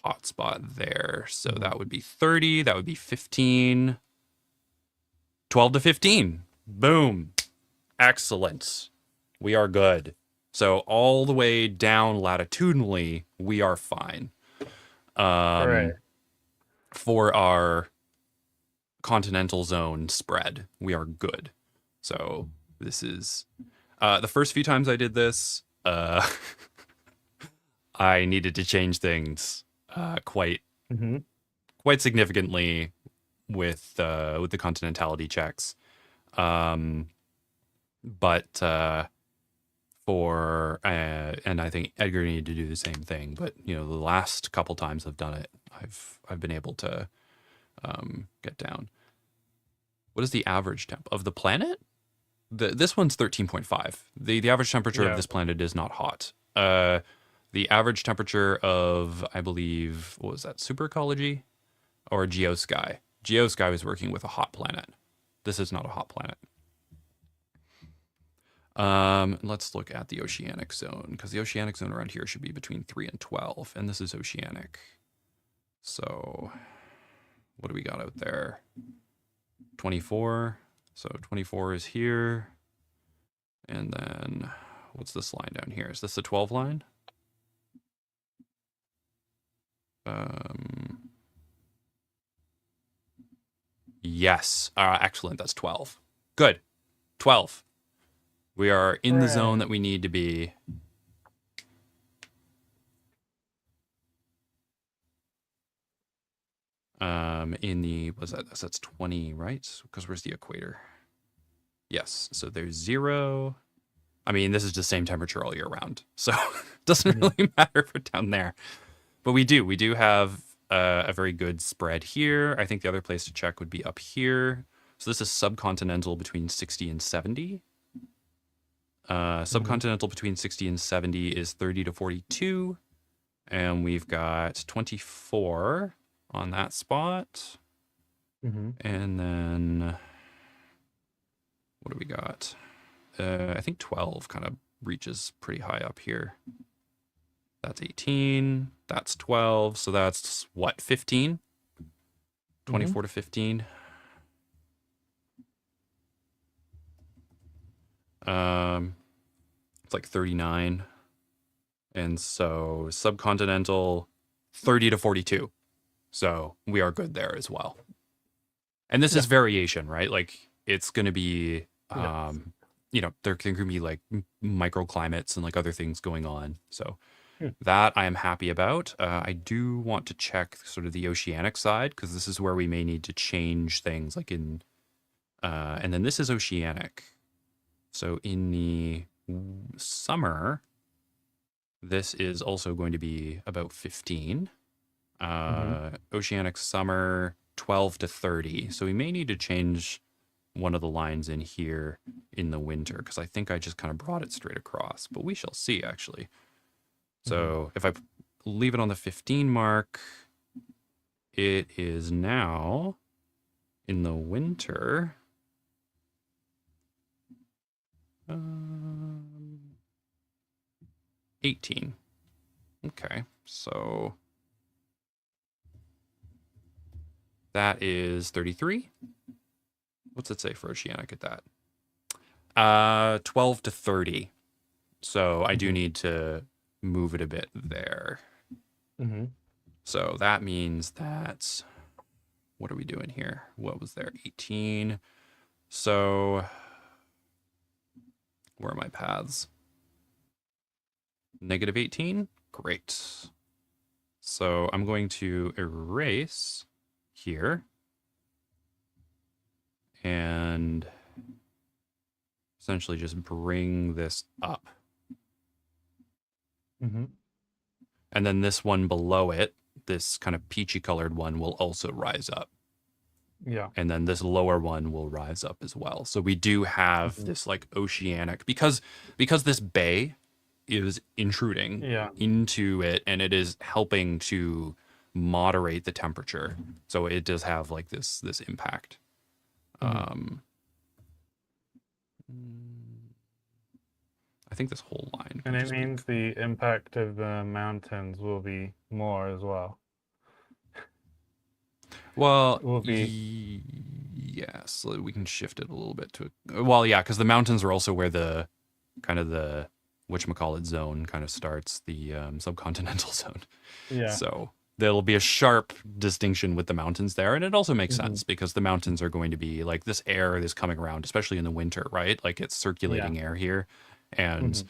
hotspot there. So that would be 30, that would be 15. 12 to 15. Boom. Excellent. We are good. So all the way down latitudinally, we are fine. Right. For our continental zone spread, we are good. So this is the first few times I did this, I needed to change things quite significantly with the continentality checks. But for and I think Edgar needed to do the same thing. But the last couple times I've done it, I've been able to get down. What is the average temp of the planet? This one's 13.5. The average temperature of this planet is not hot. The average temperature of, I believe, what was that, super ecology or geosky? Geosky was working with a hot planet. This is not a hot planet. Let's look at the oceanic zone, because the oceanic zone around here should be between 3 and 12, and this is oceanic. So what do we got out there? 24. So 24 is here. And then what's this line down here? Is this the 12 line? Yes. Excellent. That's 12. Good. 12. We are in the zone that we need to be. In the, what's that? That's 20, right? Because where's the equator? Yes. So there's 0. I mean, this is the same temperature all year round. So it doesn't really matter for down there. But we do have a very good spread here. I think the other place to check would be up here. So this is subcontinental between 60 and 70. Subcontinental between 60 and 70 is 30 to 42. And we've got 24 on that spot. And then what do we got? I think 12 kind of reaches pretty high up here. That's 18. That's 12. So that's what, 15? 24 to 15. It's like 39. And so subcontinental 30 to 42. So we are good there as well. And this is variation, right? Like it's going to be, you know, there can be like microclimates and like other things going on. So that I am happy about. I do want to check sort of the oceanic side because this is where we may need to change things like in, and then this is oceanic. So in the summer, this is also going to be about 15. Oceanic summer, 12 to 30. So we may need to change one of the lines in here in the winter because I think I just kind of brought it straight across, but we shall see actually. So if I leave it on the 15 mark, it is now in the winter. 18. Okay, so that is 33. What's it say for oceanic at that? 12 to 30. So I do need to move it a bit there. So that means that, what are we doing here? What was there? 18. So where are my paths? Negative 18. Great. So I'm going to erase here and essentially just bring this up. And then this one below it, this kind of peachy colored one, will also rise up. And then this lower one will rise up as well. So we do have this like oceanic, because this bay is intruding into it and it is helping to moderate the temperature. So it does have like this impact. I think this whole line. And it means the impact of the mountains will be more as well. Well, Will be yes, so we can shift it a little bit to, well, yeah, because the mountains are also where the kind of the whatchamacallit zone kind of starts, the subcontinental zone. So there'll be a sharp distinction with the mountains there. And it also makes sense because the mountains are going to be like this air is coming around, especially in the winter, right? Like it's circulating air here. And,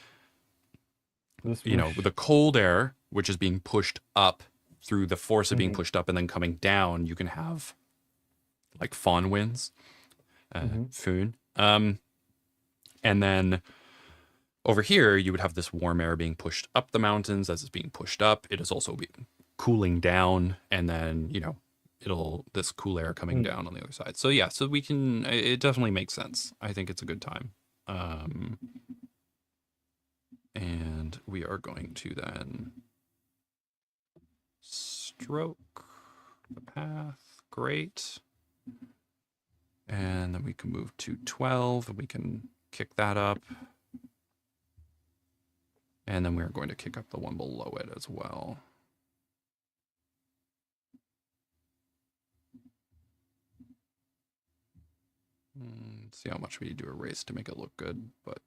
you know, the cold air, which is being pushed up through the force of being pushed up and then coming down, you can have like fawn winds, föhn. And then over here, you would have this warm air being pushed up the mountains. As it's being pushed up, it is also cooling down. And then, you know, this cool air coming down on the other side. So yeah, so we can, it definitely makes sense. I think it's a good time. And we are going to then stroke the path. Great. And then we can move to 12 and we can kick that up. And then we're going to kick up the one below it as well. See how much we need to erase to make it look good, but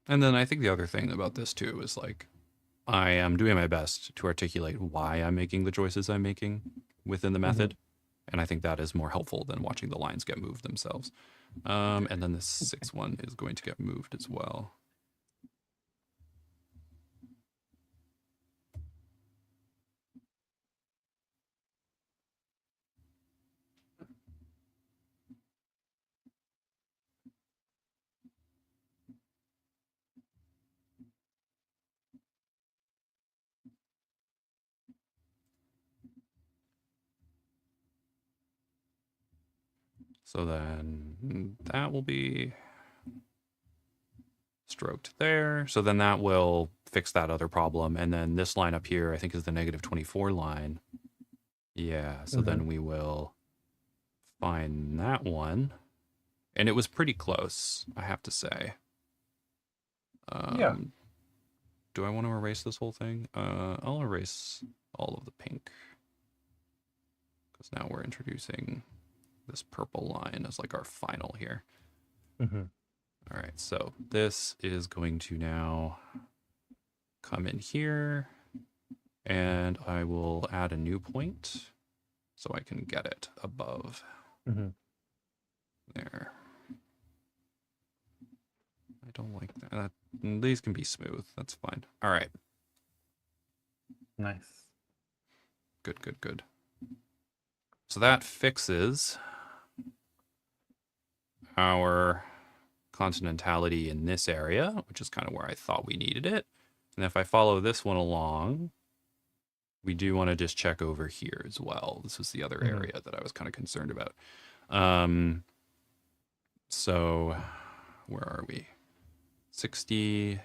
and then I think the other thing about this too is like I am doing my best to articulate why I'm making the choices I'm making within the method. And I think that is more helpful than watching the lines get moved themselves. And then this 6-1 is going to get moved as well. So then that will be stroked there. So then that will fix that other problem. And then this line up here, I think is the -24 line. Yeah, so then we will find that one. And it was pretty close, I have to say. Yeah. Do I want to erase this whole thing? I'll erase all of the pink. Because now we're introducing this purple line as like our final here. All right, so this is going to now come in here, and I will add a new point so I can get it above there. I don't like that. These can be smooth. That's fine. All right. Nice. Good, good, good. So that fixes our continentality in this area, which is kind of where I thought we needed it. And if I follow this one along, we do want to just check over here as well. This was the other area that I was kind of concerned about. So where are we? 60.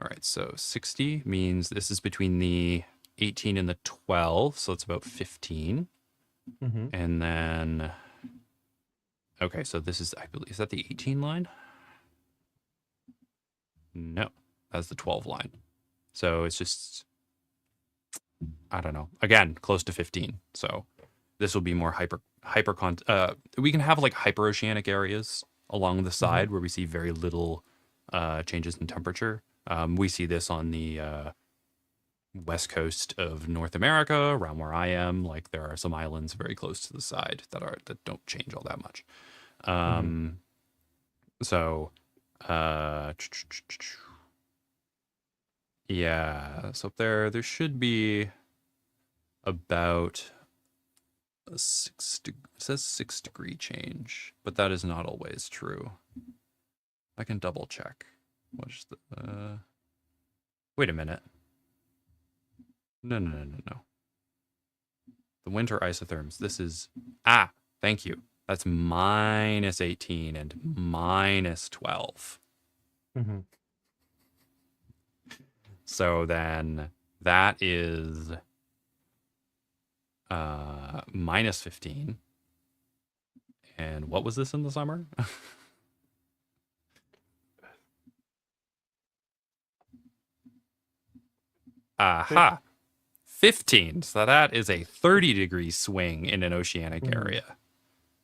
All right, so 60 means this is between the 18 and the 12, so it's about 15. And then, okay, so this is, I believe, is that the 18 line? No, that's the 12 line. So it's just, I don't know. Again, close to 15. So this will be more we can have like hyperoceanic areas along the side where we see very little changes in temperature. We see this on the west coast of North America, around where I am. Like there are some islands very close to the side that don't change all that much. So, yeah, so up there should be about a it says 6-degree change, but that is not always true. I can double check. What's the, wait a minute. No. The winter isotherms, this is, thank you. That's -18 and -12. So then that is -15. And what was this in the summer? Aha. 15. So that is a 30-degree swing in an oceanic area.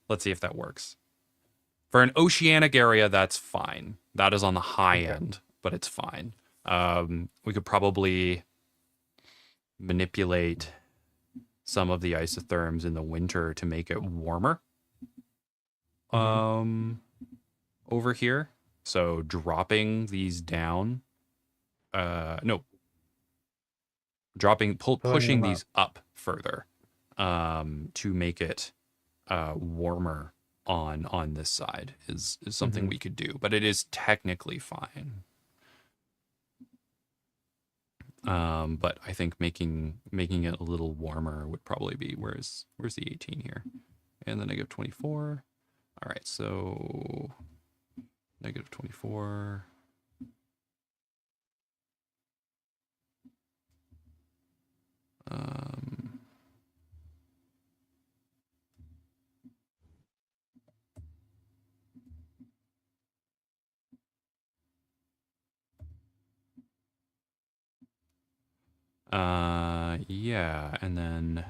Let's see if that works. For an oceanic area, that's fine. That is on the high end, but it's fine. We could probably manipulate some of the isotherms in the winter to make it warmer. Over here. So dropping these down. Pushing these up further to make it warmer on this side is something we could do, but it is technically fine. But I think making it a little warmer would probably be, where's the 18 here? And the -24. All right, so -24. Yeah, and then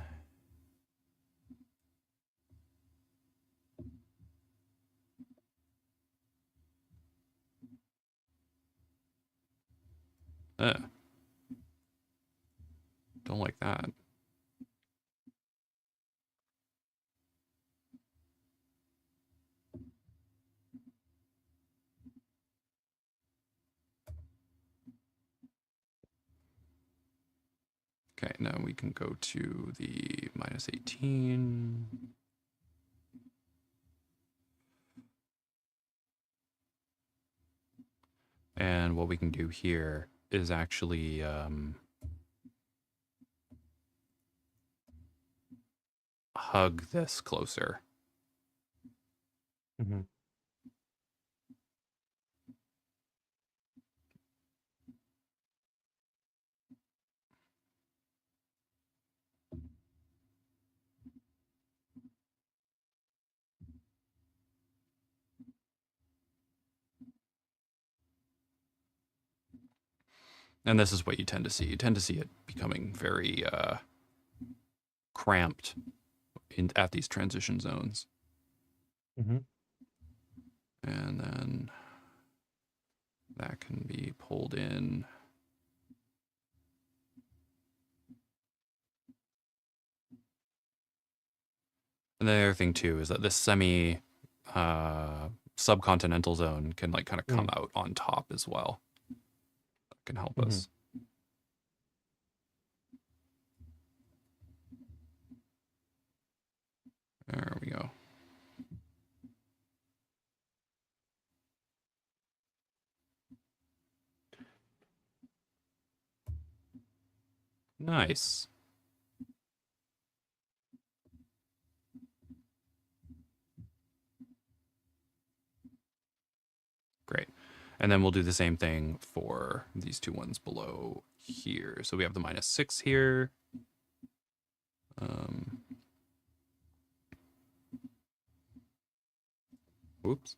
uh, don't like that. Okay, now we can go to the -18. And what we can do here is actually hug this closer. Mm-hmm. And this is what you tend to see. You tend to see it becoming very cramped at these transition zones. Mm-hmm. And then that can be pulled in. And the other thing too is that this subcontinental zone can like kind of come out on top as well. That can help us. There we go. Nice. Great. And then we'll do the same thing for these two ones below here. So we have the -6 here. Oops.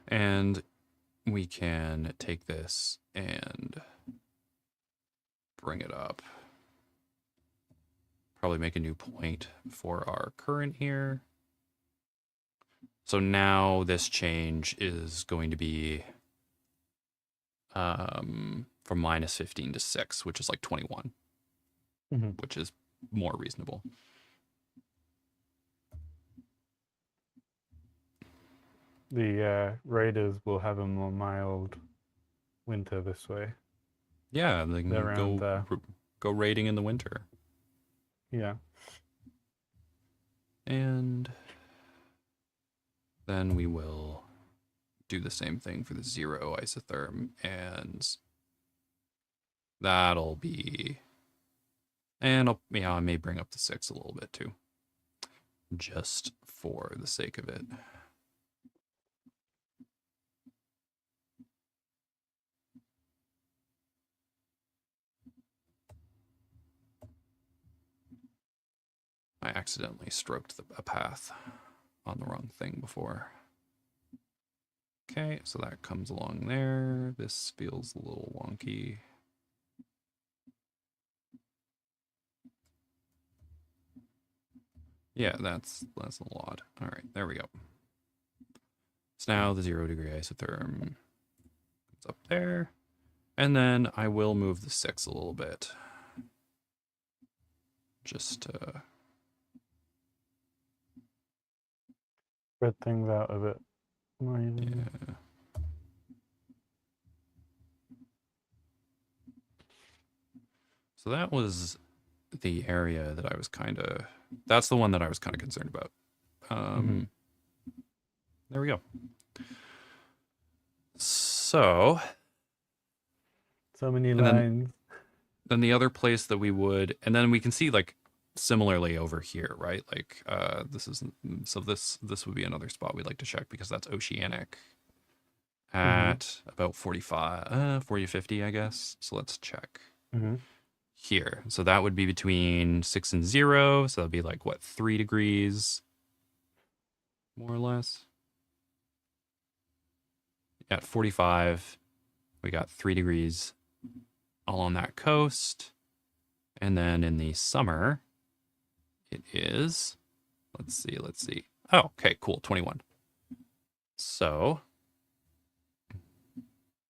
And we can take this and bring it up. Probably make a new point for our current here. So now this change is going to be from -15 to 6, which is like 21, which is more reasonable. The raiders will have a more mild winter this way. Yeah, they can go raiding in the winter. Yeah. And then we will do the same thing for the 0 isotherm, and that'll be, and I may bring up the 6 a little bit too, just for the sake of it. I accidentally stroked a path on the wrong thing before. Okay, so that comes along there. This feels a little wonky. Yeah, that's a lot. All right, there we go. So now the 0 degree isotherm comes up there. And then I will move the 6 a little bit. Just to spread things out a bit. Yeah. So that was the area that I was that's the one that I was kind of concerned about. There we go. So many lines. Then the other place that we would, and then we can see like similarly over here, right? Like this would be another spot we'd like to check because that's oceanic at about 40 to 50, I guess. So let's check. here. So that would be between 6 and 0. So that'd be like, what, 3 degrees, more or less? At 45, we got 3 degrees all on that coast. And then in the summer, it is, let's see. Oh, okay, cool, 21. So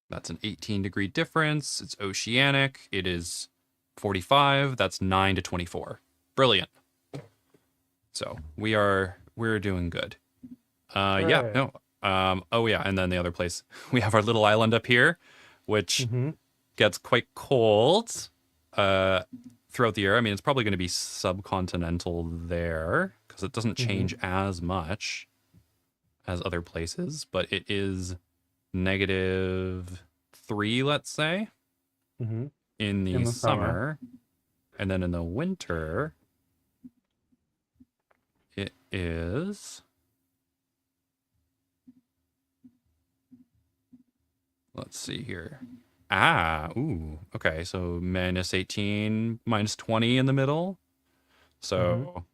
that's an 18-degree difference. It's oceanic. It is 45. That's 9 to 24. Brilliant. So we're doing good. Yeah, Hooray. no. Oh yeah, and then the other place, we have our little island up here, which Mm-hmm. gets quite cold throughout the year. I mean, it's probably going to be subcontinental there because it doesn't Mm-hmm. change as much as other places, but it is -3, let's say, Mm-hmm. in the In the summer. summer, and then in the winter, it is. Let's see here. Ooh, okay. So -18, -20 in the middle. Mm-hmm. So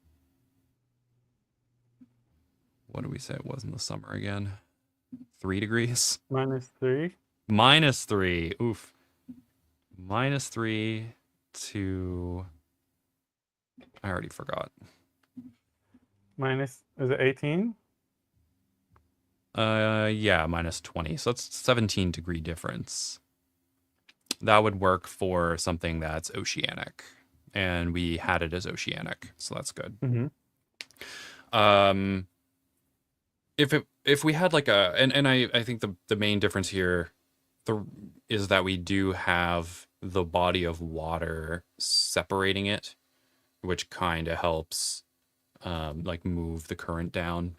what do we say it was in the summer again? 3 degrees? -3. -3. Oof. -3 to, I already forgot. Is it 18? Yeah, -20. So that's 17-degree difference. That would work for something that's oceanic. And we had it as oceanic, so that's good. Mm-hmm. Um if we had like and I think the main difference here is that we do have the body of water separating it, which kind of helps like move the current down.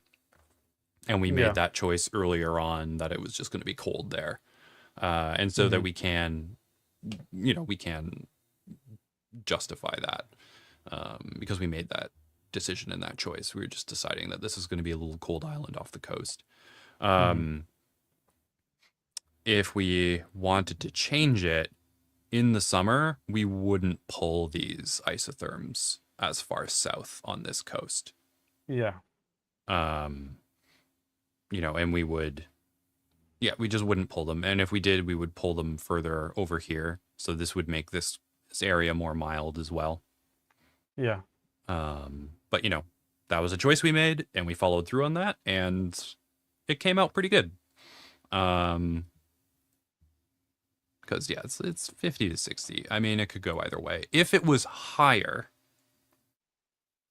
And we made Yeah. that choice earlier on that it was just going to be cold there. And so that Mm-hmm. we can, we can justify that because we made that decision and that choice. We were just deciding that this is going to be a little cold island off the coast. Mm-hmm. If we wanted to change it in the summer, we wouldn't pull these isotherms as far south on this coast. Yeah. Um, and we just wouldn't pull them. And if we did, we would pull them further over here. So this would make this area more mild as well. Yeah. But that was a choice we made, and we followed through on that, and it came out pretty good. Because yeah, it's 50 to 60. I mean, it could go either way. If it was higher,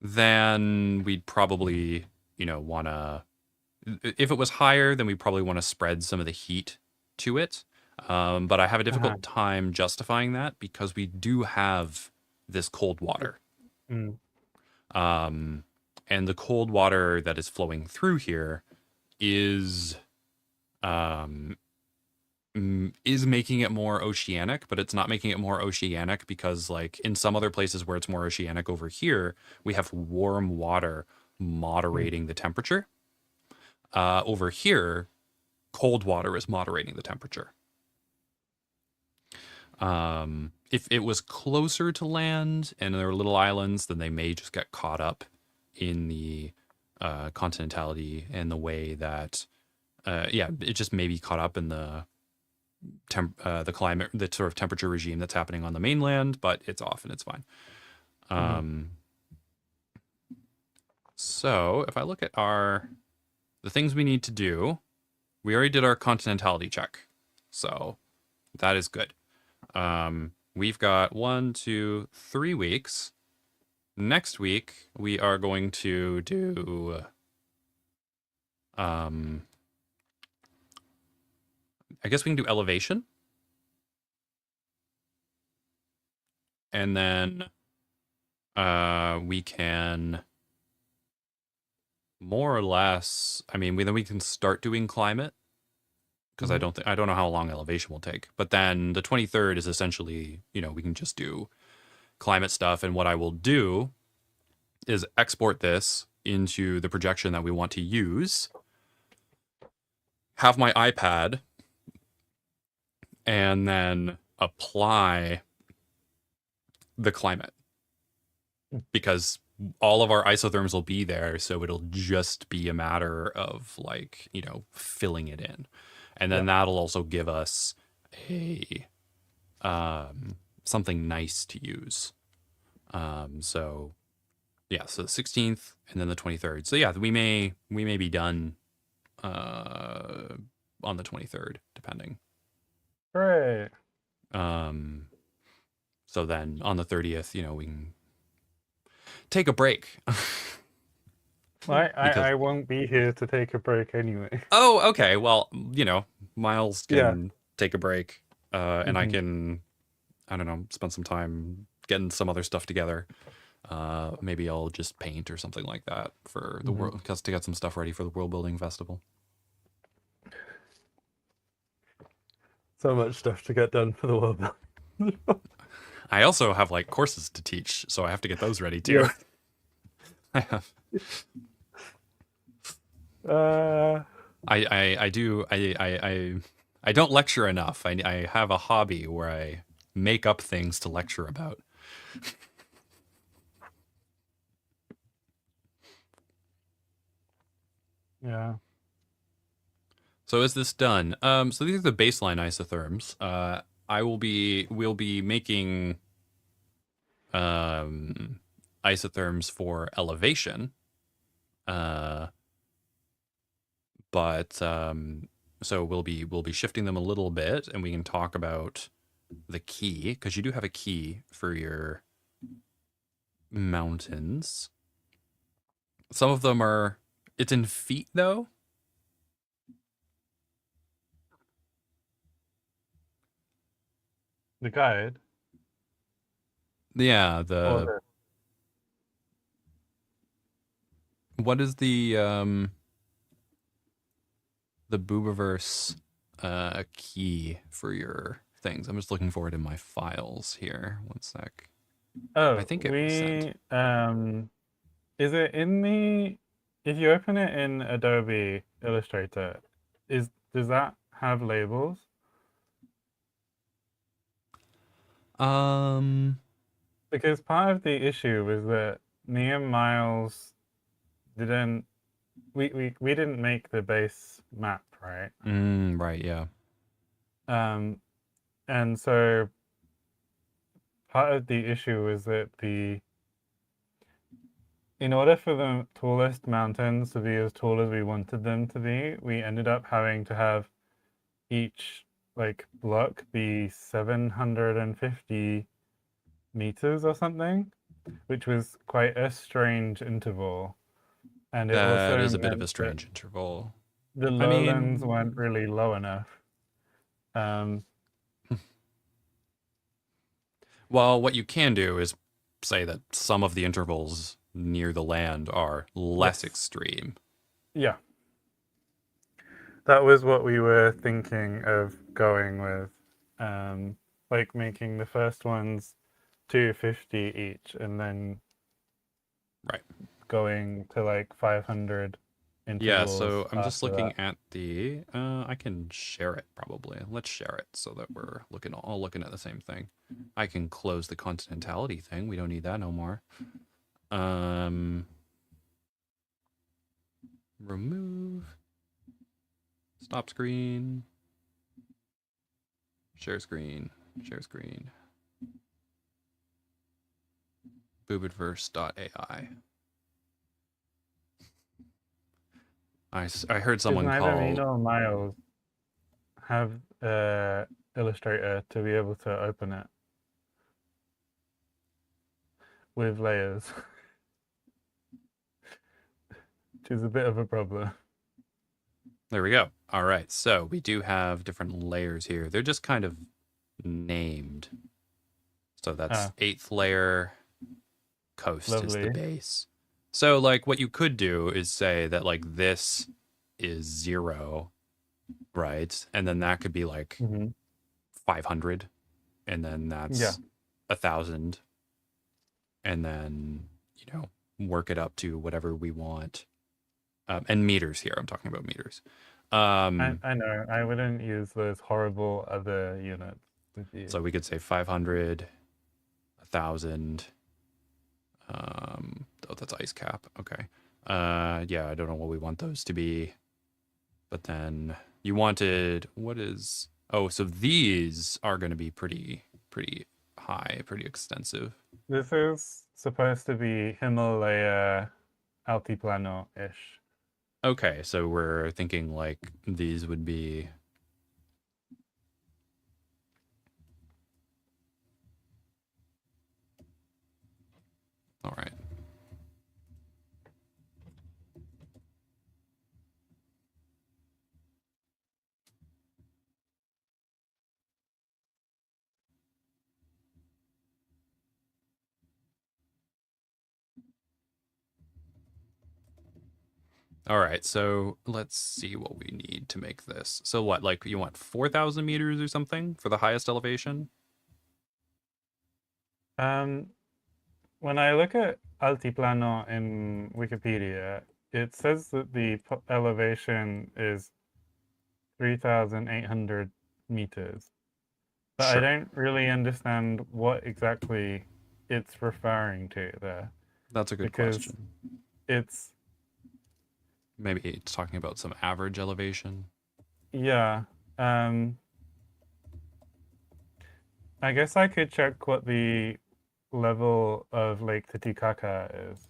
then we'd probably, want to. If it was higher, then we probably want to spread some of the heat to it. But I have a Uh-huh. difficult time justifying that because we do have this cold water. Mm. And the cold water that is flowing through here is making it more oceanic, but it's not making it more oceanic because like in some other places where it's more oceanic over here, we have warm water Mm. moderating the temperature. Over here, cold water is moderating the temperature. If it was closer to land and there were little islands, then they may just get caught up in the continentality and the way that, it just may be caught up in the climate, the sort of temperature regime that's happening on the mainland, but it's off and it's fine. Mm-hmm. So if I look at the things we need to do, we already did our continentality check, so that is good. We've got 1, 2, 3 weeks. Next week we are going to do I guess we can do elevation. And then we can more or less, I mean, then we can start doing climate because Mm-hmm. I don't know how long elevation will take. But then the 23rd is essentially, we can just do climate stuff. And what I will do is export this into the projection that we want to use, have my iPad, and then apply the climate, because all of our isotherms will be there, so it'll just be a matter of like, filling it in. And Yeah. then that'll also give us a something nice to use. So yeah, so the 16th and then the 23rd. So yeah, we may be done on the 23rd, depending. Great. Um, so then on the 30th, we can take a break. Because I won't be here to take a break anyway. oh, okay, well, Miles Yeah. can take a break, and I Hmm. can, I don't know, spend some time getting some other stuff together. Maybe I'll just paint or something like that for the Hmm. world, because to get some stuff ready for the World Building Festival. So much stuff to get done for the world. I also have like courses to teach, so I have to get those ready too. Yes. I have, Uh, I do, I don't lecture enough. I have a hobby where I make up things to lecture about. yeah. So is this done? So these are the baseline isotherms. We'll be making um, isotherms for elevation. Uh, but so we'll be shifting them a little bit, and we can talk about the key, because you do have a key for your mountains. Some of them are, it's in feet though. The guide Yeah, or the what is the Boubaverse key for your things? I'm just looking for it in my files here. One sec. I oh, think it was sent. we is it in the if you open it in Adobe Illustrator, does that have labels? Um, Because part of the issue was that me and Miles didn't we didn't make the base map, right? right, yeah. Um, and so part of the issue was that the in order for the tallest mountains to be as tall as we wanted them to be, we ended up having to have each like block be 750 meters or something, which was quite a strange interval. And it That also is a bit of a meant that strange interval. the I lowlands weren't mean, really low enough. Um, well, what you can do is say that some of the intervals near the land are less yes, extreme. yeah, that was what we were thinking of going with, like making the first ones 250 each, and then Right. going to like 500 Yeah, intervals so I'm just after looking that. at the I can share it probably. Let's share it so that we're looking all looking at the same thing. I can close the continentality thing. We don't need that no more. Um remove, stop screen, share screen, share screen. Boubaverse.ai. I heard Because someone neither me call nor Miles have Illustrator to be able to open it with layers, which is a bit of a problem. there we go. All right. So we do have different layers here. They're just kind of named. So that's Ah, eighth layer, coast is the lovely. base. So like what you could do is say that like this is 0, right? And then that could be like Hmm. 500, and then Yeah. that's 1,000, and then work it up to whatever we want. And meters here. I'm talking about meters. Um, I know. I wouldn't use those horrible other units with you. so we could say 500, 1,000. Oh, that's ice cap. Okay. Yeah, I don't know what we want those to be. But then you wanted, what is, oh, so these are going to be pretty high, pretty extensive. This is supposed to be Himalaya Altiplano-ish. Okay, so we're thinking like these would be, all right. All right, so let's see what we need to make this. So what, like you want 4,000 meters or something for the highest elevation? Um, when I look at Altiplano in Wikipedia, it says that the elevation is 3,800 meters, but I Sure. don't really understand what exactly it's referring to there That's a good because question. it's, Maybe it's talking about some average elevation. yeah. Um, I guess I could check what the level of Lake Titicaca is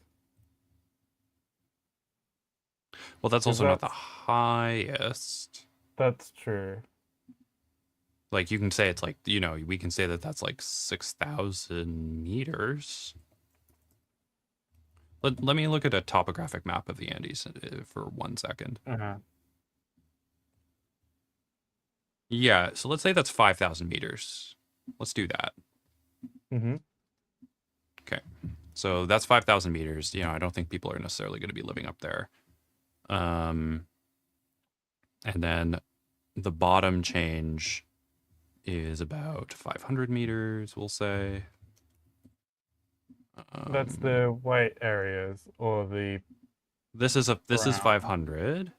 Well, that's because also not the highest. that's true. Like you can say it's like, you know, we can say that that's like 6,000 meters. Let me look at a topographic map of the Andes for 1 second. Uh-huh. Yeah, so let's say that's 5,000 meters. Let's do that. Mm-hmm. Okay. So that's 5,000 meters. You know, I don't think people are necessarily going to be living up there. And then the bottom change is about 500 meters, we'll say. That's the white areas or the This is brown. 500,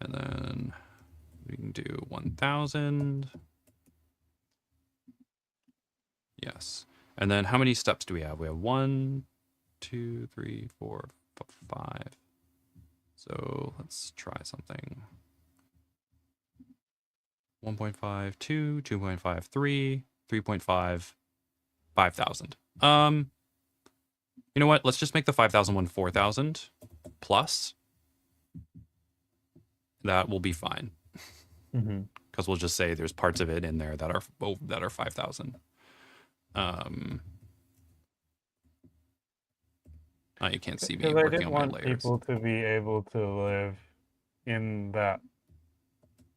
and then we can do 1,000. Yes. And then how many steps do we have? We have 1, 2, 3, 4, 5. So let's try something. 1.5, 2, 2.5, 3, 3.5, 5,000. You know what? Let's just make the 5,000 one 4,000 plus. That will be fine. Mm-hmm. Because we'll just say there's parts of it in there that are 5,000. You can't see me Because I working didn't on my want layers. people to be able to live in that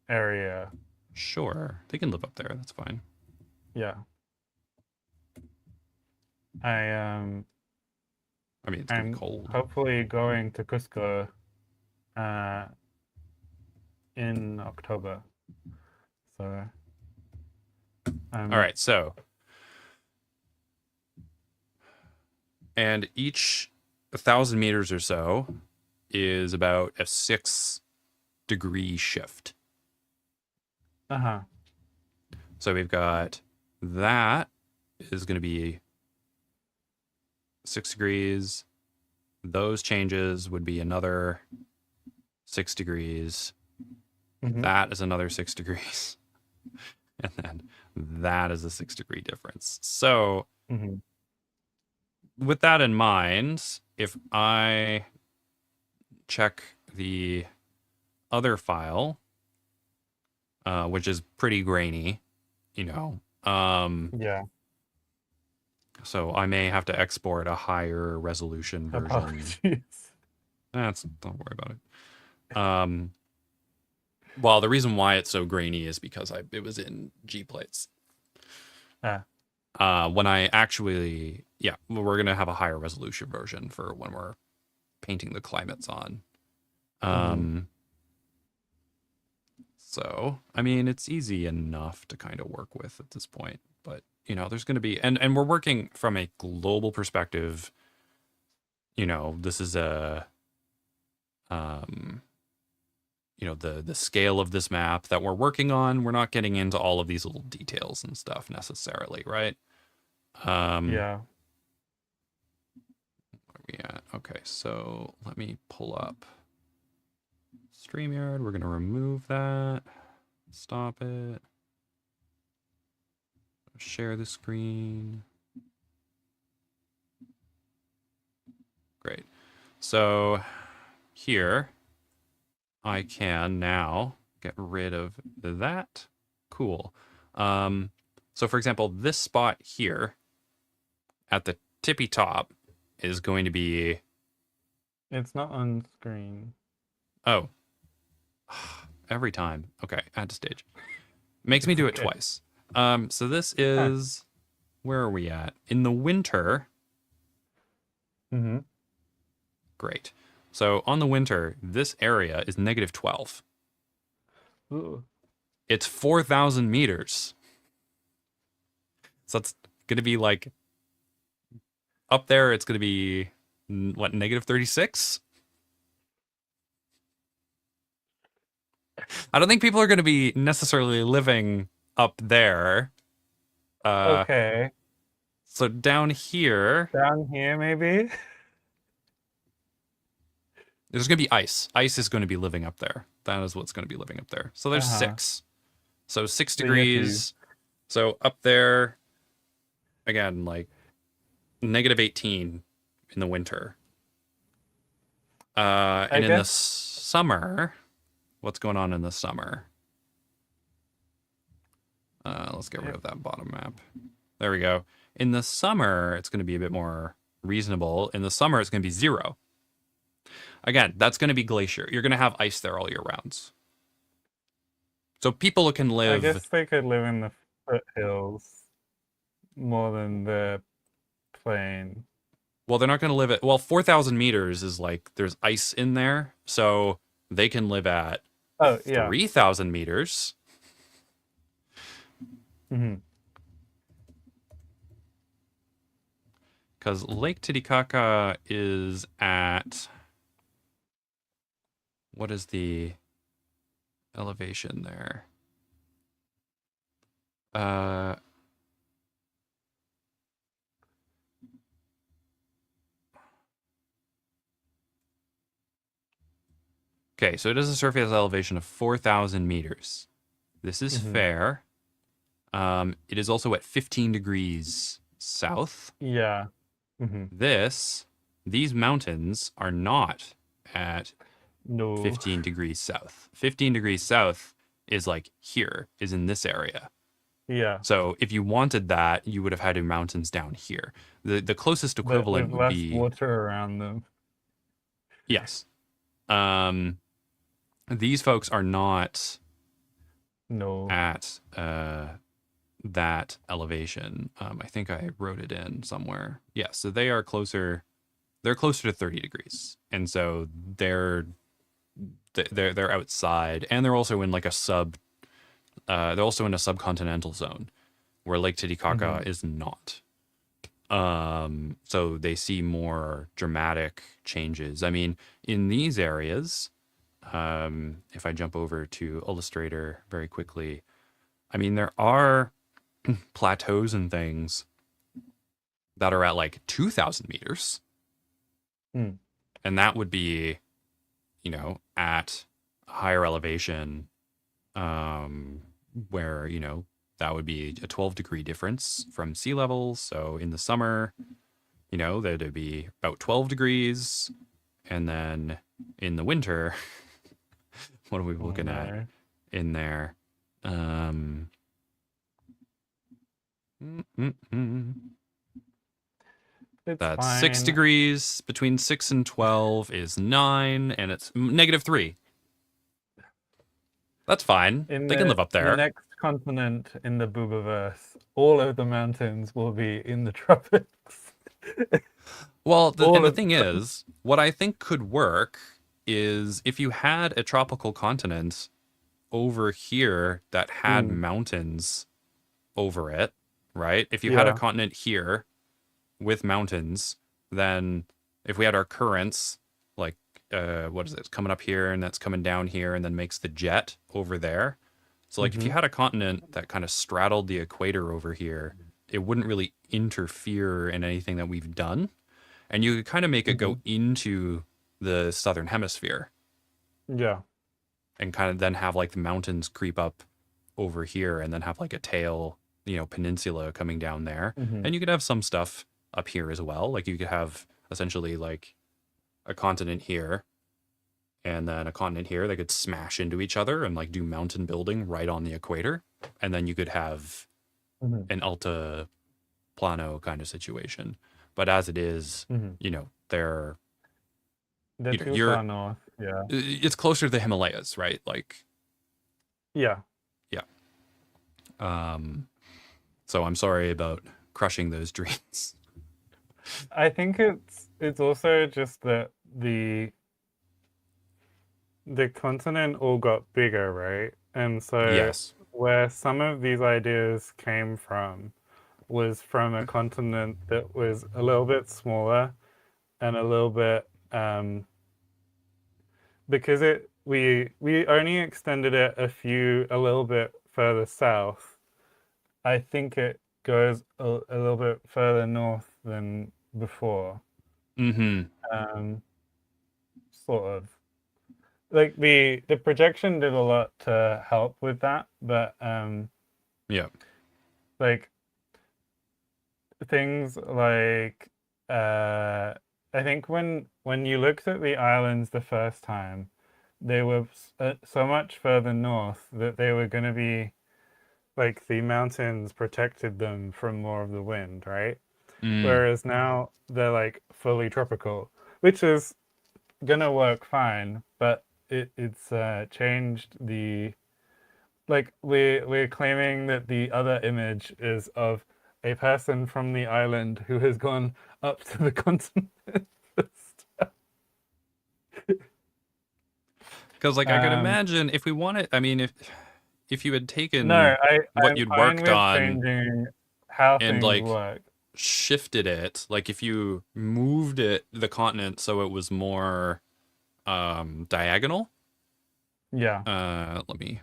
area. Sure, they can live up there. That's fine. Yeah. I I mean, it's gonna be I'm cold. hopefully going to Cusco uh in October. So All I'm right, so and each 1,000 meters or so is about a 6-degree shift. uh-huh. So we've got that is going to be 6 degrees. Those changes would be another 6 degrees. Mm-hmm. That is another 6 degrees. And then that is a 6-degree difference. So, Mm-hmm. with that in mind, if I check the other file, which is pretty grainy, you know, Yeah. so I may have to export a higher resolution version. Apologies. Don't worry about it. Well, the reason why it's so grainy is because it was in G plates. Ah. When I actually, yeah, we're gonna have a higher resolution version for when we're painting the climates on. Mm-hmm. So I mean, it's easy enough to kind of work with at this point, but you know, there's gonna be, and we're working from a global perspective. You know, this is a, um, you know, the scale of this map that we're working on. We're not getting into all of these little details and stuff necessarily, right? Yeah. Where are we at? Okay, so let me pull up StreamYard. We're going to remove that. Stop it. Share the screen. Great. So here I can now get rid of that. Cool. So for example, this spot here at the tippy top is going to be, It's not on screen. oh, every time. Okay, add to stage. Makes me It's do it okay. twice. So this is, where are we at? In the winter. Mm-hmm. Great. So on the winter, this area is -12. Ooh. It's 4,000 meters. So that's going to be like, up there, it's going to be, what, -36? I don't think people are going to be necessarily living up there. Okay. So down here, Down here, maybe? there's going to be ice. Ice is going to be living up there. That is what's going to be living up there. So there's Uh-huh. 6. So 6 The Yetis. degrees. So up there, again, like -18 in the winter. And in the guess. summer, what's going on in the summer? Let's get rid of that bottom map. There we go. In the summer, it's going to be a bit more reasonable. In the summer, it's going to be 0. Again, that's going to be glacier. You're going to have ice there all year round. So people can I live. guess they could live in the foothills more than the plain. Well, they're not going to live at. Well, 4,000 meters is like there's ice in there, so they can live at Oh, yeah. 3,000 meters. Mm-hmm. Because Lake Titicaca is at. What is the elevation there? Okay, so it has a surface elevation of 4,000 meters. This is fair. It is also at 15 degrees south. Yeah. Mm-hmm. These mountains are not at No. 15 degrees south. 15 degrees south is like here, is in this area. Yeah. So if you wanted that, you would have had your mountains down here. The closest But equivalent with would less be water around them. yes. These folks are not No. at that elevation. I think I wrote it in somewhere. Yeah, so they are closer. They're closer to 30 degrees, and so they're outside, and they're also in like a sub. They're also in a subcontinental zone, where Lake Titicaca is not. So they see more dramatic changes. I mean, in these areas, if I jump over to Illustrator very quickly, I mean, there are plateaus and things that are at like 2,000 meters. And that would be, at a higher elevation, where, that would be a 12-degree difference from sea level. So in the summer, that'd be about 12 degrees. And then in the winter, what are we looking at in there? That's fine. 6 degrees. Between 6 and 12 is 9, and it's -3. That's fine. They can live up there. The next continent in the Boubaverse, all of the mountains will be in the tropics. Well, the thing is, what I think could work is if you had a tropical continent over here that had mountains over it, right? If you had a continent here with mountains, then if we had our currents, like, what is it? It's coming up here and that's coming down here and then makes the jet over there. So, like, if you had a continent that kind of straddled the equator over here it wouldn't really interfere in anything that we've done. And you could kind of make it Hmm. go into the southern hemisphere Yeah. and kind of then have like the mountains creep up over here and then have like a tail, peninsula coming down there. Hmm. And you could have some stuff up here as well. Like you could have essentially like a continent here and then a continent here that could smash into each other and like do mountain building right on the equator. And then you could have Hmm. an alta plano kind of situation. But as it is, Hmm. they're, They're too you're far north. Yeah. it's closer to the Himalayas, right? Like, Yeah. yeah. Um, so I'm sorry about crushing those dreams. I think it's also just that the continent all got bigger, right? And so Yes. where some of these ideas came from was from a continent that was a little bit smaller and a little bit because we only extended it a little bit further south. I think it goes a little bit further north than before. Mm-hmm. Um, sort of. Like the projection did a lot to help with that, but Yeah. like things like uh I think when you looked at the islands the first time, they were so much further north that they were going to be like the mountains protected them from more of the wind, right? Mm. Whereas now they're like fully tropical, which is gonna work fine, but it's changed the like we're claiming that the other image is of a person from the island who has gone up to the continent. Because like I could um, imagine if we wanted, I mean, if you had taken no, what I'm you'd fine worked with on changing how and things like work. shifted it, like if you moved the continent so it was more diagonal. Yeah. Let me.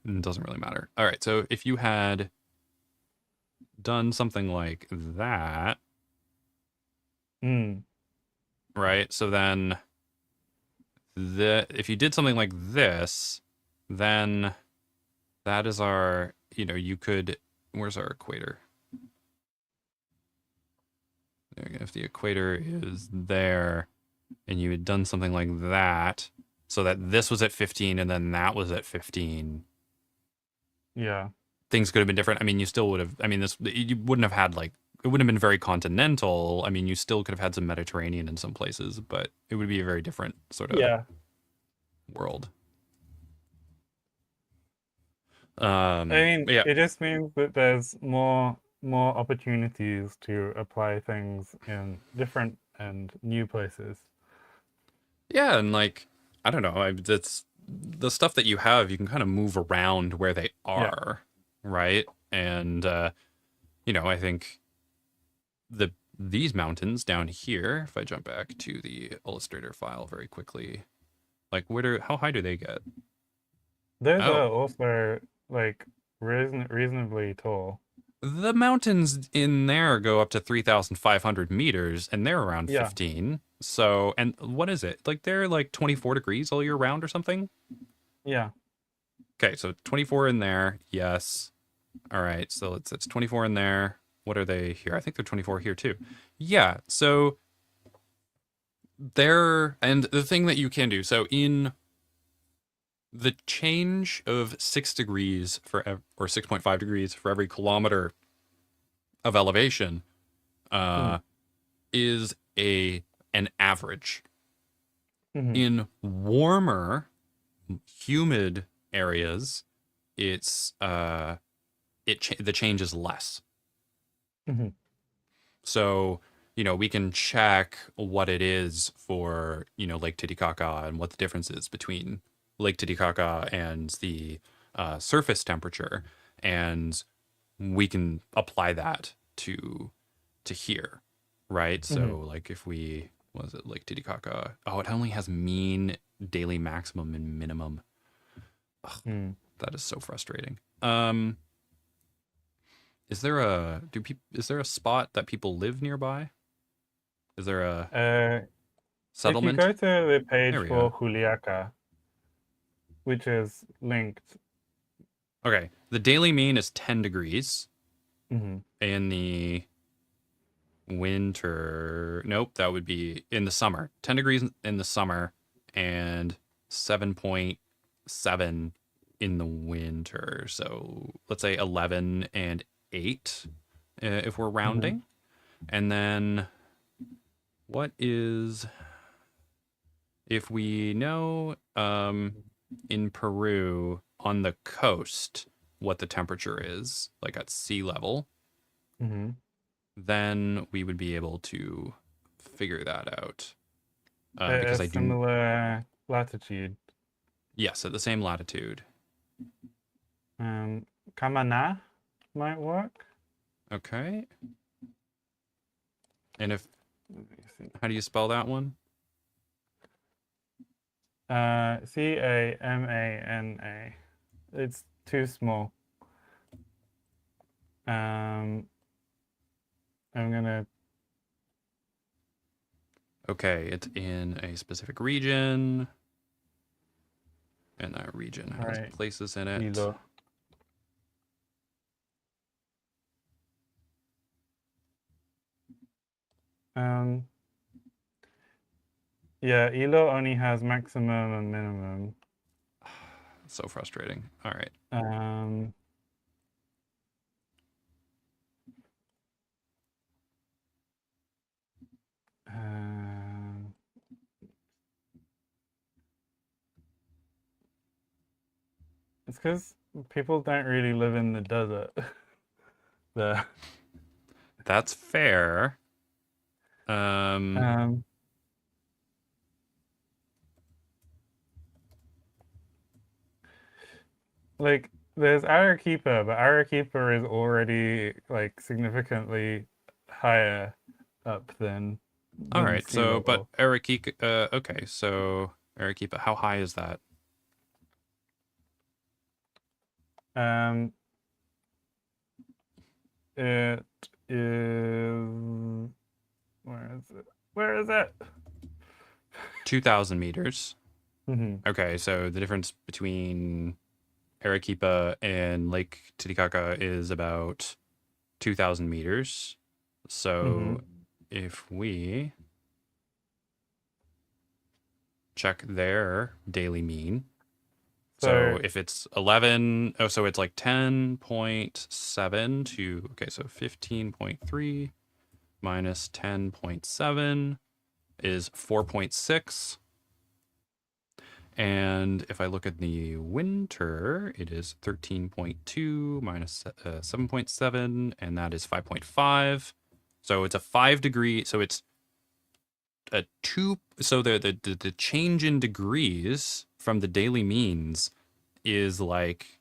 It doesn't really matter. All right, so if you had done something like that, Mm. right? So then if you did something like this, then that is our, you could, where's our equator? If the equator is there and you had done something like that, so that this was at 15 and then that was at 15, Yeah. things could have been different. I mean, you still would have, I mean, you wouldn't have had like, it wouldn't have been very continental. I mean, you still could have had some Mediterranean in some places, but it would be a very different sort of Yeah. world. I mean, Yeah. it just means that there's more opportunities to apply things in different and new places. Yeah. And like, I don't know. It's the stuff that you have, you can kind of move around where they Yeah. are. Right. And, I think these mountains down here, if I jump back to the Illustrator file very quickly, like how high do they get? Those Oh, are also like reasonably tall. the mountains in there go up to 3,500 meters and they're around Yeah. 15. So, and what is it? Like they're like 24 degrees all year round or something? Yeah. Okay, so 24 in there. Yes. All right, so it's 24 in there. What are they here? I think they're 24 here too. Yeah, so and the thing that you can do, so in the change of 6 degrees or 6.5 degrees for every kilometer of elevation, Mm. uh, is an average. Hmm. In warmer, humid areas, it's the change is less. Hmm. So we can check what it is for Lake Titicaca and what the difference is between Lake Titicaca and the surface temperature, and we can apply that to here, right? Hmm. So like if we was it Lake Titicaca? Oh, it only has mean, daily maximum, and minimum. Ugh, Mm. that is so frustrating. Is there a is there a spot that people live nearby? Is there a Uh, if you settlement? go to the page There we for go. Juliaca, which is linked. Okay, the daily mean is 10 degrees Hmm. in the winter. Nope, that would be in the summer. 10 degrees in the summer and 7.7 in the winter. So let's say 11 and 8 if we're Hmm. rounding. And then what is, if we know in Peru on the coast what the temperature is, like at sea level, Hmm. then we would be able to figure that out. A Because I do, similar latitude. yes, at the same latitude. Um, Kamana might work. Okay. And if, Let me see. how do you spell that one? Camana. It's too small. I'm gonna. Okay, it's in a specific region, and that region All has right. places in it. Ilo. Um, yeah, Ilo only has maximum and minimum. So frustrating. All right. Um, um, it's because people don't really live in the desert. The That's fair. Um, um, like there's Arequipa, but Arequipa is already like significantly higher up all than right. sea So, but level. Arequipa, okay. So Arequipa, how high is that? Um, it is where is it? Where is it? 2,000 meters. Hmm. Okay. So the difference between Arequipa and Lake Titicaca is about 2,000 meters. Hmm. So if we check their daily mean, so So if it's 11, oh, so it's like 10.7 to, okay, so 15.3 minus 10.7 is 4.6. And if I look at the winter, it is 13.2 minus 7.7, and that is 5.5. So it's a 5 degree. So it's a two. So the change in degrees from the daily means is like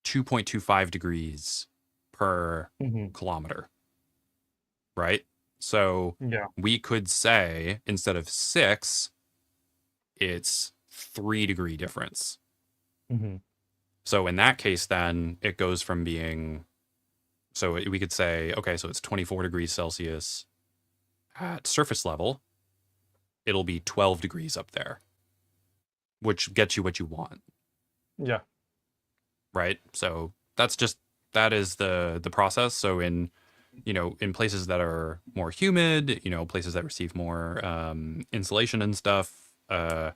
2.25 degrees per hmm. kilometer, right? So Yeah. we could say instead of 6, it's 3 degree difference. Hmm. So in that case, then it goes from being, so we could say, okay, so it's 24 degrees Celsius at surface level. It'll be 12 degrees up there, which gets you what you want, Yeah. right? So that's just, that is the process. So in, in places that are more humid, places that receive more insulation and stuff,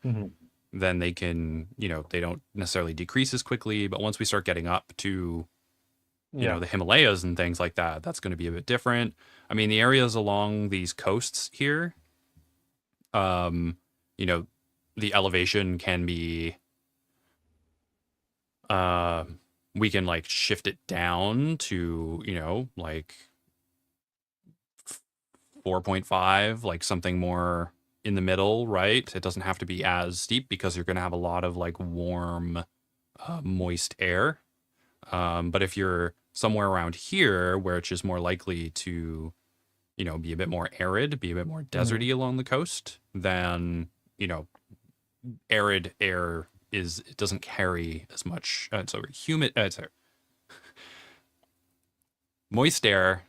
Hmm. then they can, they don't necessarily decrease as quickly. But once we start getting up to, Yeah. the Himalayas and things like that, that's going to be a bit different. I mean, the areas along these coasts here, um, you know, the elevation can be, uh, we can like shift it down to, like 4.5, like something more in the middle, right? It doesn't have to be as steep because you're going to have a lot of like warm, moist air. But if you're somewhere around here where it's just more likely to, be a bit more arid, be a bit more Hmm. deserty along the coast, then, you know, arid air it doesn't carry as much. It's over humid. Sorry. Moist air,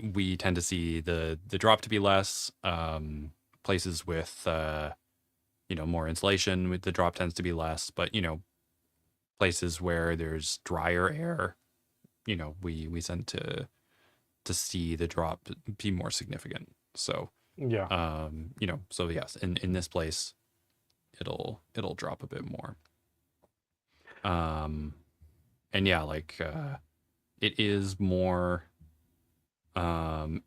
we tend to see the drop to be less. Places with more insulation, with the drop tends to be less. But places where there's drier air, we tend to see the drop be more significant. So Yeah. so yes, in this place, it'll drop a bit more. Um, and yeah, like it is more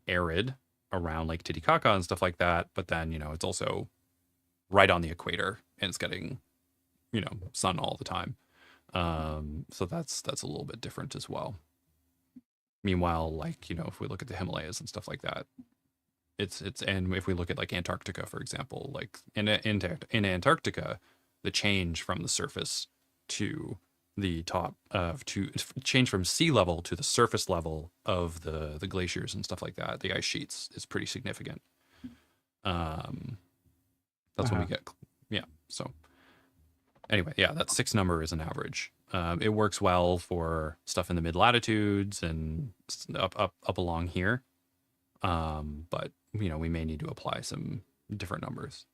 arid around Lake Titicaca and stuff like that. But then it's also right on the equator and it's getting sun all the time. So that's a little bit different as well. Meanwhile, like if we look at the Himalayas and stuff like that, it's and if we look at like Antarctica, for example, like in Antarctica, the change from the surface to the top of to change from sea level to the surface level of the glaciers and stuff like that, the ice sheets, is pretty significant. Um, that's when we Uh-huh. get yeah. So anyway, yeah, that 6 number is an average. It works well for stuff in the mid latitudes and up along here. But we may need to apply some different numbers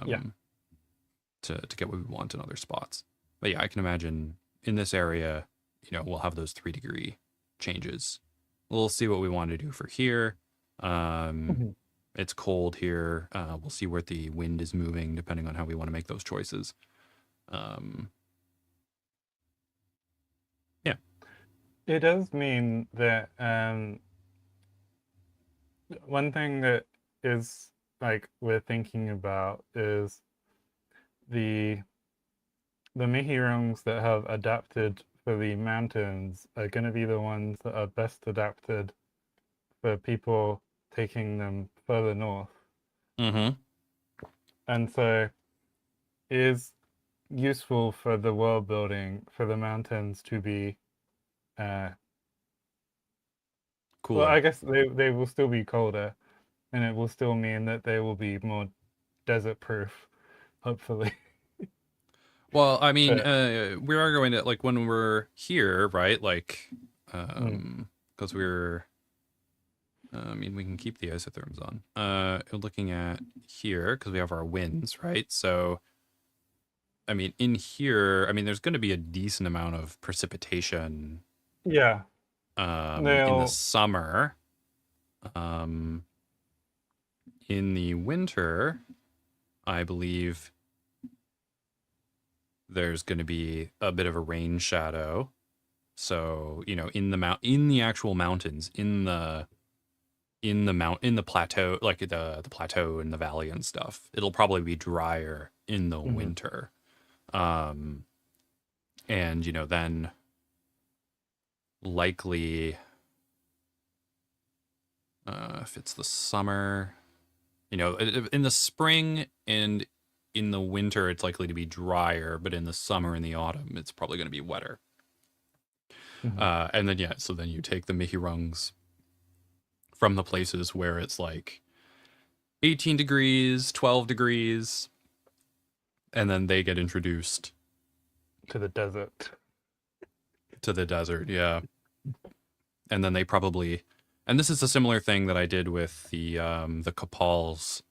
Yeah. um, to get what we want in other spots. But yeah, I can imagine in this area, we'll have those 3-degree changes. We'll see what we want to do for here. Um, Mhm. it's cold here. We'll see where the wind is moving, depending on how we want to make those choices. Um, yeah. It does mean that one thing that is like we're thinking about is the the Mihirungs that have adapted for the mountains are going to be the ones that are best adapted for people taking them further north. Mm-hmm. And so it is useful for the world building for the mountains to be uh well, Cooler. I guess they will still be colder and it will still mean that they will be more desert proof, hopefully. Well, I mean, But we are going to like when we're here, right? Like, mm, because we're, I mean, we can keep the isotherms on. Looking at here because we have our winds, right? So, I mean, in here, I mean, there's going to be a decent amount of precipitation, yeah, in the they'll summer. Um, in the winter, I believe there's going to be a bit of a rain shadow. So, in the actual mountains, in the plateau, like the plateau and the valley and stuff, it'll probably be drier in the mhm, winter. Um and then likely if it's the summer, in the spring and in the winter it's likely to be drier, but in the summer and the autumn it's probably going to be wetter. mhm, And then yeah, so then you take the Mihirungs from the places where it's like 18 degrees, 12 degrees, and then they get introduced to the desert. to the desert. Yeah. And then they probably, and this is a similar thing that I did with the Kapals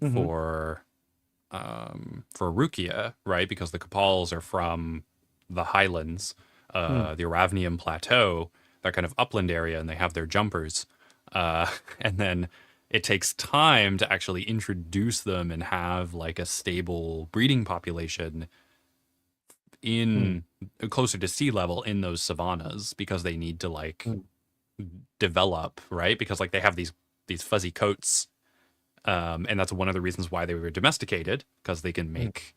Mhm, for Rukia, right? Because the Kapals are from the highlands, mm, the Aravnian Plateau, that kind of upland area, and they have their jumpers. And then it takes time to actually introduce them and have like a stable breeding population mm, in closer to sea level in those savannas because they need to like mm, develop, right? Because like they have these fuzzy coats, and that's one of the reasons why they were domesticated because they can mm, make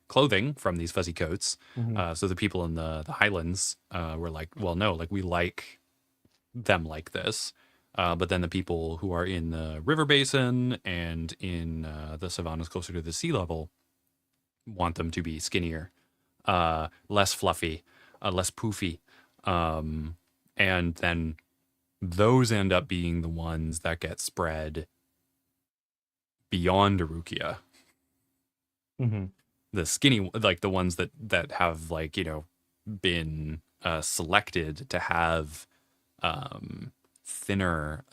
clothing from these fuzzy coats. mhm, So the people in the highlands were like, well, no, like we like them like this. But then the people who are in the river basin and in the savannas closer to the sea level want them to be skinnier, less fluffy, less poofy. Um, and then those end up being the ones that get spread beyond Arukia. mhm, The skinny, like the ones that have like been selected to have thinner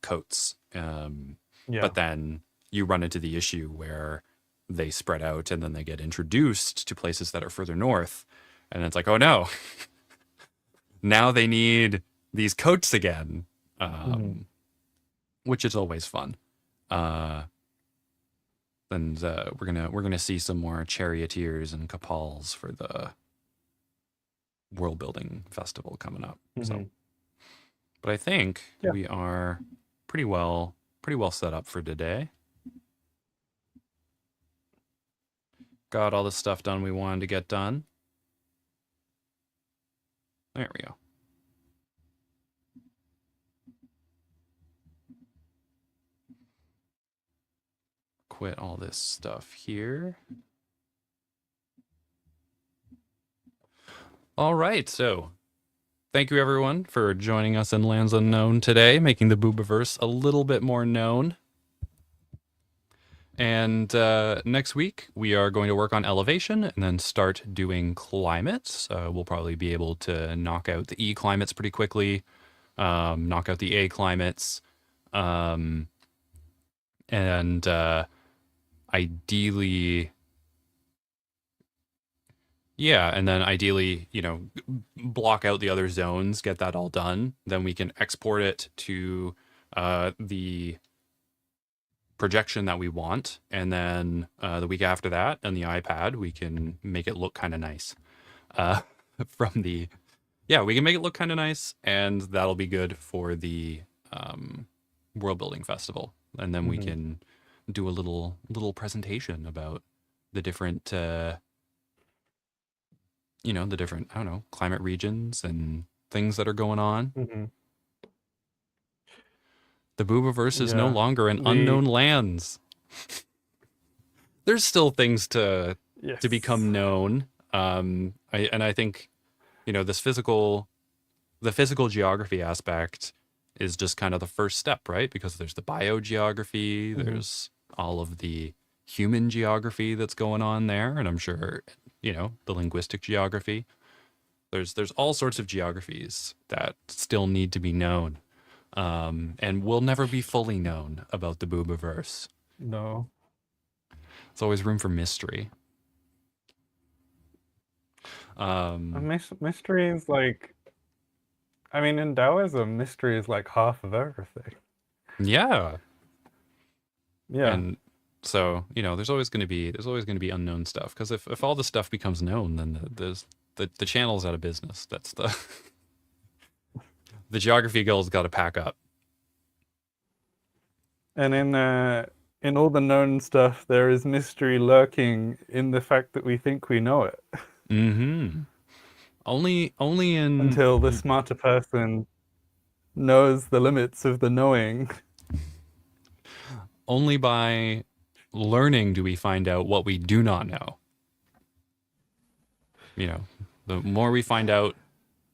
coats. Yeah. But then you run into the issue where they spread out and then they get introduced to places that are further north. And it's like, oh no, now they need these coats again, Hmm. which is always fun. Uh, and we're gonna see some more charioteers and capals for the world building festival coming up. So, Hmm. but I think Yeah. we are pretty well set up for today. Got all the stuff done we wanted to get done. There we go. Quit all this stuff here. All right, so thank you everyone for joining us in Lands Unknown today, making the Boubaverse a little bit more known. And next week, we are going to work on elevation and then start doing climates. We'll probably be able to knock out the E climates pretty quickly, knock out the A climates, um, and ideally, yeah, and then ideally, block out the other zones, get that all done. Then we can export it to the projection that we want, and then the week after that on the iPad we can make it look kind of nice uh, from the yeah, we can make it look kind of nice, and that'll be good for the world building festival, and then we Hmm. can do a little presentation about the different the different, I don't know, climate regions and things that are going on. Hmm. The Boubaverse is no Yeah. longer in The unknown lands. There's still things to Yes. become known. I think this the physical geography aspect is just kind of the first step, right? Because there's the biogeography, Hmm. there's all of the human geography that's going on there, and I'm sure the linguistic geography. There's all sorts of geographies that still need to be known, and will never be fully known about the Boubaverse. No. There's always room for mystery. A Um, mystery is like, I mean, in Taoism, mystery is like half of everything. yeah, Yeah. and so there's always going to be unknown stuff, because if all the stuff becomes known, then the channel's out of business. That's the geography guild's got to pack up. And in all the known stuff, there is mystery lurking in the fact that we think we know it Mm-hmm. Only in until the smarter person knows the limits of the knowing. only by learning do we find out what we do not know. You know, the more we find out,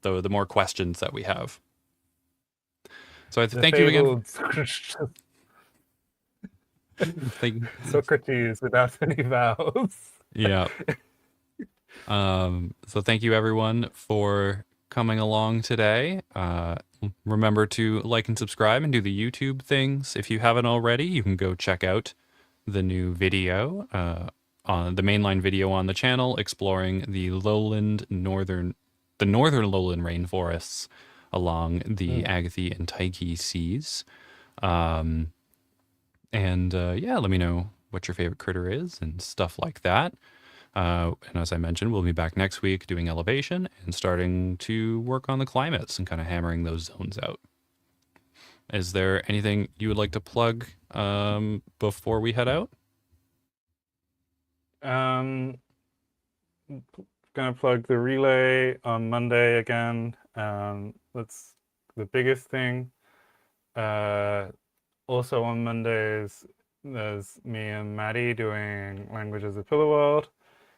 the more questions that we have. So The thank you again. fabled Thank, Socrates without any vowels. yeah. So thank you everyone for coming along today. Remember to like and subscribe and do the YouTube things. If you haven't already, you can go check out the new video, on the mainline video on the channel, exploring the northern lowland rainforests along the Mm. Agathi and Taiki seas. Um, and yeah, let me know what your favorite critter is and stuff like that. And as I mentioned, we'll be back next week doing elevation and starting to work on the climates and kind of hammering those zones out. Is there anything you would like to plug before we head out? Um, Gonna plug the relay on Monday again. That's the biggest thing. Uh, Also on Mondays, there's me and Maddie doing Languages of Pillow World.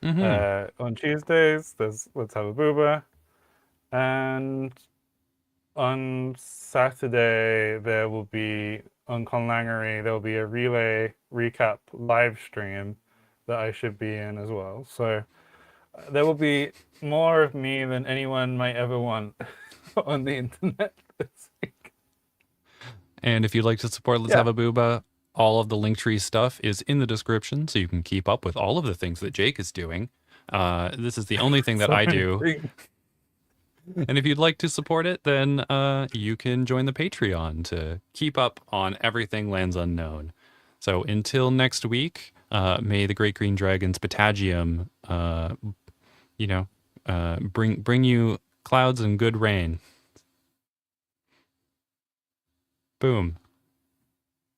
Mm-hmm. On Tuesdays, there's Let's Have a Booba. And on Saturday, there will be, on Conlangery, there will be a relay recap live stream that I should be in as well. So there will be more of me than anyone might ever want on the internet this week. And if you'd like to support Let's Yeah. Have a Booba, all of the Linktree stuff is in the description, so you can keep up with all of the things that Jake is doing. This is the only thing that So I many do. things. And if you'd like to support it, then you can join the Patreon to keep up on everything Lands Unknown. So until next week, may the Great Green Dragon's Patagium, bring you clouds and good rain. Boom.